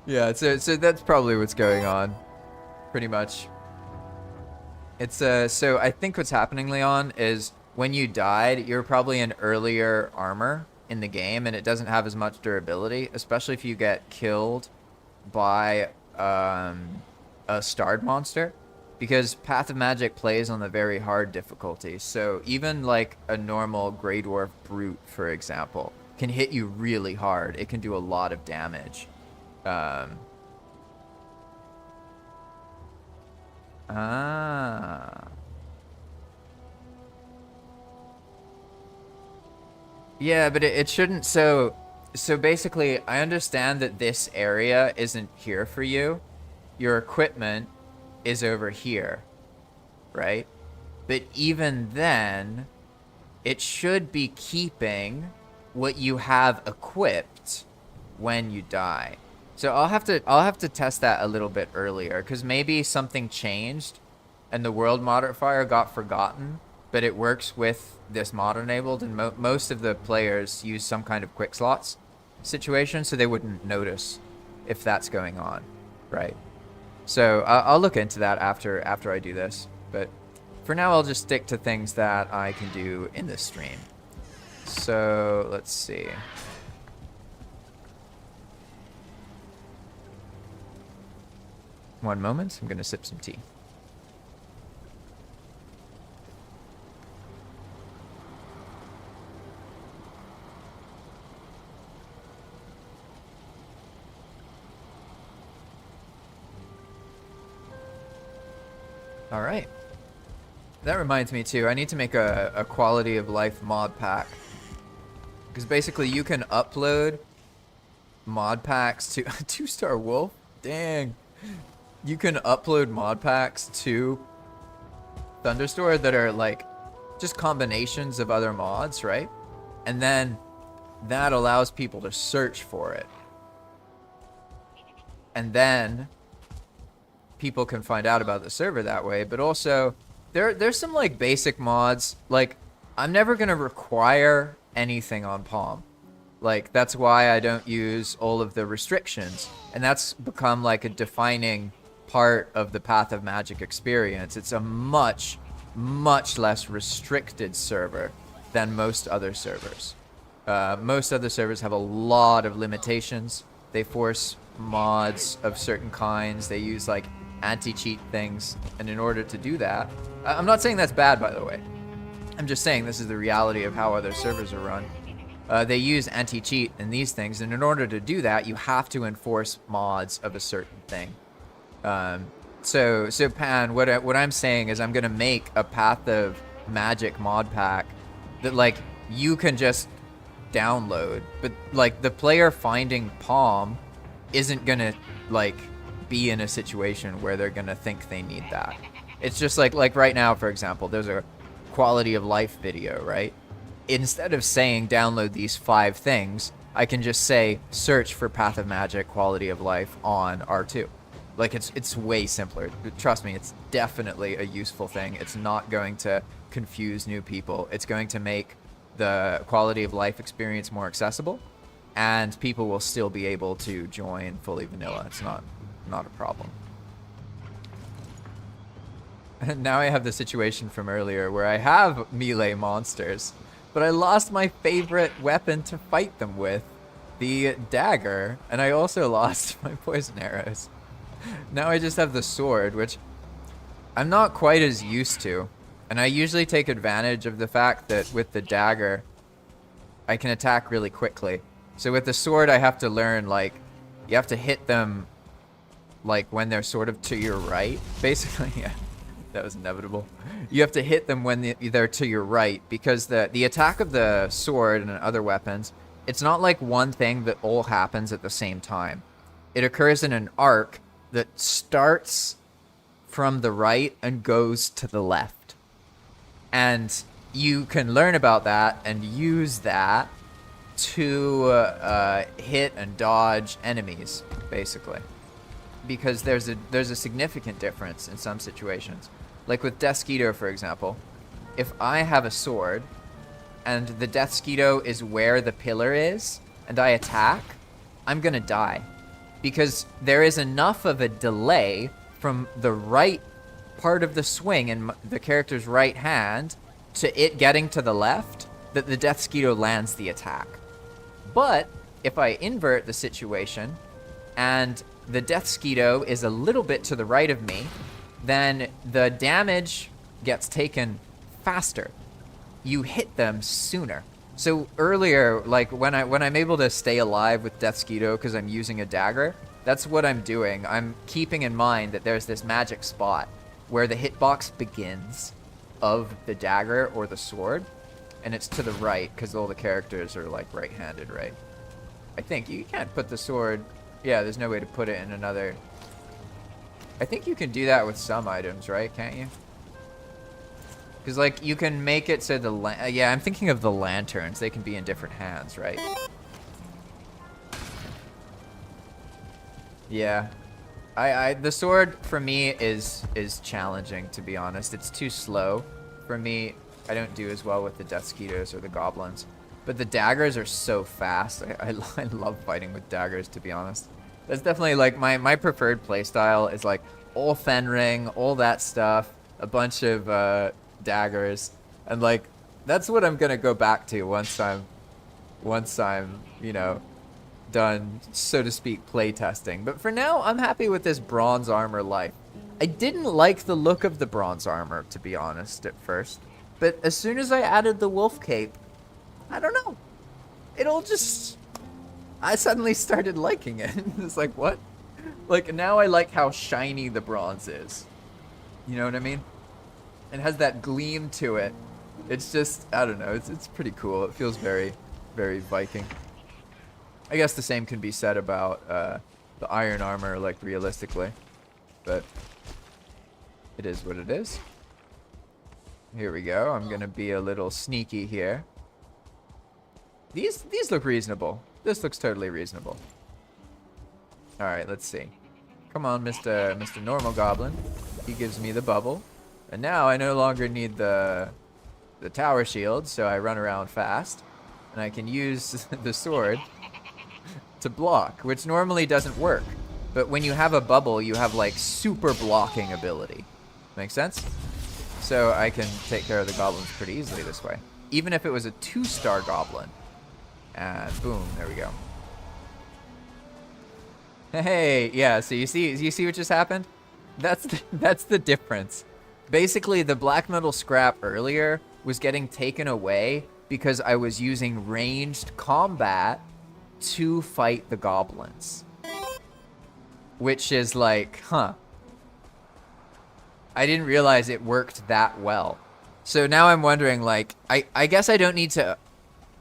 Yeah, so that's probably what's going on, pretty much. It's so I think what's happening, Leon, is when you died, you're probably in earlier armor in the game, and it doesn't have as much durability, especially if you get killed by a starred monster, because Path of Magic plays on the very hard difficulty. So even like a normal Grey Dwarf Brute, for example, can hit you really hard. It can do a lot of damage. Yeah, but it shouldn't. So basically, I understand that this area isn't here for you. Your equipment is over here, right? But even then, it should be keeping what you have equipped when you die. So I'll have to test that a little bit earlier, because maybe something changed and the world modifier got forgotten, but it works with this mod enabled, and most of the players use some kind of quick slots situation, so they wouldn't notice if that's going on, right? So I'll look into that after I do this. But for now, I'll just stick to things that I can do in the stream. So let's see. One moment, I'm gonna sip some tea. All right. That reminds me too, I need to make a quality of life mod pack. Because basically you can upload mod packs to... 2-star wolf? Dang. You can upload mod packs to Thunderstore that are like just combinations of other mods, right? And then that allows people to search for it. And then people can find out about the server that way, but also there's some like basic mods. Like, I'm never gonna require anything on Palm. Like, that's why I don't use all of the restrictions, and that's become like a defining part of the Path of Magic experience. It's a much less restricted server than most other servers. Most other servers have a lot of limitations. They force mods of certain kinds. They use like anti-cheat things, and in order to do that, I'm not saying that's bad, by the way. I'm just saying this is the reality of how other servers are run. They use anti-cheat in these things, and in order to do that, you have to enforce mods of a certain thing. So Pan, what I'm saying is I'm gonna make a Path of Magic mod pack that like you can just download, but like the player finding Palm isn't gonna like be in a situation where they're gonna think they need that. It's just like right now, for example, there's a quality of life video, right? Instead of saying download these 5 things, I can just say search for Path of Magic quality of life on R2. Like, it's way simpler. Trust me, it's definitely a useful thing. It's not going to confuse new people. It's going to make the quality of life experience more accessible, and people will still be able to join fully vanilla. It's not a problem. And now I have the situation from earlier where I have melee monsters, but I lost my favorite weapon to fight them with, the dagger, and I also lost my poison arrows. Now I just have the sword, which I'm not quite as used to, and I usually take advantage of the fact that with the dagger I can attack really quickly. So with the sword I have to learn, like, you have to hit them like when they're sort of to your right, basically. Yeah, that was inevitable. You have to hit them when they're to your right, because the attack of the sword and other weapons, it's not like one thing that all happens at the same time. It occurs in an arc that starts from the right and goes to the left. And you can learn about that and use that to hit and dodge enemies, basically. Because there's a significant difference in some situations. Like with Deathsquito, for example. If I have a sword and the Deathsquito is where the pillar is and I attack, I'm gonna die. Because there is enough of a delay from the right part of the swing in the character's right hand to it getting to the left that the Deathsquito lands the attack. But if I invert the situation and the Deathsquito is a little bit to the right of me, then the damage gets taken faster. You hit them sooner. So earlier, like when I'm able to stay alive with Deathsquito because I'm using a dagger, that's what I'm doing. I'm keeping in mind that there's this magic spot where the hitbox begins of the dagger or the sword, and it's to the right because all the characters are like right-handed, right? I think you can't put the sword. Yeah, there's no way to put it in another. I think you can do that with some items, right? Can't you? Because, like, you can make it so the... yeah, I'm thinking of the lanterns. They can be in different hands, right? Yeah. The sword, for me, is challenging, to be honest. It's too slow. For me, I don't do as well with the Deathsquitos or the goblins. But the daggers are so fast. I love fighting with daggers, to be honest. That's definitely, like, my preferred playstyle is, like, all Fenring, all that stuff. a bunch of daggers, and like that's what I'm gonna go back to once I'm you know done, so to speak, play testing. But for now, I'm happy with this bronze armor life. I didn't like the look of the bronze armor, to be honest, at first. But as soon as I added the wolf cape, I don't know. It all just... I suddenly started liking it. It's like, what? Like, now I like how shiny the bronze is. You know what I mean? It has that gleam to it. It's just, I don't know, it's pretty cool. It feels very, very Viking. I guess the same can be said about the iron armor, like, realistically. But it is what it is. Here we go. I'm gonna be a little sneaky here. These look reasonable. This looks totally reasonable. Alright, let's see. Come on, Mr. Normal Goblin. He gives me the bubble. And now I no longer need the tower shield, so I run around fast. And I can use the sword to block, which normally doesn't work. But when you have a bubble, you have like super blocking ability. Make sense? So I can take care of the goblins pretty easily this way. Even if it was a 2-star goblin. And boom, there we go. Hey, yeah, so you see what just happened? That's the difference. Basically, the black metal scrap earlier was getting taken away because I was using ranged combat to fight the goblins. Which is like, huh. I didn't realize it worked that well. So now I'm wondering, like, I guess I don't need to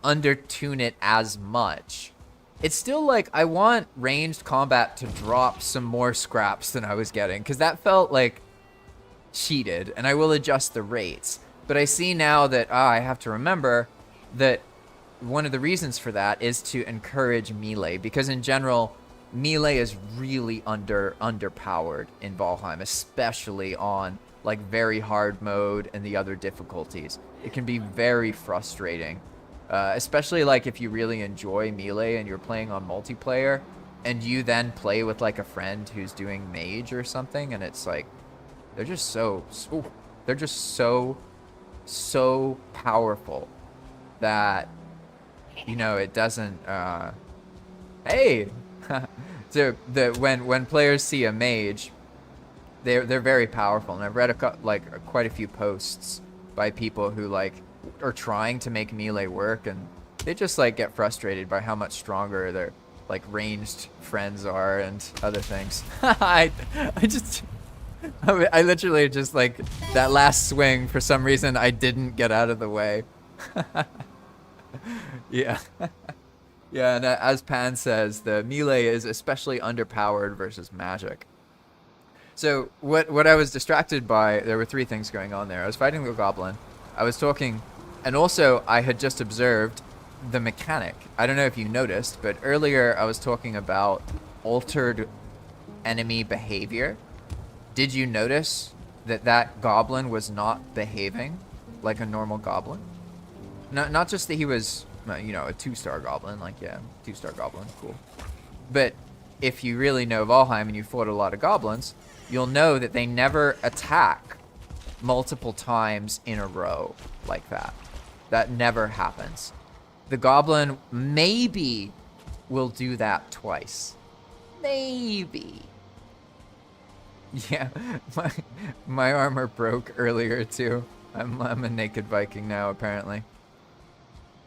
undertune it as much. It's still like, I want ranged combat to drop some more scraps than I was getting, because that felt like cheated, and I will adjust the rates. But I see now that, I have to remember that one of the reasons for that is to encourage melee, because in general, melee is really underpowered in Valheim, especially on like very hard mode and the other difficulties. It can be very frustrating, especially like if you really enjoy melee and you're playing on multiplayer, and you then play with like a friend who's doing mage or something, and it's like they're just so powerful that, you know, it doesn't. Hey. So when players see a mage, they're very powerful, and I've read quite a few posts by people who like are trying to make melee work, and they just like get frustrated by how much stronger their like ranged friends are and other things. I literally just like that last swing, for some reason I didn't get out of the way. Yeah. Yeah, and as Pan says, the melee is especially underpowered versus magic. So what I was distracted by, there were 3 things going on there. I was fighting the goblin, I was talking, and also I had just observed the mechanic. I don't know if you noticed, but earlier I was talking about altered enemy behavior. Did you notice that goblin was not behaving like a normal goblin? Not just that he was, you know, a 2-star goblin, like, yeah, 2-star goblin, cool. But if you really know Valheim and you fought a lot of goblins, you'll know that they never attack multiple times in a row like that. That never happens. The goblin maybe will do that twice. Maybe. Yeah, my armor broke earlier too. I'm a naked Viking now, apparently.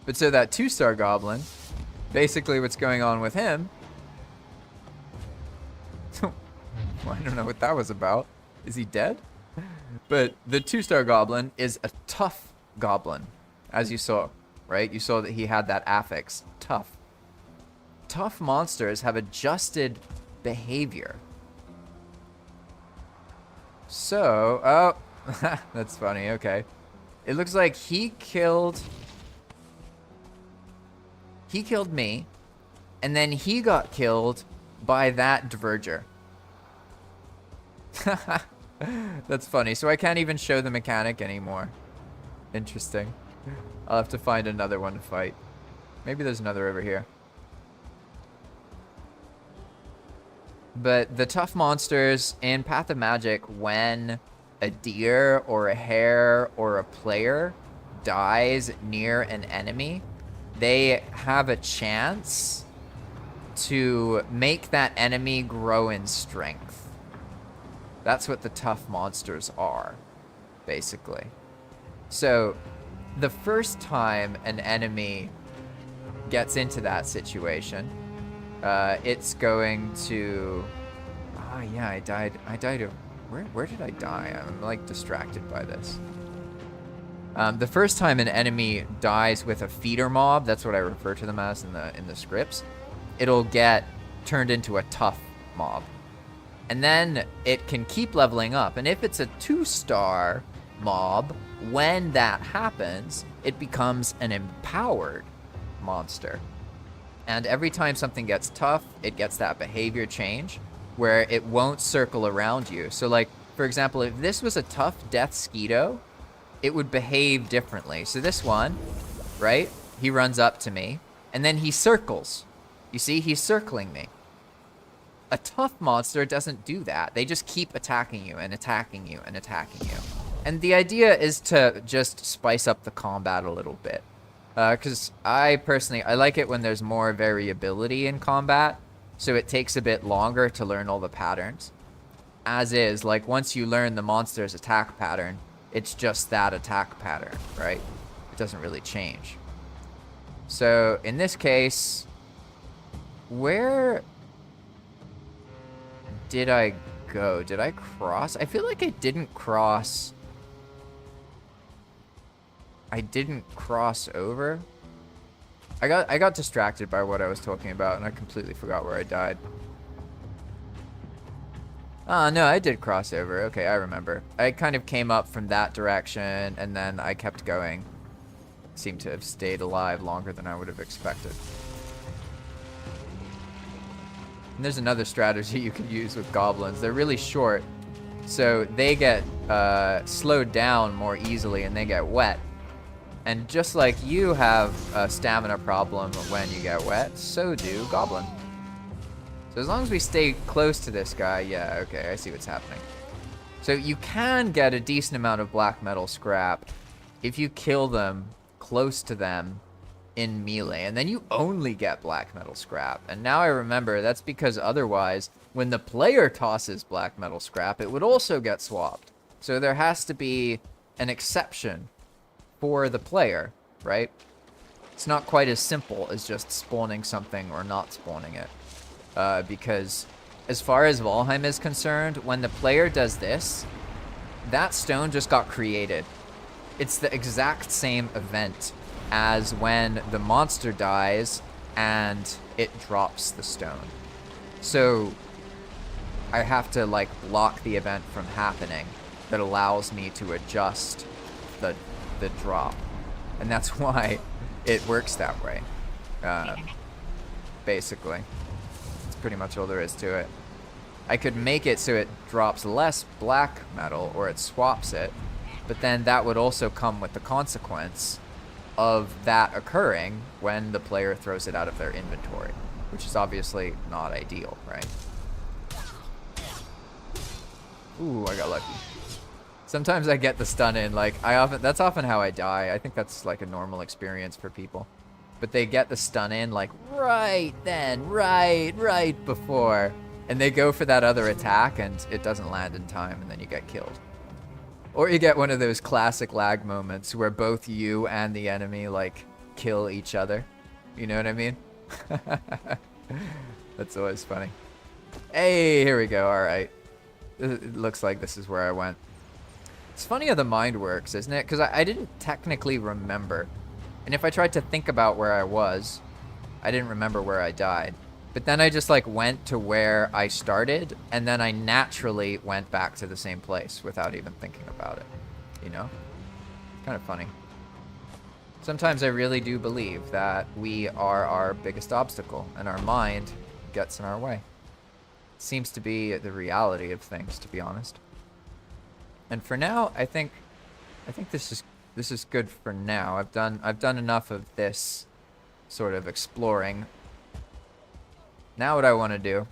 But so that 2-star goblin, basically what's going on with him, well, I don't know what that was about. Is he dead? But the 2-star goblin is a tough goblin, as you saw, right? You saw that he had that affix, tough. Tough monsters have adjusted behavior. So, oh, that's funny, okay. It looks like he killed me, and then he got killed by that diverger. That's funny. So I can't even show the mechanic anymore. Interesting. I'll have to find another one to fight. Maybe there's another over here. But the tough monsters in Path of Magic, when a deer or a hare or a player dies near an enemy, they have a chance to make that enemy grow in strength. That's what the tough monsters are, basically. So the first time an enemy gets into that situation, it's going to... Ah, yeah, I died of... Where did I die? I'm, like, distracted by this. The first time an enemy dies with a feeder mob, that's what I refer to them as in the scripts, it'll get turned into a tough mob. And then it can keep leveling up. And if it's a 2-star mob, when that happens, it becomes an empowered monster. And every time something gets tough, it gets that behavior change where it won't circle around you. So, like, for example, if this was a tough Death Skeeto, it would behave differently. So this one, right? He runs up to me, and then he circles. You see, he's circling me. A tough monster doesn't do that. They just keep attacking you and attacking you and attacking you. And the idea is to just spice up the combat a little bit. Because I like it when there's more variability in combat, so it takes a bit longer to learn all the patterns. As is, like, once you learn the monster's attack pattern, it's just that attack pattern, right? It doesn't really change. So, in this case, where did I go? Did I cross? I feel like I didn't cross. I didn't cross over. I got distracted by what I was talking about, and I completely forgot where I died. Oh, no, I did cross over. Okay, I remember. I kind of came up from that direction, and then I kept going. Seemed to have stayed alive longer than I would have expected. And there's another strategy you can use with goblins. They're really short, so they get slowed down more easily, and they get wet. And just like you have a stamina problem when you get wet, so do Goblin. So as long as we stay close to this guy, yeah, okay, I see what's happening. So you can get a decent amount of black metal scrap if you kill them close to them in melee, and then you only get black metal scrap. And now I remember that's because otherwise, when the player tosses black metal scrap, it would also get swapped. So there has to be an exception for the player, right? It's not quite as simple as just spawning something or not spawning it. Because as far as Valheim is concerned, when the player does this, that stone just got created. It's the exact same event as when the monster dies and it drops the stone. So I have to, like, block the event from happening that allows me to adjust the drop. And that's why it works that way. Basically. That's pretty much all there is to it. I could make it so it drops less black metal, or it swaps it, but then that would also come with the consequence of that occurring when the player throws it out of their inventory, which is obviously not ideal, right? Ooh, I got lucky. Sometimes I get the stun in, like, that's often how I die. I think that's like a normal experience for people. But they get the stun in, like, right then, right before. And they go for that other attack, and it doesn't land in time, and then you get killed. Or you get one of those classic lag moments where both you and the enemy, like, kill each other. You know what I mean? That's always funny. Hey, here we go, alright. It looks like this is where I went. It's funny how the mind works, isn't it? Because I didn't technically remember. And if I tried to think about where I was, I didn't remember where I died. But then I just, like, went to where I started, and then I naturally went back to the same place without even thinking about it. You know? Kind of funny. Sometimes I really do believe that we are our biggest obstacle, and our mind gets in our way. It seems to be the reality of things, to be honest. And for now, I think this is good for now. I've done enough of this sort of exploring. Now what I want to do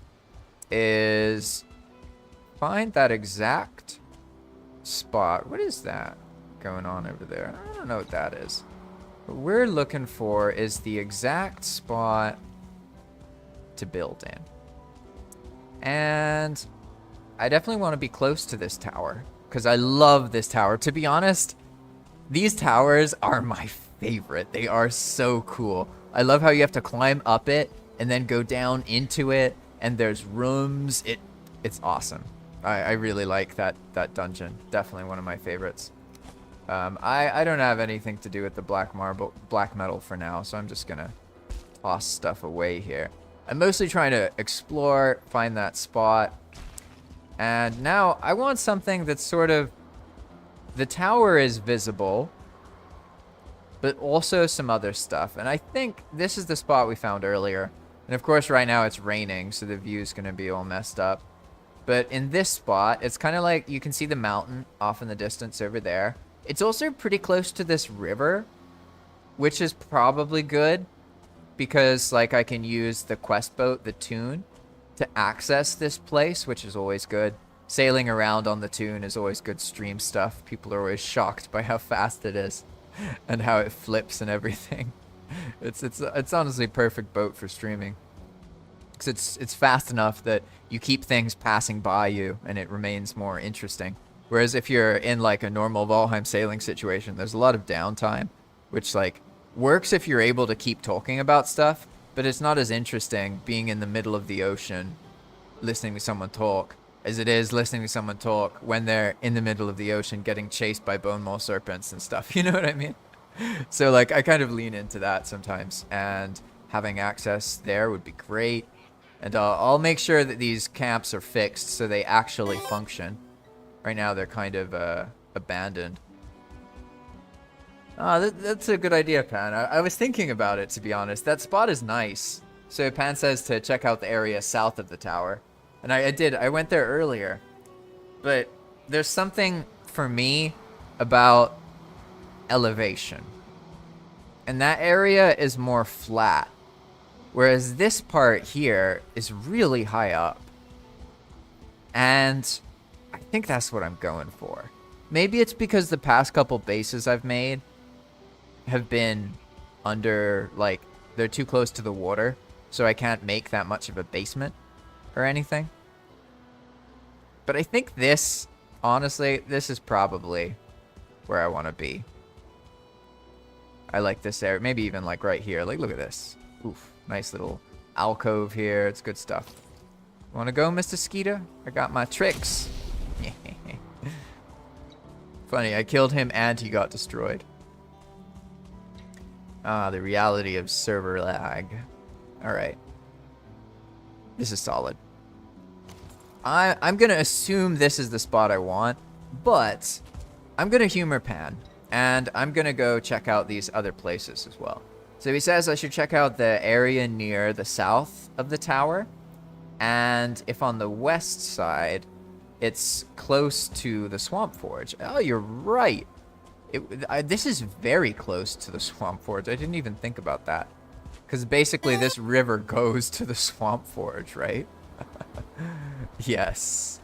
is find that exact spot. What is that going on over there? I don't know what that is. What we're looking for is the exact spot to build in. And I definitely want to be close to this tower because I love this tower. To be honest, these towers are my favorite. They are so cool. I love how you have to climb up it and then go down into it, and there's rooms. It's awesome. I really like that dungeon. Definitely one of my favorites. I don't have anything to do with the black metal for now, so I'm just gonna toss stuff away here. I'm mostly trying to explore, find that spot. And now I want something that's sort of, the tower is visible, but also some other stuff. And I think this is the spot we found earlier. And of course right now it's raining, so the view's gonna be all messed up. But in this spot, it's kind of like you can see the mountain off in the distance over there. It's also pretty close to this river, which is probably good because like I can use the quest boat, the Toon, to access this place, which is always good. Sailing around on the Toon is always good stream stuff. People are always shocked by how fast it is and how it flips and everything. It's honestly a perfect boat for streaming. Because it's fast enough that you keep things passing by you and it remains more interesting. Whereas if you're in like a normal Valheim sailing situation, there's a lot of downtime, which like works if you're able to keep talking about stuff, but it's not as interesting being in the middle of the ocean listening to someone talk as it is listening to someone talk when they're in the middle of the ocean getting chased by bone maw serpents and stuff. You know what I mean? So like I kind of lean into that sometimes, and having access there would be great. And I'll make sure that these camps are fixed so they actually function. Right now they're kind of abandoned. That's a good idea, Pan. I was thinking about it, to be honest. That spot is nice. So Pan says to check out the area south of the tower. And I did. I went there earlier. But there's something for me about elevation. And that area is more flat. Whereas this part here is really high up. And I think that's what I'm going for. Maybe it's because the past couple bases I've made have been under, like, they're too close to the water, so I can't make that much of a basement or anything. But I think this, honestly, this is probably where I want to be. I like this area. Maybe even, like, right here. Like, look at this. Oof. Nice little alcove here. It's good stuff. Want to go, Mr. Skeeter? I got my tricks. Funny, I killed him and he got destroyed. Ah, the reality of server lag. Alright. This is solid. I'm going to assume this is the spot I want, but I'm going to humor Pan, and I'm going to go check out these other places as well. So he says I should check out the area near the south of the tower, and if on the west side, it's close to the Swamp Forge. Oh, you're right. This is very close to the Swamp Forge. I didn't even think about that. Because basically this river goes to the Swamp Forge, right? Yes.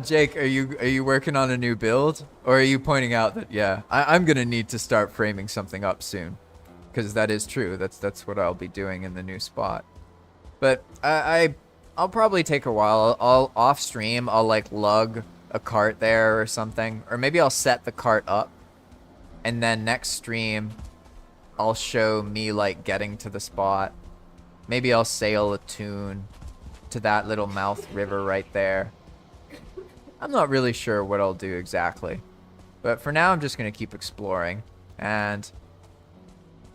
Jake, are you working on a new build? Or are you pointing out that, yeah, I'm going to need to start framing something up soon. Because that is true. That's what I'll be doing in the new spot. But I'll probably take a while. I'll off stream, I'll like lug a cart there or something. Or maybe I'll set the cart up. And then next stream, I'll show me like getting to the spot. Maybe I'll sail a Toon to that little mouth river right there. I'm not really sure what I'll do exactly. But for now, I'm just going to keep exploring. And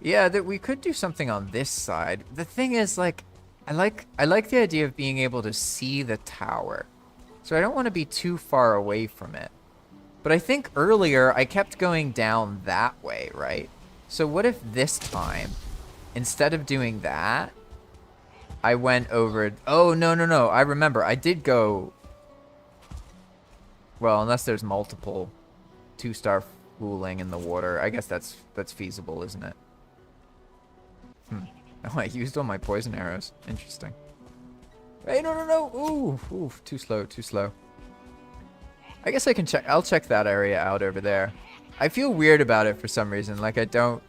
yeah, that we could do something on this side. The thing is, like, I like the idea of being able to see the tower. So I don't want to be too far away from it. But I think earlier I kept going down that way, right? So what if this time, instead of doing that, I went over... Oh, no. I remember. I did go... Well, unless there's multiple 2-star fooling in the water. I guess that's feasible, isn't it? Oh, I used all my poison arrows. Interesting. Hey, no. Ooh, too slow. I guess I can check. I'll check that area out over there. I feel weird about it for some reason. Like I don't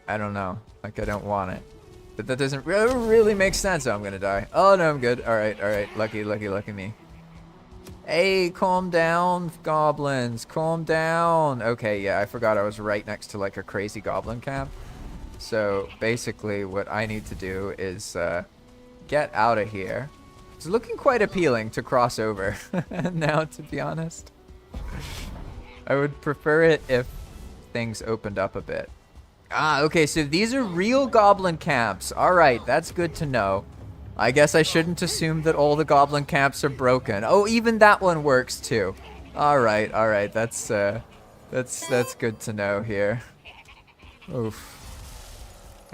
know. Like I don't want it. But that doesn't really make sense. Oh, I'm gonna die. Oh no, I'm good. All right, all right. Lucky me. Hey, calm down, goblins. Calm down. Okay, yeah, I forgot I was right next to like a crazy goblin camp. So basically what I need to do is get out of here. It's looking quite appealing to cross over now, to be honest. I would prefer it if things opened up a bit. Ah, okay, so these are real goblin camps. All right, that's good to know. I guess I shouldn't assume that all the goblin camps are broken. Oh, even that one works too. All right, that's good to know here. Oof.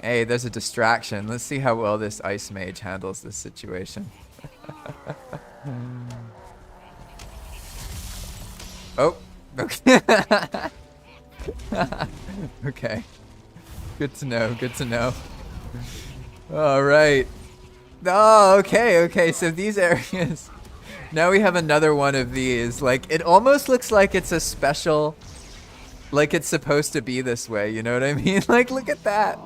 Hey, there's a distraction. Let's see how well this ice mage handles this situation. Oh, okay. Okay. Good to know, good to know. All right. Oh, okay, so these areas. Now we have another one of these. Like, it almost looks like it's a special, like it's supposed to be this way, you know what I mean? Like, look at that.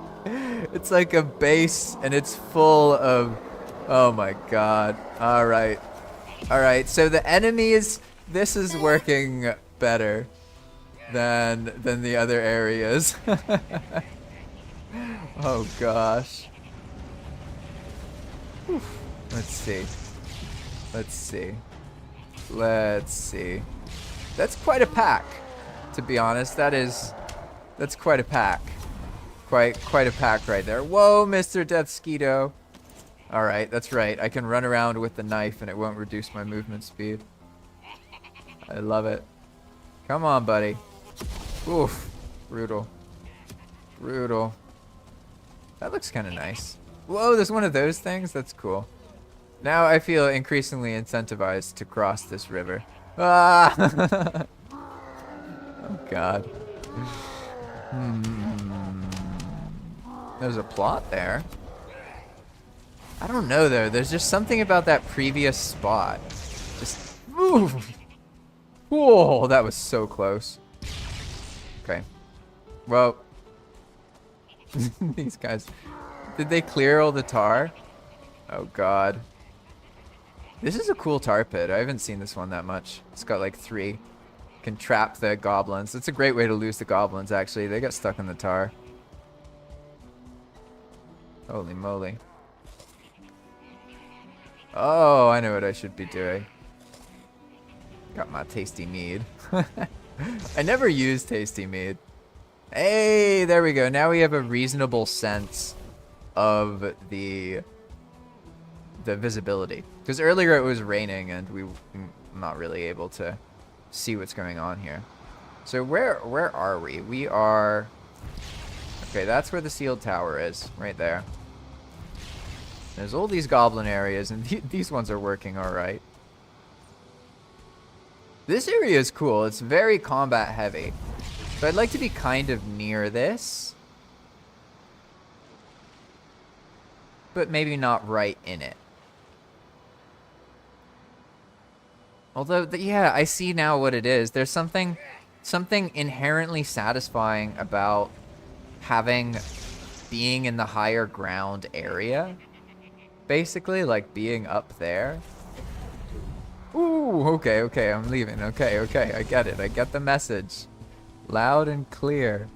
It's like a base and it's full of, oh my god. All right, so the enemies, this is working better than the other areas. Oh gosh. Let's see. That's quite a pack, to be honest. That's quite a pack. Quite a pack right there. Whoa, Mr. Deathsquito. All right, that's right. I can run around with the knife and it won't reduce my movement speed. I love it. Come on, buddy. Oof. Brutal. That looks kind of nice. Whoa, there's one of those things? That's cool. Now I feel increasingly incentivized to cross this river. Ah! Oh, God. There's a plot there. I don't know, though. There's just something about that previous spot. Just... Ooh. Whoa, that was so close. Okay. Well... These guys... Did they clear all the tar? Oh, God. This is a cool tar pit. I haven't seen this one that much. It's got like 3. Can trap the goblins. It's a great way to lose the goblins, actually. They got stuck in the tar. Holy moly. Oh, I know what I should be doing. Got my tasty mead. I never use tasty mead. Hey, there we go. Now we have a reasonable sense of the visibility. Because earlier it was raining and we were not really able to see what's going on here. So where are we? We are... Okay, that's where the sealed tower is. Right there. There's all these goblin areas, and these ones are working alright. This area is cool. It's very combat heavy. So I'd like to be kind of near this. But maybe not right in it. Although, yeah, I see now what it is. There's something inherently satisfying about being in the higher ground area. Basically, like being up there. Ooh, okay, I'm leaving. Okay, I get it. I get the message. Loud and clear.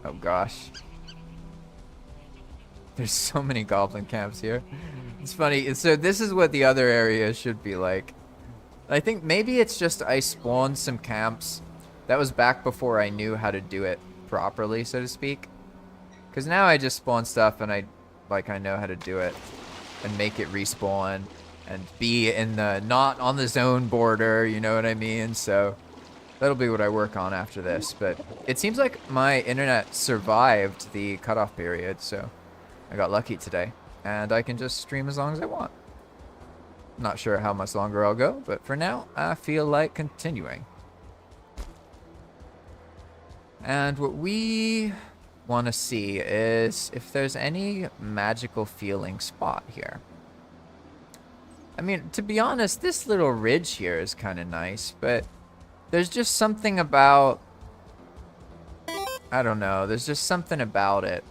Oh gosh. There's so many goblin camps here. It's funny. So this is what the other area should be like. I think maybe it's just I spawned some camps. That was back before I knew how to do it properly, so to speak. Because now I just spawn stuff and I know how to do it. And make it respawn. And be in the not on the zone border, you know what I mean? So that'll be what I work on after this. But it seems like my internet survived the cutoff period, so I got lucky today. And I can just stream as long as I want. Not sure how much longer I'll go, but for now, I feel like continuing. And what we want to see is if there's any magical feeling spot here. I mean, to be honest, this little ridge here is kind of nice, but there's just something about, I don't know, there's just something about it.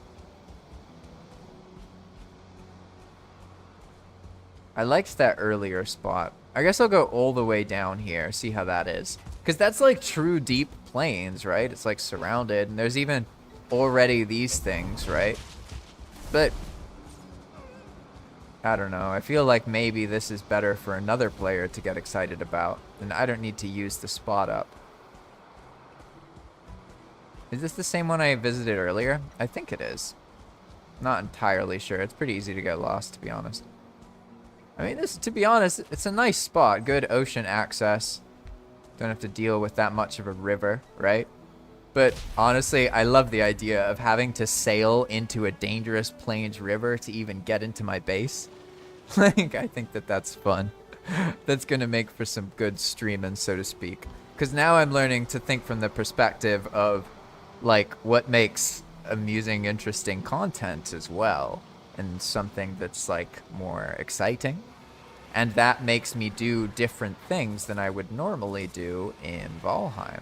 I liked that earlier spot. I guess I'll go all the way down here, see how that is. Because that's like true deep plains, right? It's like surrounded, and there's even already these things, right? But I don't know. I feel like maybe this is better for another player to get excited about, and I don't need to use the spot up. Is this the same one I visited earlier? I think it is. Not entirely sure. It's pretty easy to get lost, to be honest. I mean, this, to be honest, it's a nice spot. Good ocean access. Don't have to deal with that much of a river, right? But honestly, I love the idea of having to sail into a dangerous plains river to even get into my base. Like, I think that that's fun. That's going to make for some good streaming, so to speak. Because now I'm learning to think from the perspective of, like, what makes amusing, interesting content as well. And something that's, like, more exciting. And that makes me do different things than I would normally do in Valheim,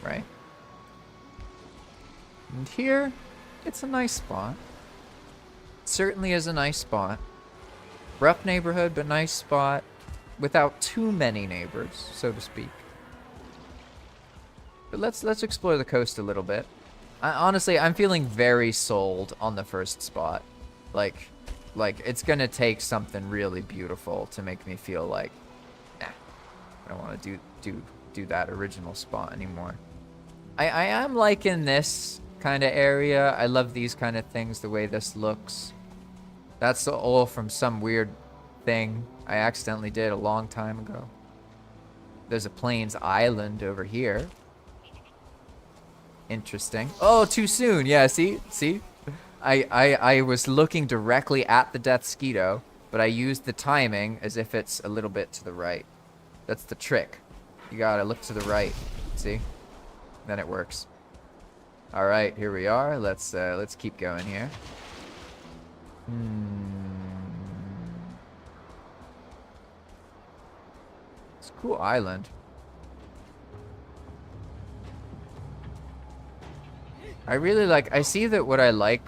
right? And here, it's a nice spot. It certainly is a nice spot. Rough neighborhood, but nice spot. Without too many neighbors, so to speak. But let's explore the coast a little bit. Honestly, I'm feeling very sold on the first spot. Like it's gonna take something really beautiful to make me feel like, nah, I don't want to do that original spot anymore. I am liking this kind of area. I love these kind of things, the way this looks. That's all from some weird thing I accidentally did a long time ago. There's a plains island over here. Interesting. Oh, too soon. Yeah, see? I was looking directly at the death skeeto, but I used the timing as if it's a little bit to the right. That's the trick. You gotta look to the right. See? Then it works. All right, here we are. Let's keep going here. It's a cool island. I really like, I see that what I like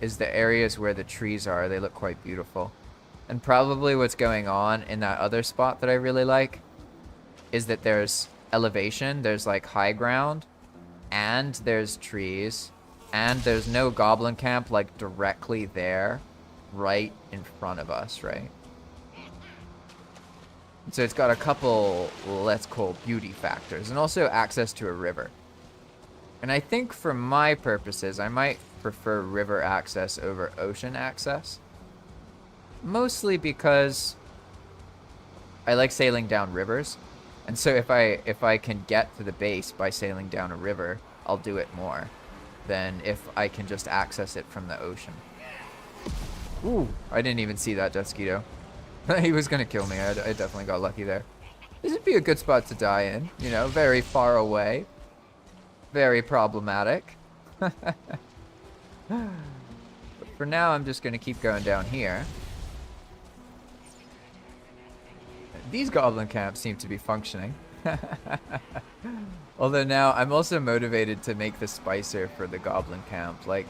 is the areas where the trees are. They look quite beautiful. And probably what's going on in that other spot that I really like is that there's elevation, there's like high ground, and there's trees, and there's no goblin camp like directly there, right in front of us, right? So it's got a couple, let's call beauty factors, and also access to a river. And I think for my purposes, I might prefer river access over ocean access. Mostly because I like sailing down rivers. And so if I can get to the base by sailing down a river, I'll do it more than if I can just access it from the ocean. Ooh, I didn't even see that Jesquito. He was gonna kill me. I definitely got lucky there. This would be a good spot to die in, you know, very far away. Very problematic. But for now, I'm just going to keep going down here. These goblin camps seem to be functioning. Although now, I'm also motivated to make the spicer for the goblin camp. Like,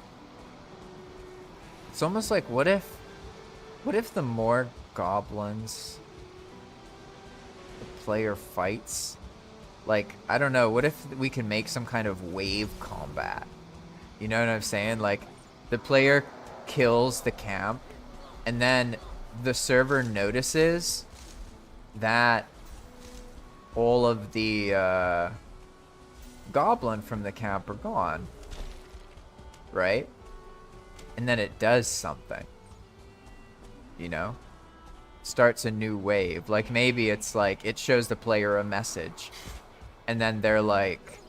it's almost like, what if the more goblins the player fights, like, I don't know, what if we can make some kind of wave combat? You know what I'm saying? Like, the player kills the camp, and then the server notices that all of the goblin from the camp are gone, right? And then it does something, you know? Starts a new wave. Like, maybe it's like, it shows the player a message. And then they're like,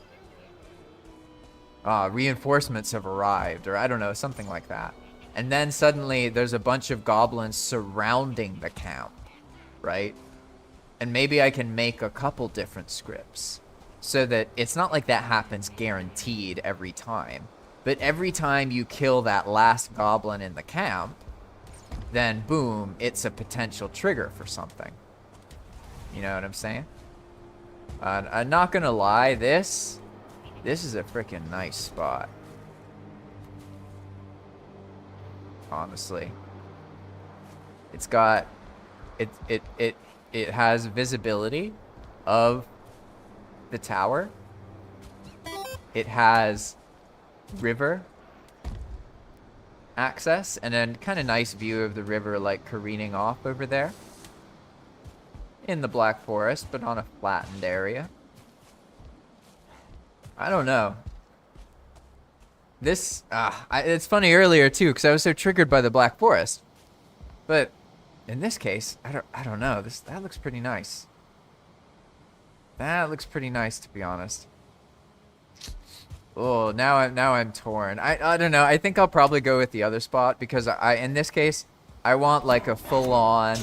reinforcements have arrived, or I don't know, something like that. And then suddenly there's a bunch of goblins surrounding the camp, right? And maybe I can make a couple different scripts so that it's not like that happens guaranteed every time. But every time you kill that last goblin in the camp, then boom, it's a potential trigger for something. You know what I'm saying? I'm not gonna lie, this is a freaking nice spot. Honestly. It's got, it has visibility of the tower. It has river access, and then kind of nice view of the river like careening off over there in the Black Forest, but on a flattened area. I don't know. This, it's funny earlier too, because I was so triggered by the Black Forest. But in this case, I don't know. That looks pretty nice. That looks pretty nice, to be honest. Oh, now I'm torn. I don't know. I think I'll probably go with the other spot because in this case, I want like a full-on,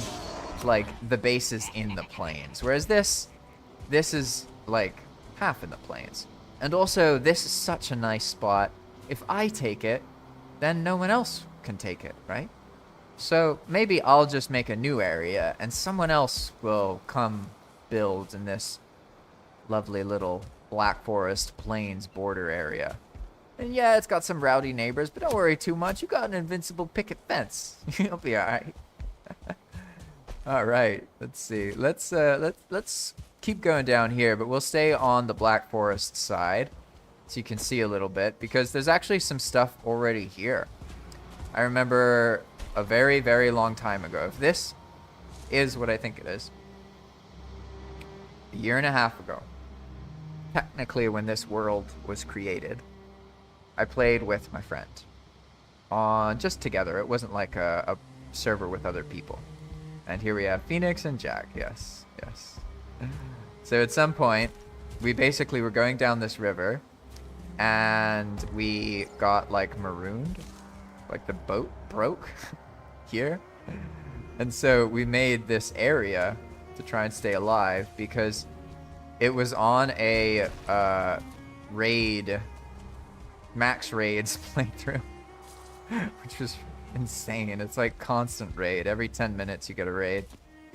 like the base is in the plains, whereas this is like half in the plains. And also, this is such a nice spot. If I take it, then no one else can take it, right? So maybe I'll just make a new area and someone else will come build in this lovely little Black Forest Plains border area. And yeah, it's got some rowdy neighbors, but don't worry too much. You got an invincible picket fence. You'll be alright. Alright, let's see. Let's keep going down here, but we'll stay on the Black Forest side so you can see a little bit, because there's actually some stuff already here. I remember a very, very long time ago, if this is what I think it is, a year and a half ago, technically when this world was created, I played with my friend on just together. It wasn't like a server with other people. And here we have Phoenix and Jack. Yes, yes. So at some point, we basically were going down this river and we got like marooned, like the boat broke here. And so we made this area to try and stay alive because it was on a raid, max raids playthrough, which was insane. It's like constant raid. Every 10 minutes you get a raid.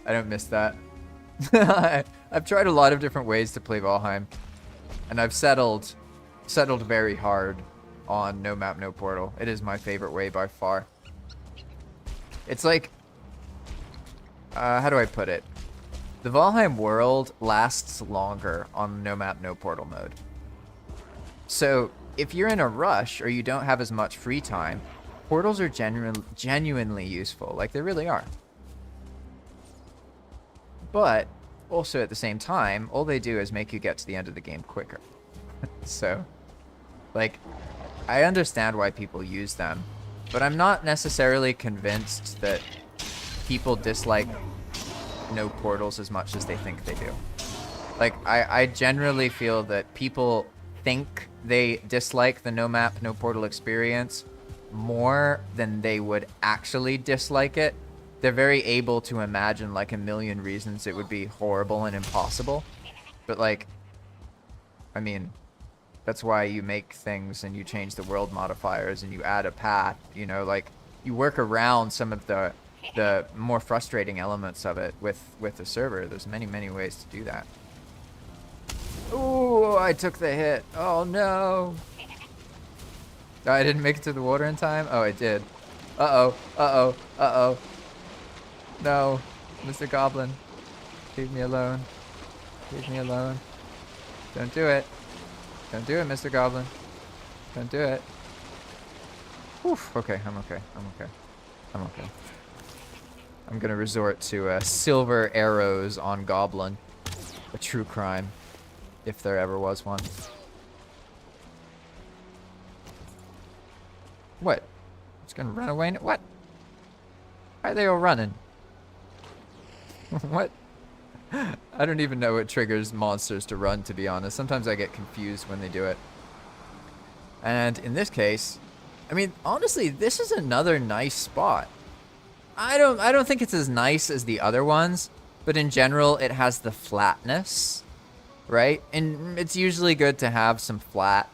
I don't miss that. I've tried a lot of different ways to play Valheim, and I've settled very hard on no map, no portal. It is my favorite way by far. It's like, how do I put it? The Valheim world lasts longer on no map, no portal mode. So if you're in a rush or you don't have as much free time, portals are genuinely useful. Like, they really are. But also at the same time, all they do is make you get to the end of the game quicker. So, like, I understand why people use them, but I'm not necessarily convinced that people dislike no portals as much as they think they do. Like, I generally feel that people think they dislike the no map, no portal experience more than they would actually dislike it. They're very able to imagine like a million reasons it would be horrible and impossible. But like, I mean, that's why you make things and you change the world modifiers and you add a path, you know, like you work around some of the more frustrating elements of it with the server. There's many ways to do that. Ooh, I took the hit. Oh no. Oh, I didn't make it to the water in time? Oh, I did. Uh-oh, uh-oh, uh-oh. No, Mr. Goblin. Leave me alone. Leave me alone. Don't do it. Don't do it, Mr. Goblin. Don't do it. Oof. Okay, I'm okay. I'm okay. I'm okay. I'm gonna resort to silver arrows on Goblin. A true crime. If there ever was one. What? It's gonna run away? What? Why are they all running? What? I don't even know what triggers monsters to run, to be honest. Sometimes I get confused when they do it. And in this case, I mean, honestly, this is another nice spot. I don't think it's as nice as the other ones, but in general, it has the flatness, right? And it's usually good to have some flat.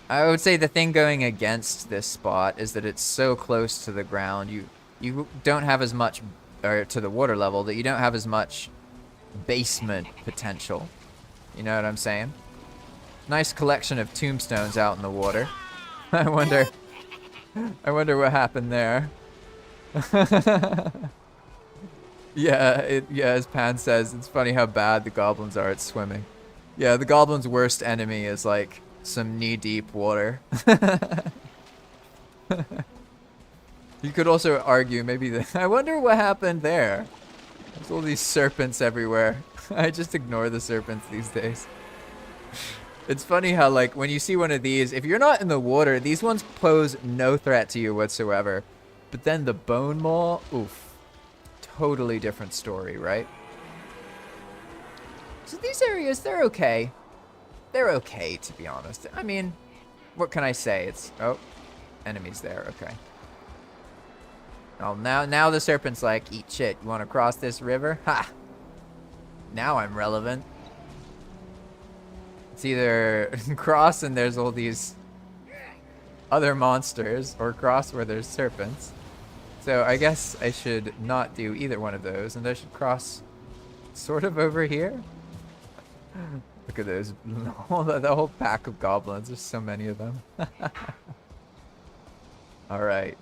I would say the thing going against this spot is that it's so close to the ground. you don't have as much, or to the water level, that you don't have as much basement potential. You know what I'm saying? Nice collection of tombstones out in the water. I wonder what happened there. Yeah, as Pan says, it's funny how bad the goblins are at swimming. Yeah, the goblin's worst enemy is like some knee-deep water. You could also argue maybe I wonder what happened there. There's all these serpents everywhere. I just ignore the serpents these days. It's funny how, like, when you see one of these, if you're not in the water, these ones pose no threat to you whatsoever. But then the bone maw, oof. Totally different story, right? So these areas, they're okay. They're okay, to be honest. I mean, what can I say? It's, oh, enemies there, okay. Oh, now the serpent's like, eat shit. You want to cross this river? Ha! Now I'm relevant. It's either cross and there's all these other monsters, or cross where there's serpents. So I guess I should not do either one of those, and I should cross sort of over here. Look at those, the whole pack of goblins. There's so many of them. All right.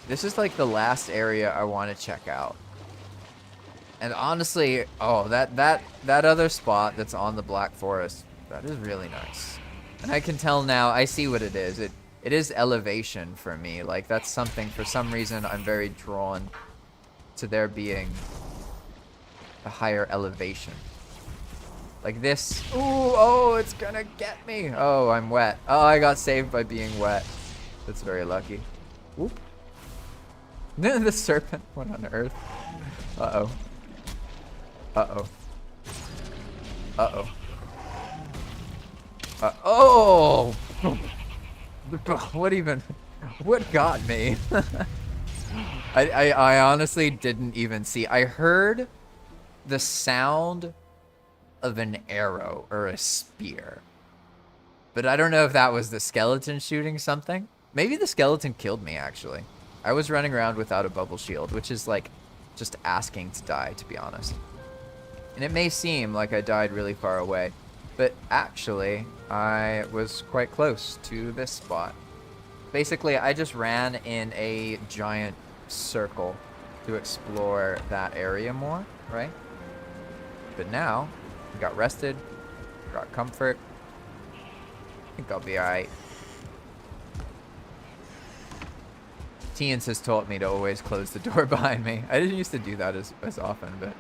This is like the last area I want to check out. And honestly, oh, that other spot that's on the Black Forest, that is really nice. And I can tell now, I see what it is. It is elevation for me. Like, that's something, for some reason, I'm very drawn to there being a higher elevation. Like this. Ooh, oh, it's gonna get me. Oh, I'm wet. Oh, I got saved by being wet. That's very lucky. Whoop. The serpent, what on earth? Uh-oh. Uh-oh. Uh-oh. Oh! What got me? I honestly didn't even see. I heard the sound of an arrow or a spear. But I don't know if that was the skeleton shooting something. Maybe the skeleton killed me, actually. I was running around without a bubble shield, which is like just asking to die, to be honest. And it may seem like I died really far away, but actually I was quite close to this spot. Basically, I just ran in a giant circle to explore that area more, right? But now, I got rested, got comfort. I think I'll be alright. Tians has taught me to always close the door behind me. I didn't used to do that as often, but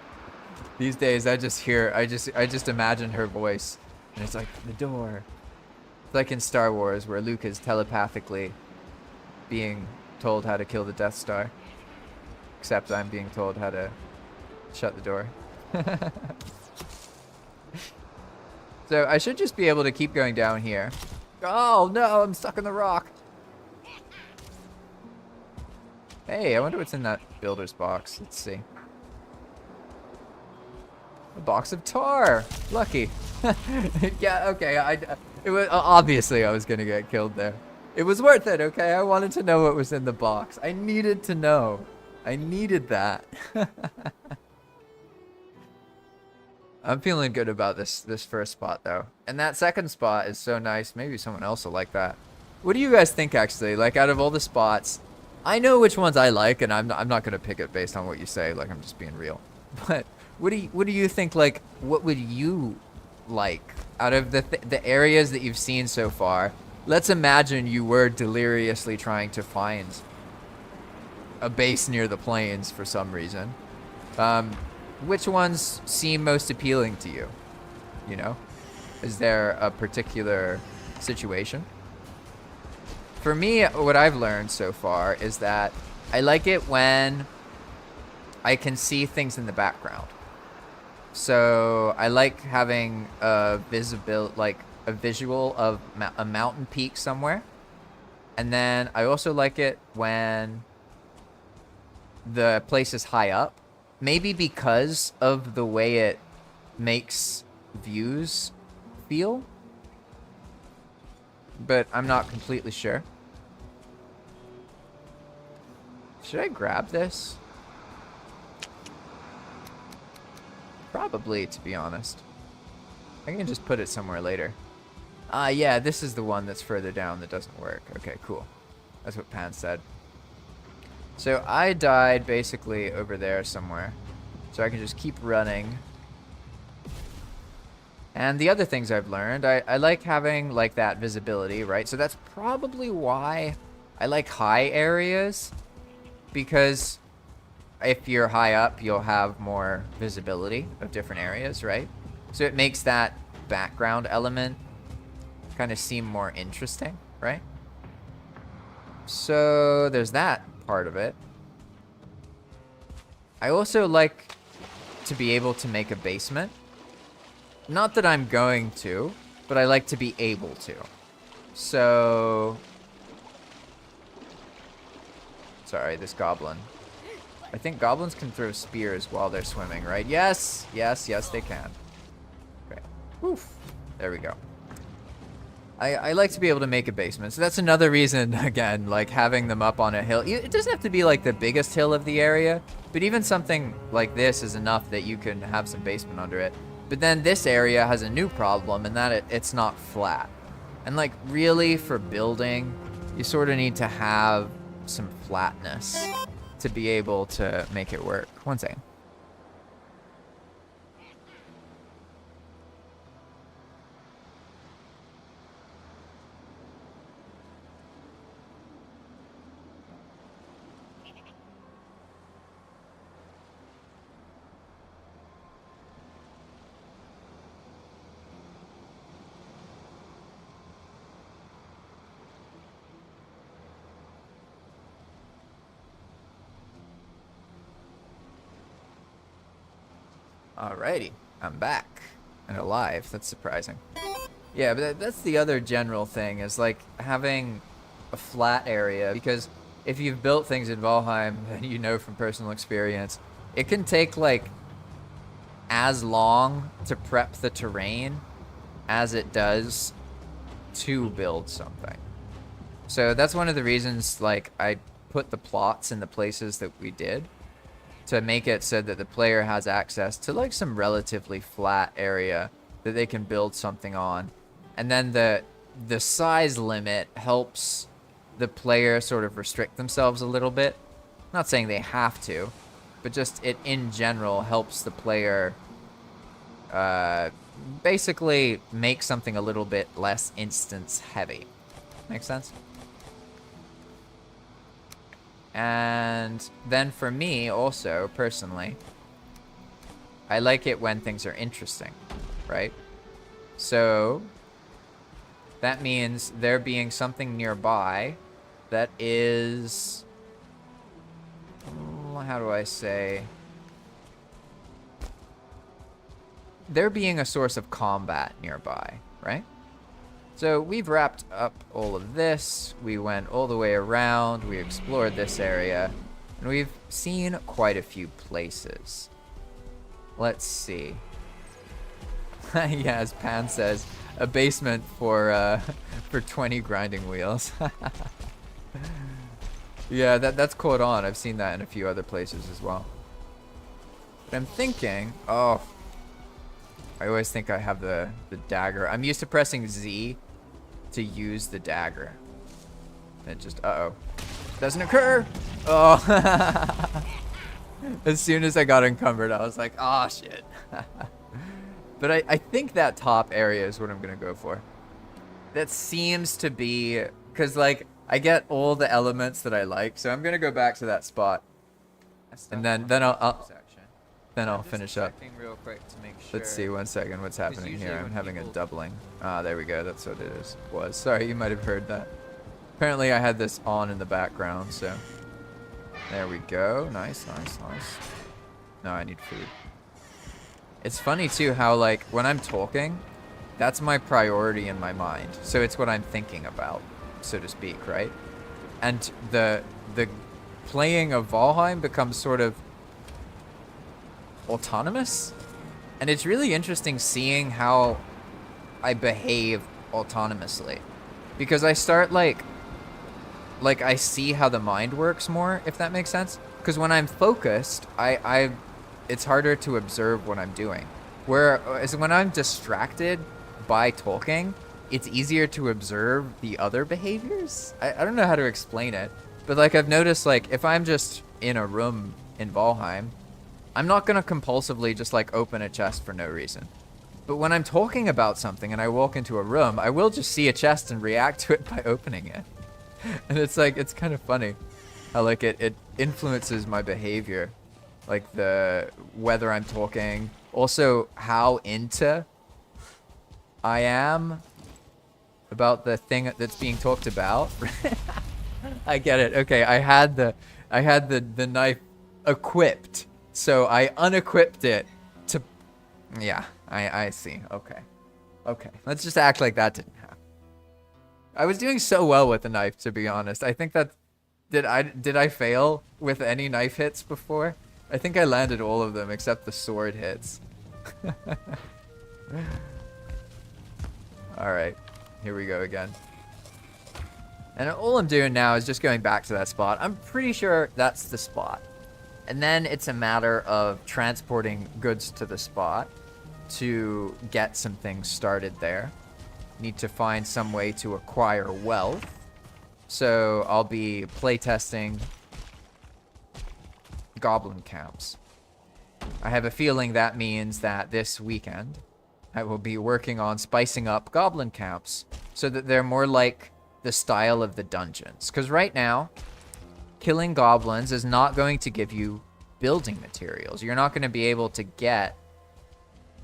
these days I just imagine her voice, and it's like, the door. It's like in Star Wars, where Luke is telepathically being told how to kill the Death Star. Except I'm being told how to shut the door. So I should just be able to keep going down here. Oh no, I'm stuck in the rock. Hey, I wonder what's in that builder's box. Let's see. A box of tar. Lucky. Yeah, okay. It was obviously I was gonna get killed there. It was worth it, okay? I wanted to know what was in the box. I needed to know. I needed that. I'm feeling good about this first spot though. And that second spot is so nice. Maybe someone else will like that. What do you guys think actually? Like, out of all the spots, I know which ones I like, and I'm not gonna pick it based on what you say. Like, I'm just being real. But what do you think? Like, what would you like out of the areas that you've seen so far? Let's imagine you were deliriously trying to find a base near the plains for some reason. Which ones seem most appealing to you? You know, is there a particular situation? For me, what I've learned so far is that I like it when I can see things in the background. So I like having a visual of a mountain peak somewhere. And then I also like it when the place is high up. Maybe because of the way it makes views feel. But I'm not completely sure. Should I grab this? Probably, to be honest. I can just put it somewhere later. Yeah, this is the one that's further down that doesn't work. Okay, cool. That's what Pan said. So I died basically over there somewhere. So I can just keep running. And the other things I've learned, I like having like that visibility, right? So that's probably why I like high areas. Because if you're high up, you'll have more visibility of different areas, right? So it makes that background element kind of seem more interesting, right? So there's that part of it. I also like to be able to make a basement. Not that I'm going to, but I like to be able to. So... Sorry, this goblin. I think goblins can throw spears while they're swimming, right? Yes! Yes, yes, they can. Okay. Oof. There we go. I like to be able to make a basement. So that's another reason, again, like having them up on a hill. It doesn't have to be like the biggest hill of the area, but even something like this is enough that you can have some basement under it. But then this area has a new problem in that it's not flat. And like really for building, you sort of need to have some flatness to be able to make it work. One second. Alrighty, I'm back and alive. That's surprising. Yeah, but that's the other general thing is like having a flat area, because if you've built things in Valheim, then you know from personal experience, it can take like as long to prep the terrain as it does to build something. So that's one of the reasons like I put the plots in the places that we did, to make it so that the player has access to like some relatively flat area that they can build something on. And then the size limit helps the player sort of restrict themselves a little bit. Not saying they have to, but just it in general helps the player basically make something a little bit less instance heavy. Make sense? And then for me also, personally, I like it when things are interesting, right? So that means there being something nearby that is, how do I say? There being a source of combat nearby, right? So we've wrapped up all of this. We went all the way around. We explored this area. And we've seen quite a few places. Let's see. Yeah, as Pan says, a basement for 20 grinding wheels. Yeah, that's caught on. I've seen that in a few other places as well. But I'm thinking, oh, I always think I have the dagger. I'm used to pressing Z to use the dagger. It just, uh-oh. Doesn't occur! Oh. As soon as I got encumbered, I was like, oh, shit. But I think that top area is what I'm gonna go for. That seems to be, because, like, I get all the elements that I like, so I'm gonna go back to that spot. And then I'll finish up. Real quick to make sure. Let's see, one second, what's happening here? I'm having a doubling. Ah, there we go, that's what it was. Sorry, you might have heard that. Apparently I had this on in the background, so. There we go, nice. No, I need food. It's funny too how, like, when I'm talking, that's my priority in my mind. So it's what I'm thinking about, so to speak, right? And the playing of Valheim becomes sort of autonomous, and it's really interesting seeing how I behave autonomously, because I start like like I see how the mind works more, if that makes sense. Because when I'm focused, it's harder to observe what I'm doing. Whereas when I'm distracted by talking, it's easier to observe the other behaviors. I don't know how to explain it, but like I've noticed, like if I'm just in a room in Valheim, I'm not gonna compulsively just like open a chest for no reason. But when I'm talking about something and I walk into a room, I will just see a chest and react to it by opening it. And it's like, it's kind of funny how like it influences my behavior. Like whether I'm talking, also how into I am about the thing that's being talked about. I get it. Okay, I had the knife equipped, so I unequipped it to. Yeah, I see. Okay, let's just act like that didn't happen. I was doing so well with the knife, to be honest. I think that did I fail with any knife hits before? I think I landed all of them except the sword hits. All right, here we go again. And all I'm doing now is just going back to that spot. I'm pretty sure that's the spot. And then it's a matter of transporting goods to the spot to get some things started there. Need to find some way to acquire wealth. So I'll be playtesting goblin camps. I have a feeling that means that this weekend I will be working on spicing up goblin camps so that they're more like the style of the dungeons. Because right now, killing goblins is not going to give you building materials. You're not going to be able to get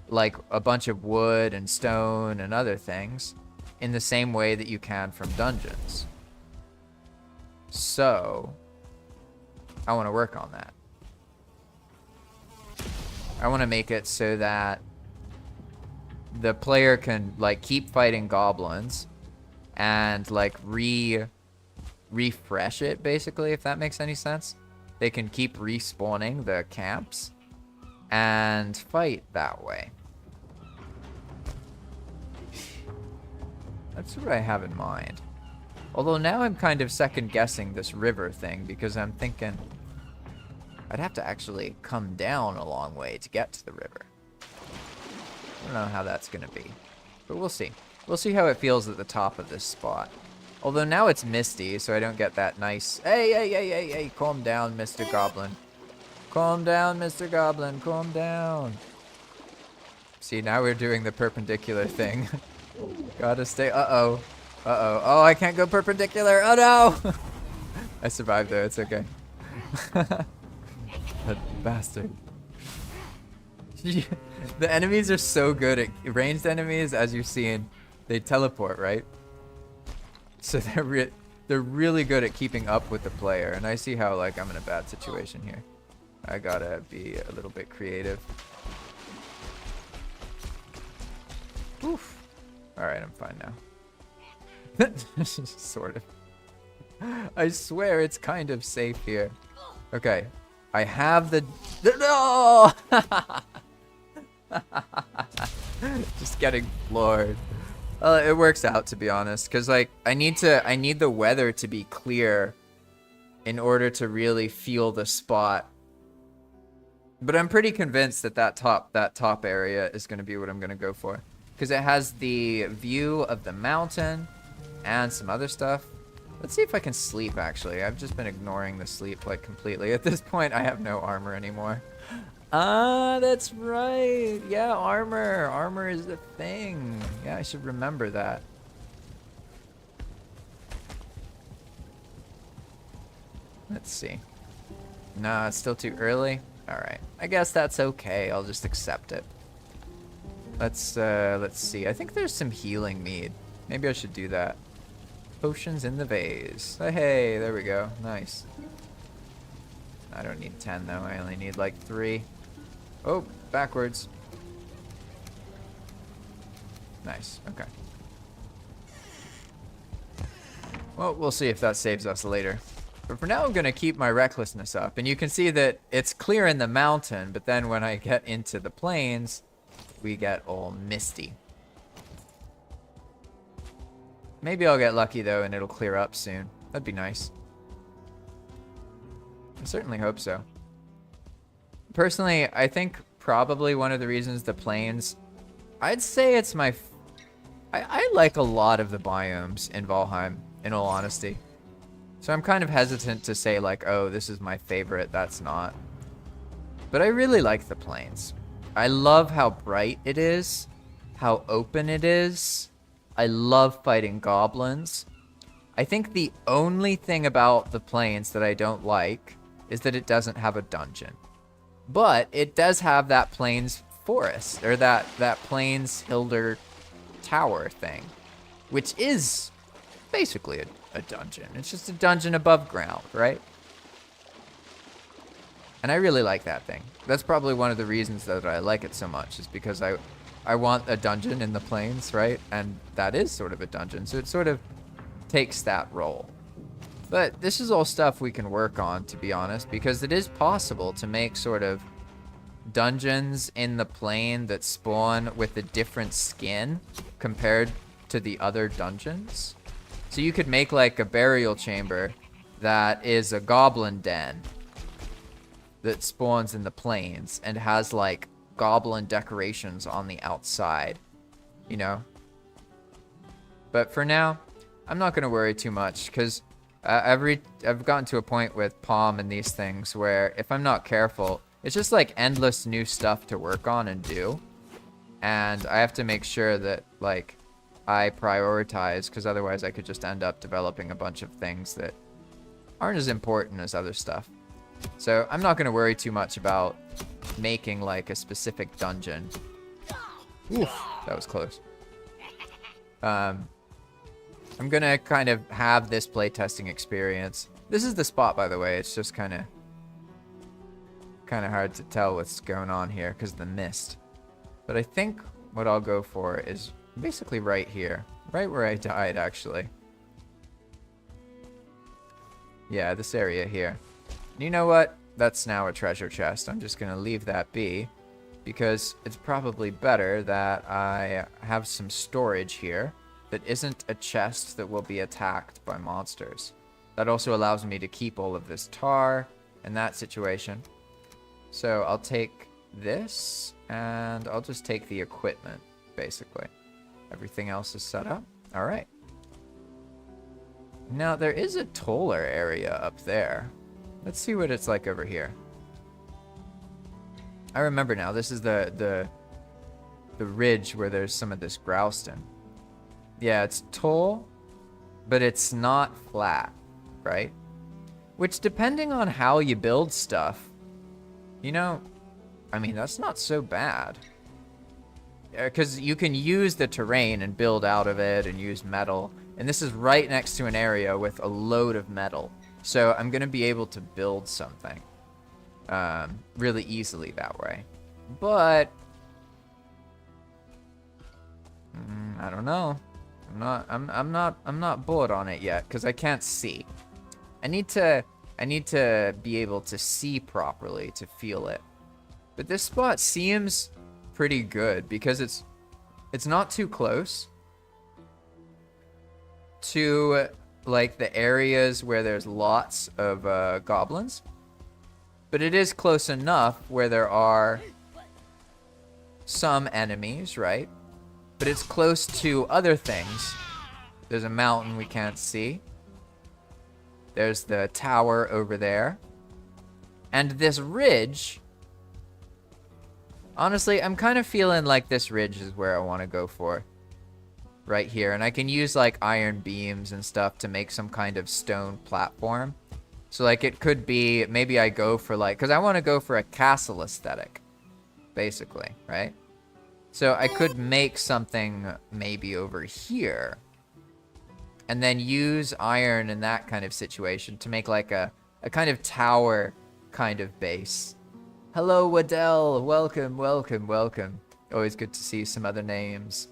like a bunch of wood and stone and other things in the same way that you can from dungeons. So I want to work on that. I want to make it so that the player can like keep fighting goblins and like refresh it, basically, if that makes any sense. They can keep respawning the camps and fight that way. That's what I have in mind. Although now I'm kind of second guessing this river thing because I'm thinking I'd have to actually come down a long way to get to the river. I don't know how that's gonna be, but we'll see. We'll see how it feels at the top of this spot. Although now it's misty, so I don't get that nice... Hey, calm down, Mr. Goblin. Calm down, Mr. Goblin, calm down. See, now we're doing the perpendicular thing. Gotta stay... Uh-oh. Oh, I can't go perpendicular. Oh, no! I survived, though. It's okay. That bastard. The enemies are so good at... Ranged enemies, as you've seen, they teleport, right? So they're really good at keeping up with the player. And I see how, like, I'm in a bad situation here. I gotta be a little bit creative. Oof. Alright, I'm fine now. Sort of. I swear it's kind of safe here. Okay. I have the... No! Just getting floored. It works out, to be honest, because like I need the weather to be clear in order to really feel the spot. But I'm pretty convinced that that top area is going to be what I'm going to go for, because it has the view of the mountain and some other stuff. Let's see if I can sleep, actually. I've just been ignoring the sleep like completely. At this point, I have no armor anymore. Ah, that's right. Yeah, armor. Armor is the thing. Yeah, I should remember that. Let's see. Nah, it's still too early. Alright. I guess that's okay. I'll just accept it. Let's see. I think there's some healing mead. Maybe I should do that. Potions in the vase. Hey, there we go. Nice. I don't need 10 though. I only need like 3. Oh, backwards. Nice. Okay. Well, we'll see if that saves us later. But for now, I'm going to keep my recklessness up. And you can see that it's clear in the mountain, but then when I get into the plains, we get all misty. Maybe I'll get lucky though and it'll clear up soon. That'd be nice. I certainly hope so. Personally, I think probably one of the reasons the plains, I'd say it's my... I like a lot of the biomes in Valheim, in all honesty. So I'm kind of hesitant to say like, oh, this is my favorite. That's not. But I really like the plains. I love how bright it is, how open it is. I love fighting goblins. I think the only thing about the plains that I don't like is that it doesn't have a dungeon. But it does have that plains forest, or that plains Hilder tower thing, which is basically a dungeon. It's just a dungeon above ground, right? And I really like that thing. That's probably one of the reasons that I like it so much, is because I want a dungeon in the plains, right? And that is sort of a dungeon, so it sort of takes that role. But this is all stuff we can work on, to be honest, because it is possible to make sort of dungeons in the plane that spawn with a different skin compared to the other dungeons. So you could make like a burial chamber that is a goblin den that spawns in the plains and has like goblin decorations on the outside, you know? But for now, I'm not going to worry too much, because I've gotten to a point with Palm and these things where if I'm not careful, it's just like endless new stuff to work on and do. And I have to make sure that like I prioritize, because otherwise I could just end up developing a bunch of things that aren't as important as other stuff. So I'm not going to worry too much about making like a specific dungeon. Oof, that was close. I'm going to kind of have this playtesting experience. This is the spot, by the way. It's just kind of hard to tell what's going on here because of the mist. But I think what I'll go for is basically right here. Right where I died, actually. Yeah, this area here. And you know what? That's now a treasure chest. I'm just going to leave that be, because it's probably better that I have some storage here that isn't a chest that will be attacked by monsters. That also allows me to keep all of this tar in that situation. So I'll take this, and I'll just take the equipment, basically. Everything else is set up. All right. Now, there is a taller area up there. Let's see what it's like over here. I remember now. This is the ridge where there's some of this grouston. Yeah, it's tall, but it's not flat, right? Which, depending on how you build stuff, you know, I mean, that's not so bad. Because you can use the terrain and build out of it and use metal. And this is right next to an area with a load of metal. So I'm going to be able to build something really easily that way. But I don't know. I'm not bored on it yet because I can't see. I need to be able to see properly to feel it. But this spot seems pretty good because it's not too close to like the areas where there's lots of goblins, but it is close enough where there are some enemies, right? But it's close to other things. There's a mountain we can't see. There's the tower over there. And this ridge, honestly, I'm kind of feeling like this ridge is where I want to go for. Right here. And I can use like iron beams and stuff to make some kind of stone platform. So like it could be, maybe I go for like, because I want to go for a castle aesthetic, basically, right? So I could make something maybe over here. And then use iron in that kind of situation to make like a kind of tower kind of base. Hello, Waddell. Welcome, welcome, welcome. Always good to see some other names.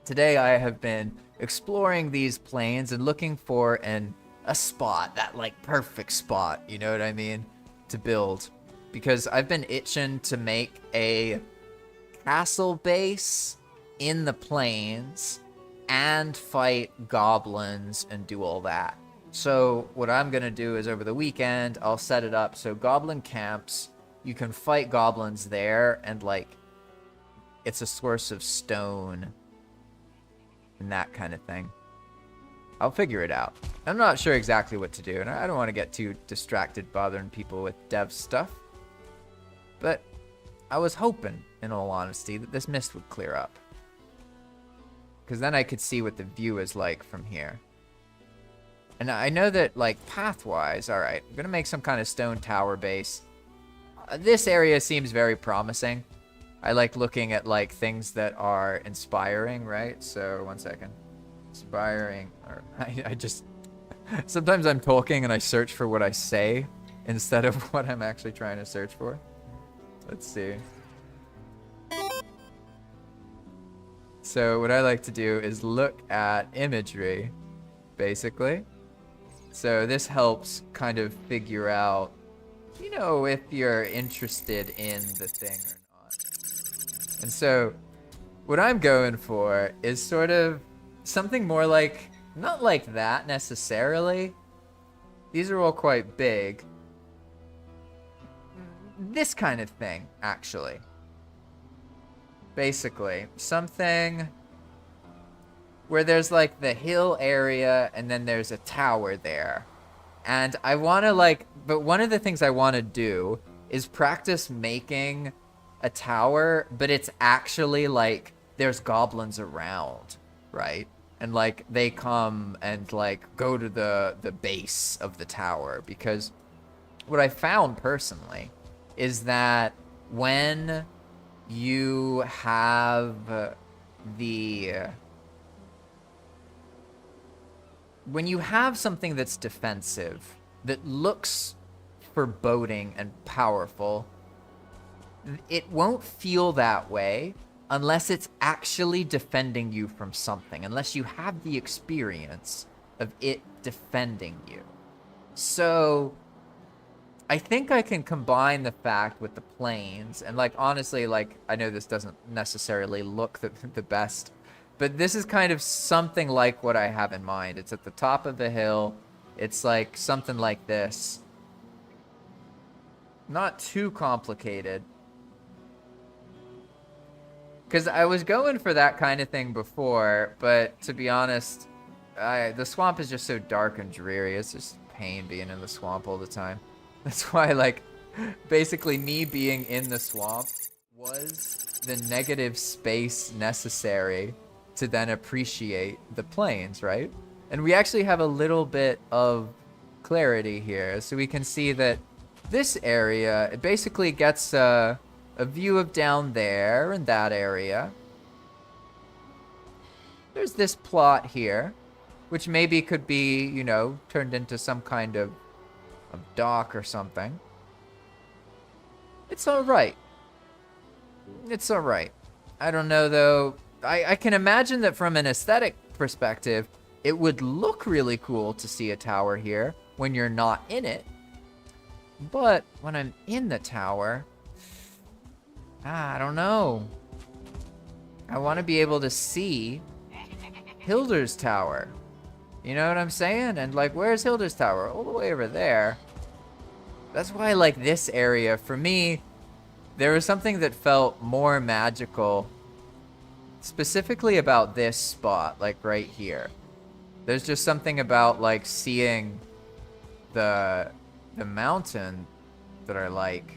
Today I have been exploring these plains and looking for a spot, that like perfect spot, you know what I mean, to build. Because I've been itching to make a castle base in the plains and fight goblins and do all that. So what I'm gonna do is over the weekend, I'll set it up so goblin camps, you can fight goblins there, and like it's a source of stone and that kind of thing. I'll figure it out. I'm not sure exactly what to do, and I don't want to get too distracted bothering people with dev stuff. But I was hoping, in all honesty, that this mist would clear up. Because then I could see what the view is like from here. And I know that, like, path-wise, alright, I'm going to make some kind of stone tower base. This area seems very promising. I like looking at, like, things that are inspiring, right? So, one second. Inspiring. Or, I just... Sometimes I'm talking and I search for what I say instead of what I'm actually trying to search for. Let's see. So what I like to do is look at imagery, basically. So this helps kind of figure out, you know, if you're interested in the thing or not. And so what I'm going for is sort of something more like, not like that necessarily. These are all quite big. This kind of thing, actually. Basically, something where there's like the hill area and then there's a tower there. And I want to like, but one of the things I want to do is practice making a tower, but it's actually like there's goblins around, right? And like they come and like go to the base of the tower, because what I found personally is that when you have when you have something that's defensive, that looks foreboding and powerful, it won't feel that way unless it's actually defending you from something, unless you have the experience of it defending you. So I think I can combine the fact with the plains, and like honestly, like I know this doesn't necessarily look the best, but this is kind of something like what I have in mind. It's at the top of the hill. It's like something like this. Not too complicated. Because I was going for that kind of thing before, but to be honest, the swamp is just so dark and dreary. It's just pain being in the swamp all the time. That's why, like, basically me being in the swamp was the negative space necessary to then appreciate the plains, right? And we actually have a little bit of clarity here. So we can see that this area, it basically gets a view of down there in that area. There's this plot here, which maybe could be, you know, turned into some kind of dock or something. It's alright. It's alright. I don't know, though. I can imagine that from an aesthetic perspective, it would look really cool to see a tower here when you're not in it. But when I'm in the tower, I don't know. I want to be able to see Hilder's tower. You know what I'm saying? And like, where's Hilder's tower? All the way over there. That's why I like this area. For me, there was something that felt more magical, specifically about this spot, like right here. There's just something about like seeing the mountain that I like.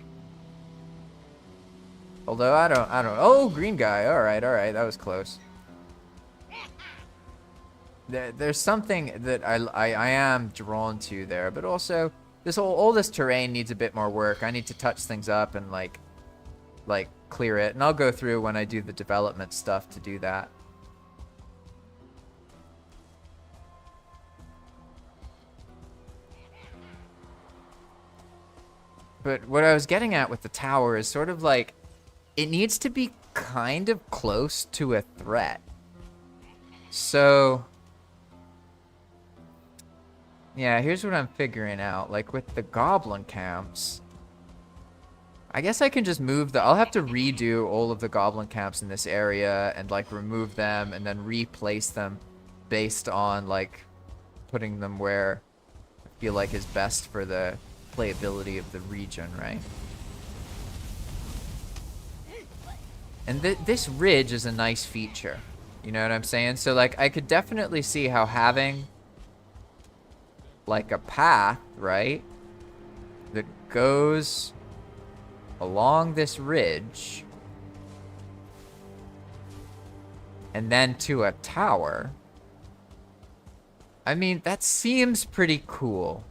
Although I don't. Oh, green guy. All right, that was close. There's something that I am drawn to there, but also this all this terrain needs a bit more work. I need to touch things up and like clear it, and I'll go through when I do the development stuff to do that. But what I was getting at with the tower is sort of like, it needs to be kind of close to a threat. So yeah, here's what I'm figuring out. Like with the goblin camps, I guess I can just move I'll have to redo all of the goblin camps in this area and like remove them and then replace them based on like putting them where feel like is best for the playability of the region, right? And this ridge is a nice feature. You know what I'm saying? So, like, I could definitely see how having, like, a path, right, that goes along this ridge and then to a tower. I mean, that seems pretty cool.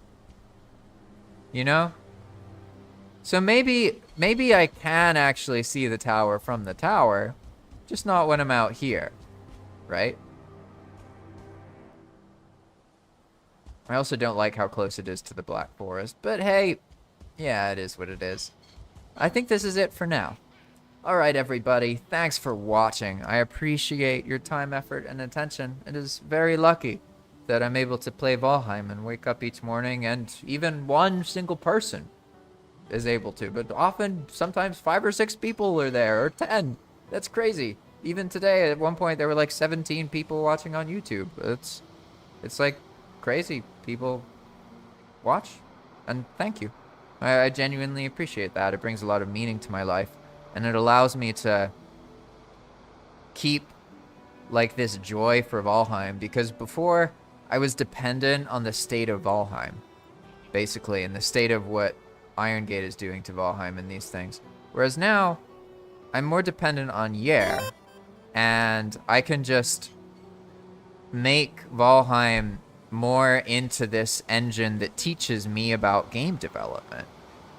You know? So maybe I can actually see the tower from the tower, just not when I'm out here, right? I also don't like how close it is to the Black Forest, but hey, yeah, it is what it is. I think this is it for now. Alright everybody, thanks for watching. I appreciate your time, effort, and attention. It is very lucky that I'm able to play Valheim and wake up each morning, and even one single person is able to, but often, sometimes 5 or 6 people are there, or 10. That's crazy. Even today, at one point, there were like 17 people watching on YouTube. It's like crazy. People watch, and thank you. I genuinely appreciate that. It brings a lot of meaning to my life, and it allows me to keep like this joy for Valheim, because before I was dependent on the state of Valheim, basically, and the state of what Iron Gate is doing to Valheim and these things. Whereas now, I'm more dependent on Yer, and I can just make Valheim more into this engine that teaches me about game development.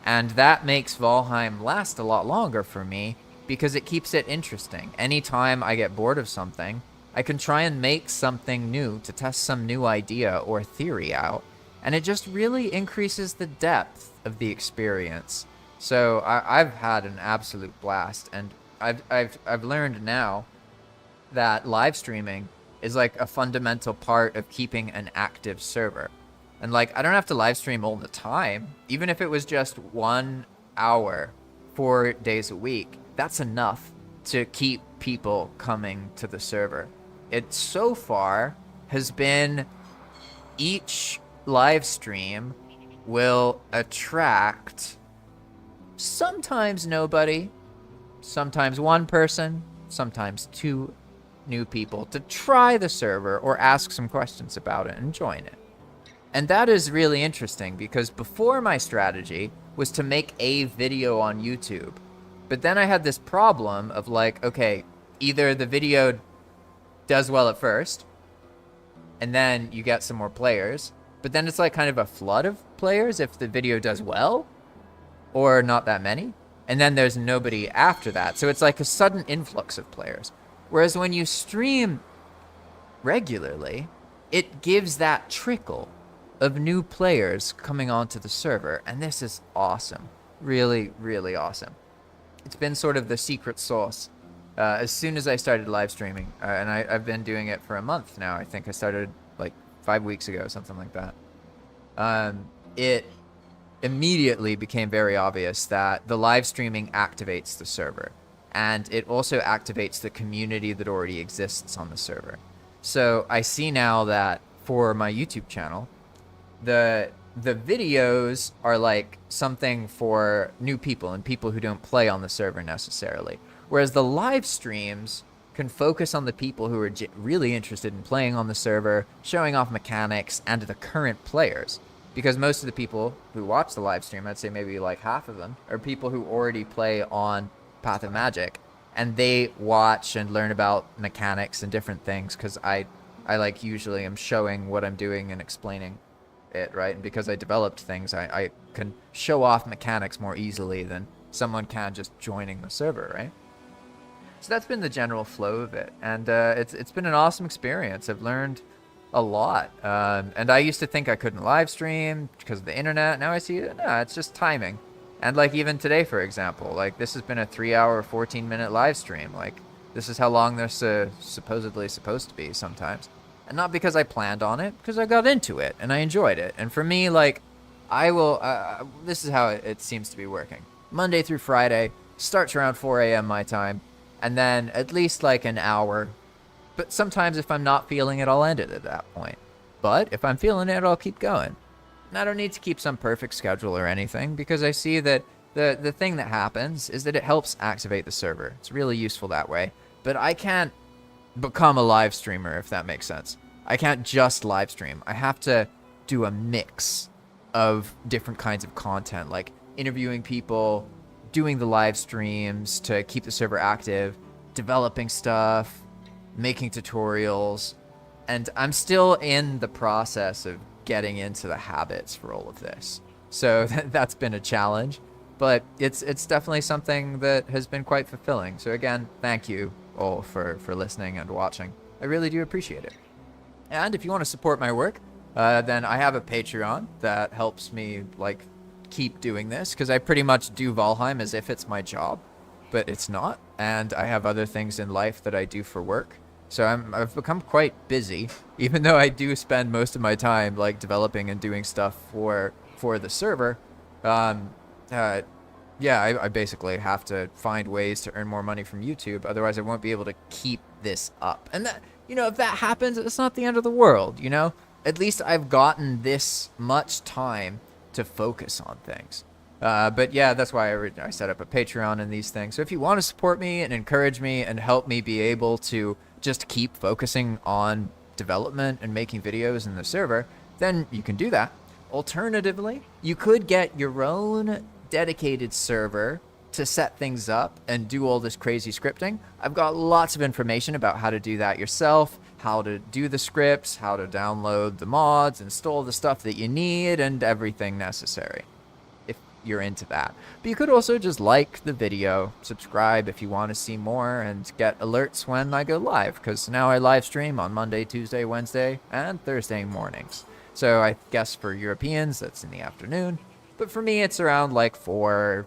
And that makes Valheim last a lot longer for me, because it keeps it interesting. Anytime I get bored of something, I can try and make something new to test some new idea or theory out, and it just really increases the depth of the experience. So I've had an absolute blast, and I've learned now that live streaming is like a fundamental part of keeping an active server. And like, I don't have to live stream all the time. Even if it was just 1 hour, 4 days a week, that's enough to keep people coming to the server. It so far has been each live stream will attract sometimes nobody, sometimes one person, sometimes 2 new people to try the server or ask some questions about it and join it. And that is really interesting, because before, my strategy was to make a video on YouTube. But then I had this problem of like, okay, either the video does well at first, and then you get some more players, but then it's like kind of a flood of players if the video does well, or not that many, and then there's nobody after that. So it's like a sudden influx of players. Whereas when you stream regularly, it gives that trickle of new players coming onto the server, and this is awesome. Really, really awesome. It's been sort of the secret sauce. As soon as I started live streaming, and I've been doing it for a month now. I think I started like 5 weeks ago, something like that. It immediately became very obvious that the live streaming activates the server, and it also activates the community that already exists on the server. So I see now that for my YouTube channel, the videos are like something for new people and people who don't play on the server necessarily. Whereas the live streams can focus on the people who are really interested in playing on the server, showing off mechanics, and the current players. Because most of the people who watch the live stream, I'd say maybe like half of them, are people who already play on Path of Magic, and they watch and learn about mechanics and different things, because I like usually am showing what I'm doing and explaining it, right? And because I developed things, I can show off mechanics more easily than someone can just joining the server, right? So that's been the general flow of it, and it's been an awesome experience. I've learned a lot, and I used to think I couldn't live stream because of the internet. Now I see it, no, it's just timing. And like even today, for example, like this has been a 3-hour, 14-minute live stream. Like this is how long they're supposedly supposed to be sometimes. And not because I planned on it, because I got into it and I enjoyed it. And for me, like, I will, this is how it seems to be working. Monday through Friday, starts around 4 a.m. my time, and then at least like an hour. But sometimes if I'm not feeling it, I'll end it at that point. But if I'm feeling it, I'll keep going. I don't need to keep some perfect schedule or anything, because I see that the thing that happens is that it helps activate the server. It's really useful that way. But I can't become a live streamer, if that makes sense. I can't just live stream. I have to do a mix of different kinds of content, like interviewing people, doing the live streams to keep the server active, developing stuff, making tutorials, and I'm still in the process of getting into the habits for all of this. So that's been a challenge, but it's definitely something that has been quite fulfilling. So again, thank you all for listening and watching. I really do appreciate it. And if you want to support my work, then I have a Patreon that helps me like keep doing this, because I pretty much do Valheim as if it's my job, but it's not. And I have other things in life that I do for work. So I've become quite busy, even though I do spend most of my time like developing and doing stuff for the server. Yeah, I basically have to find ways to earn more money from YouTube. Otherwise, I won't be able to keep this up. And that, you know, if that happens, it's not the end of the world, you know? At least I've gotten this much time to focus on things. But yeah, that's why I set up a Patreon and these things. So if you want to support me and encourage me and help me be able to just keep focusing on development and making videos in the server, then you can do that. Alternatively, you could get your own dedicated server to set things up and do all this crazy scripting. I've got lots of information about how to do that yourself, how to do the scripts, how to download the mods, install the stuff that you need, and everything necessary, if you're into that. But you could also just like the video, subscribe if you want to see more, and get alerts when I go live, because now I live stream on Monday, Tuesday, Wednesday, and Thursday mornings. So I guess for Europeans, that's in the afternoon. But for me, it's around like 4-ish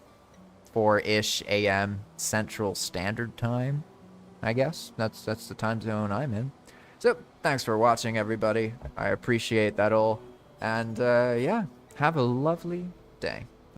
a.m. Central Standard Time, I guess. That's the time zone I'm in. So thanks for watching, everybody. I appreciate that all. And yeah, have a lovely day.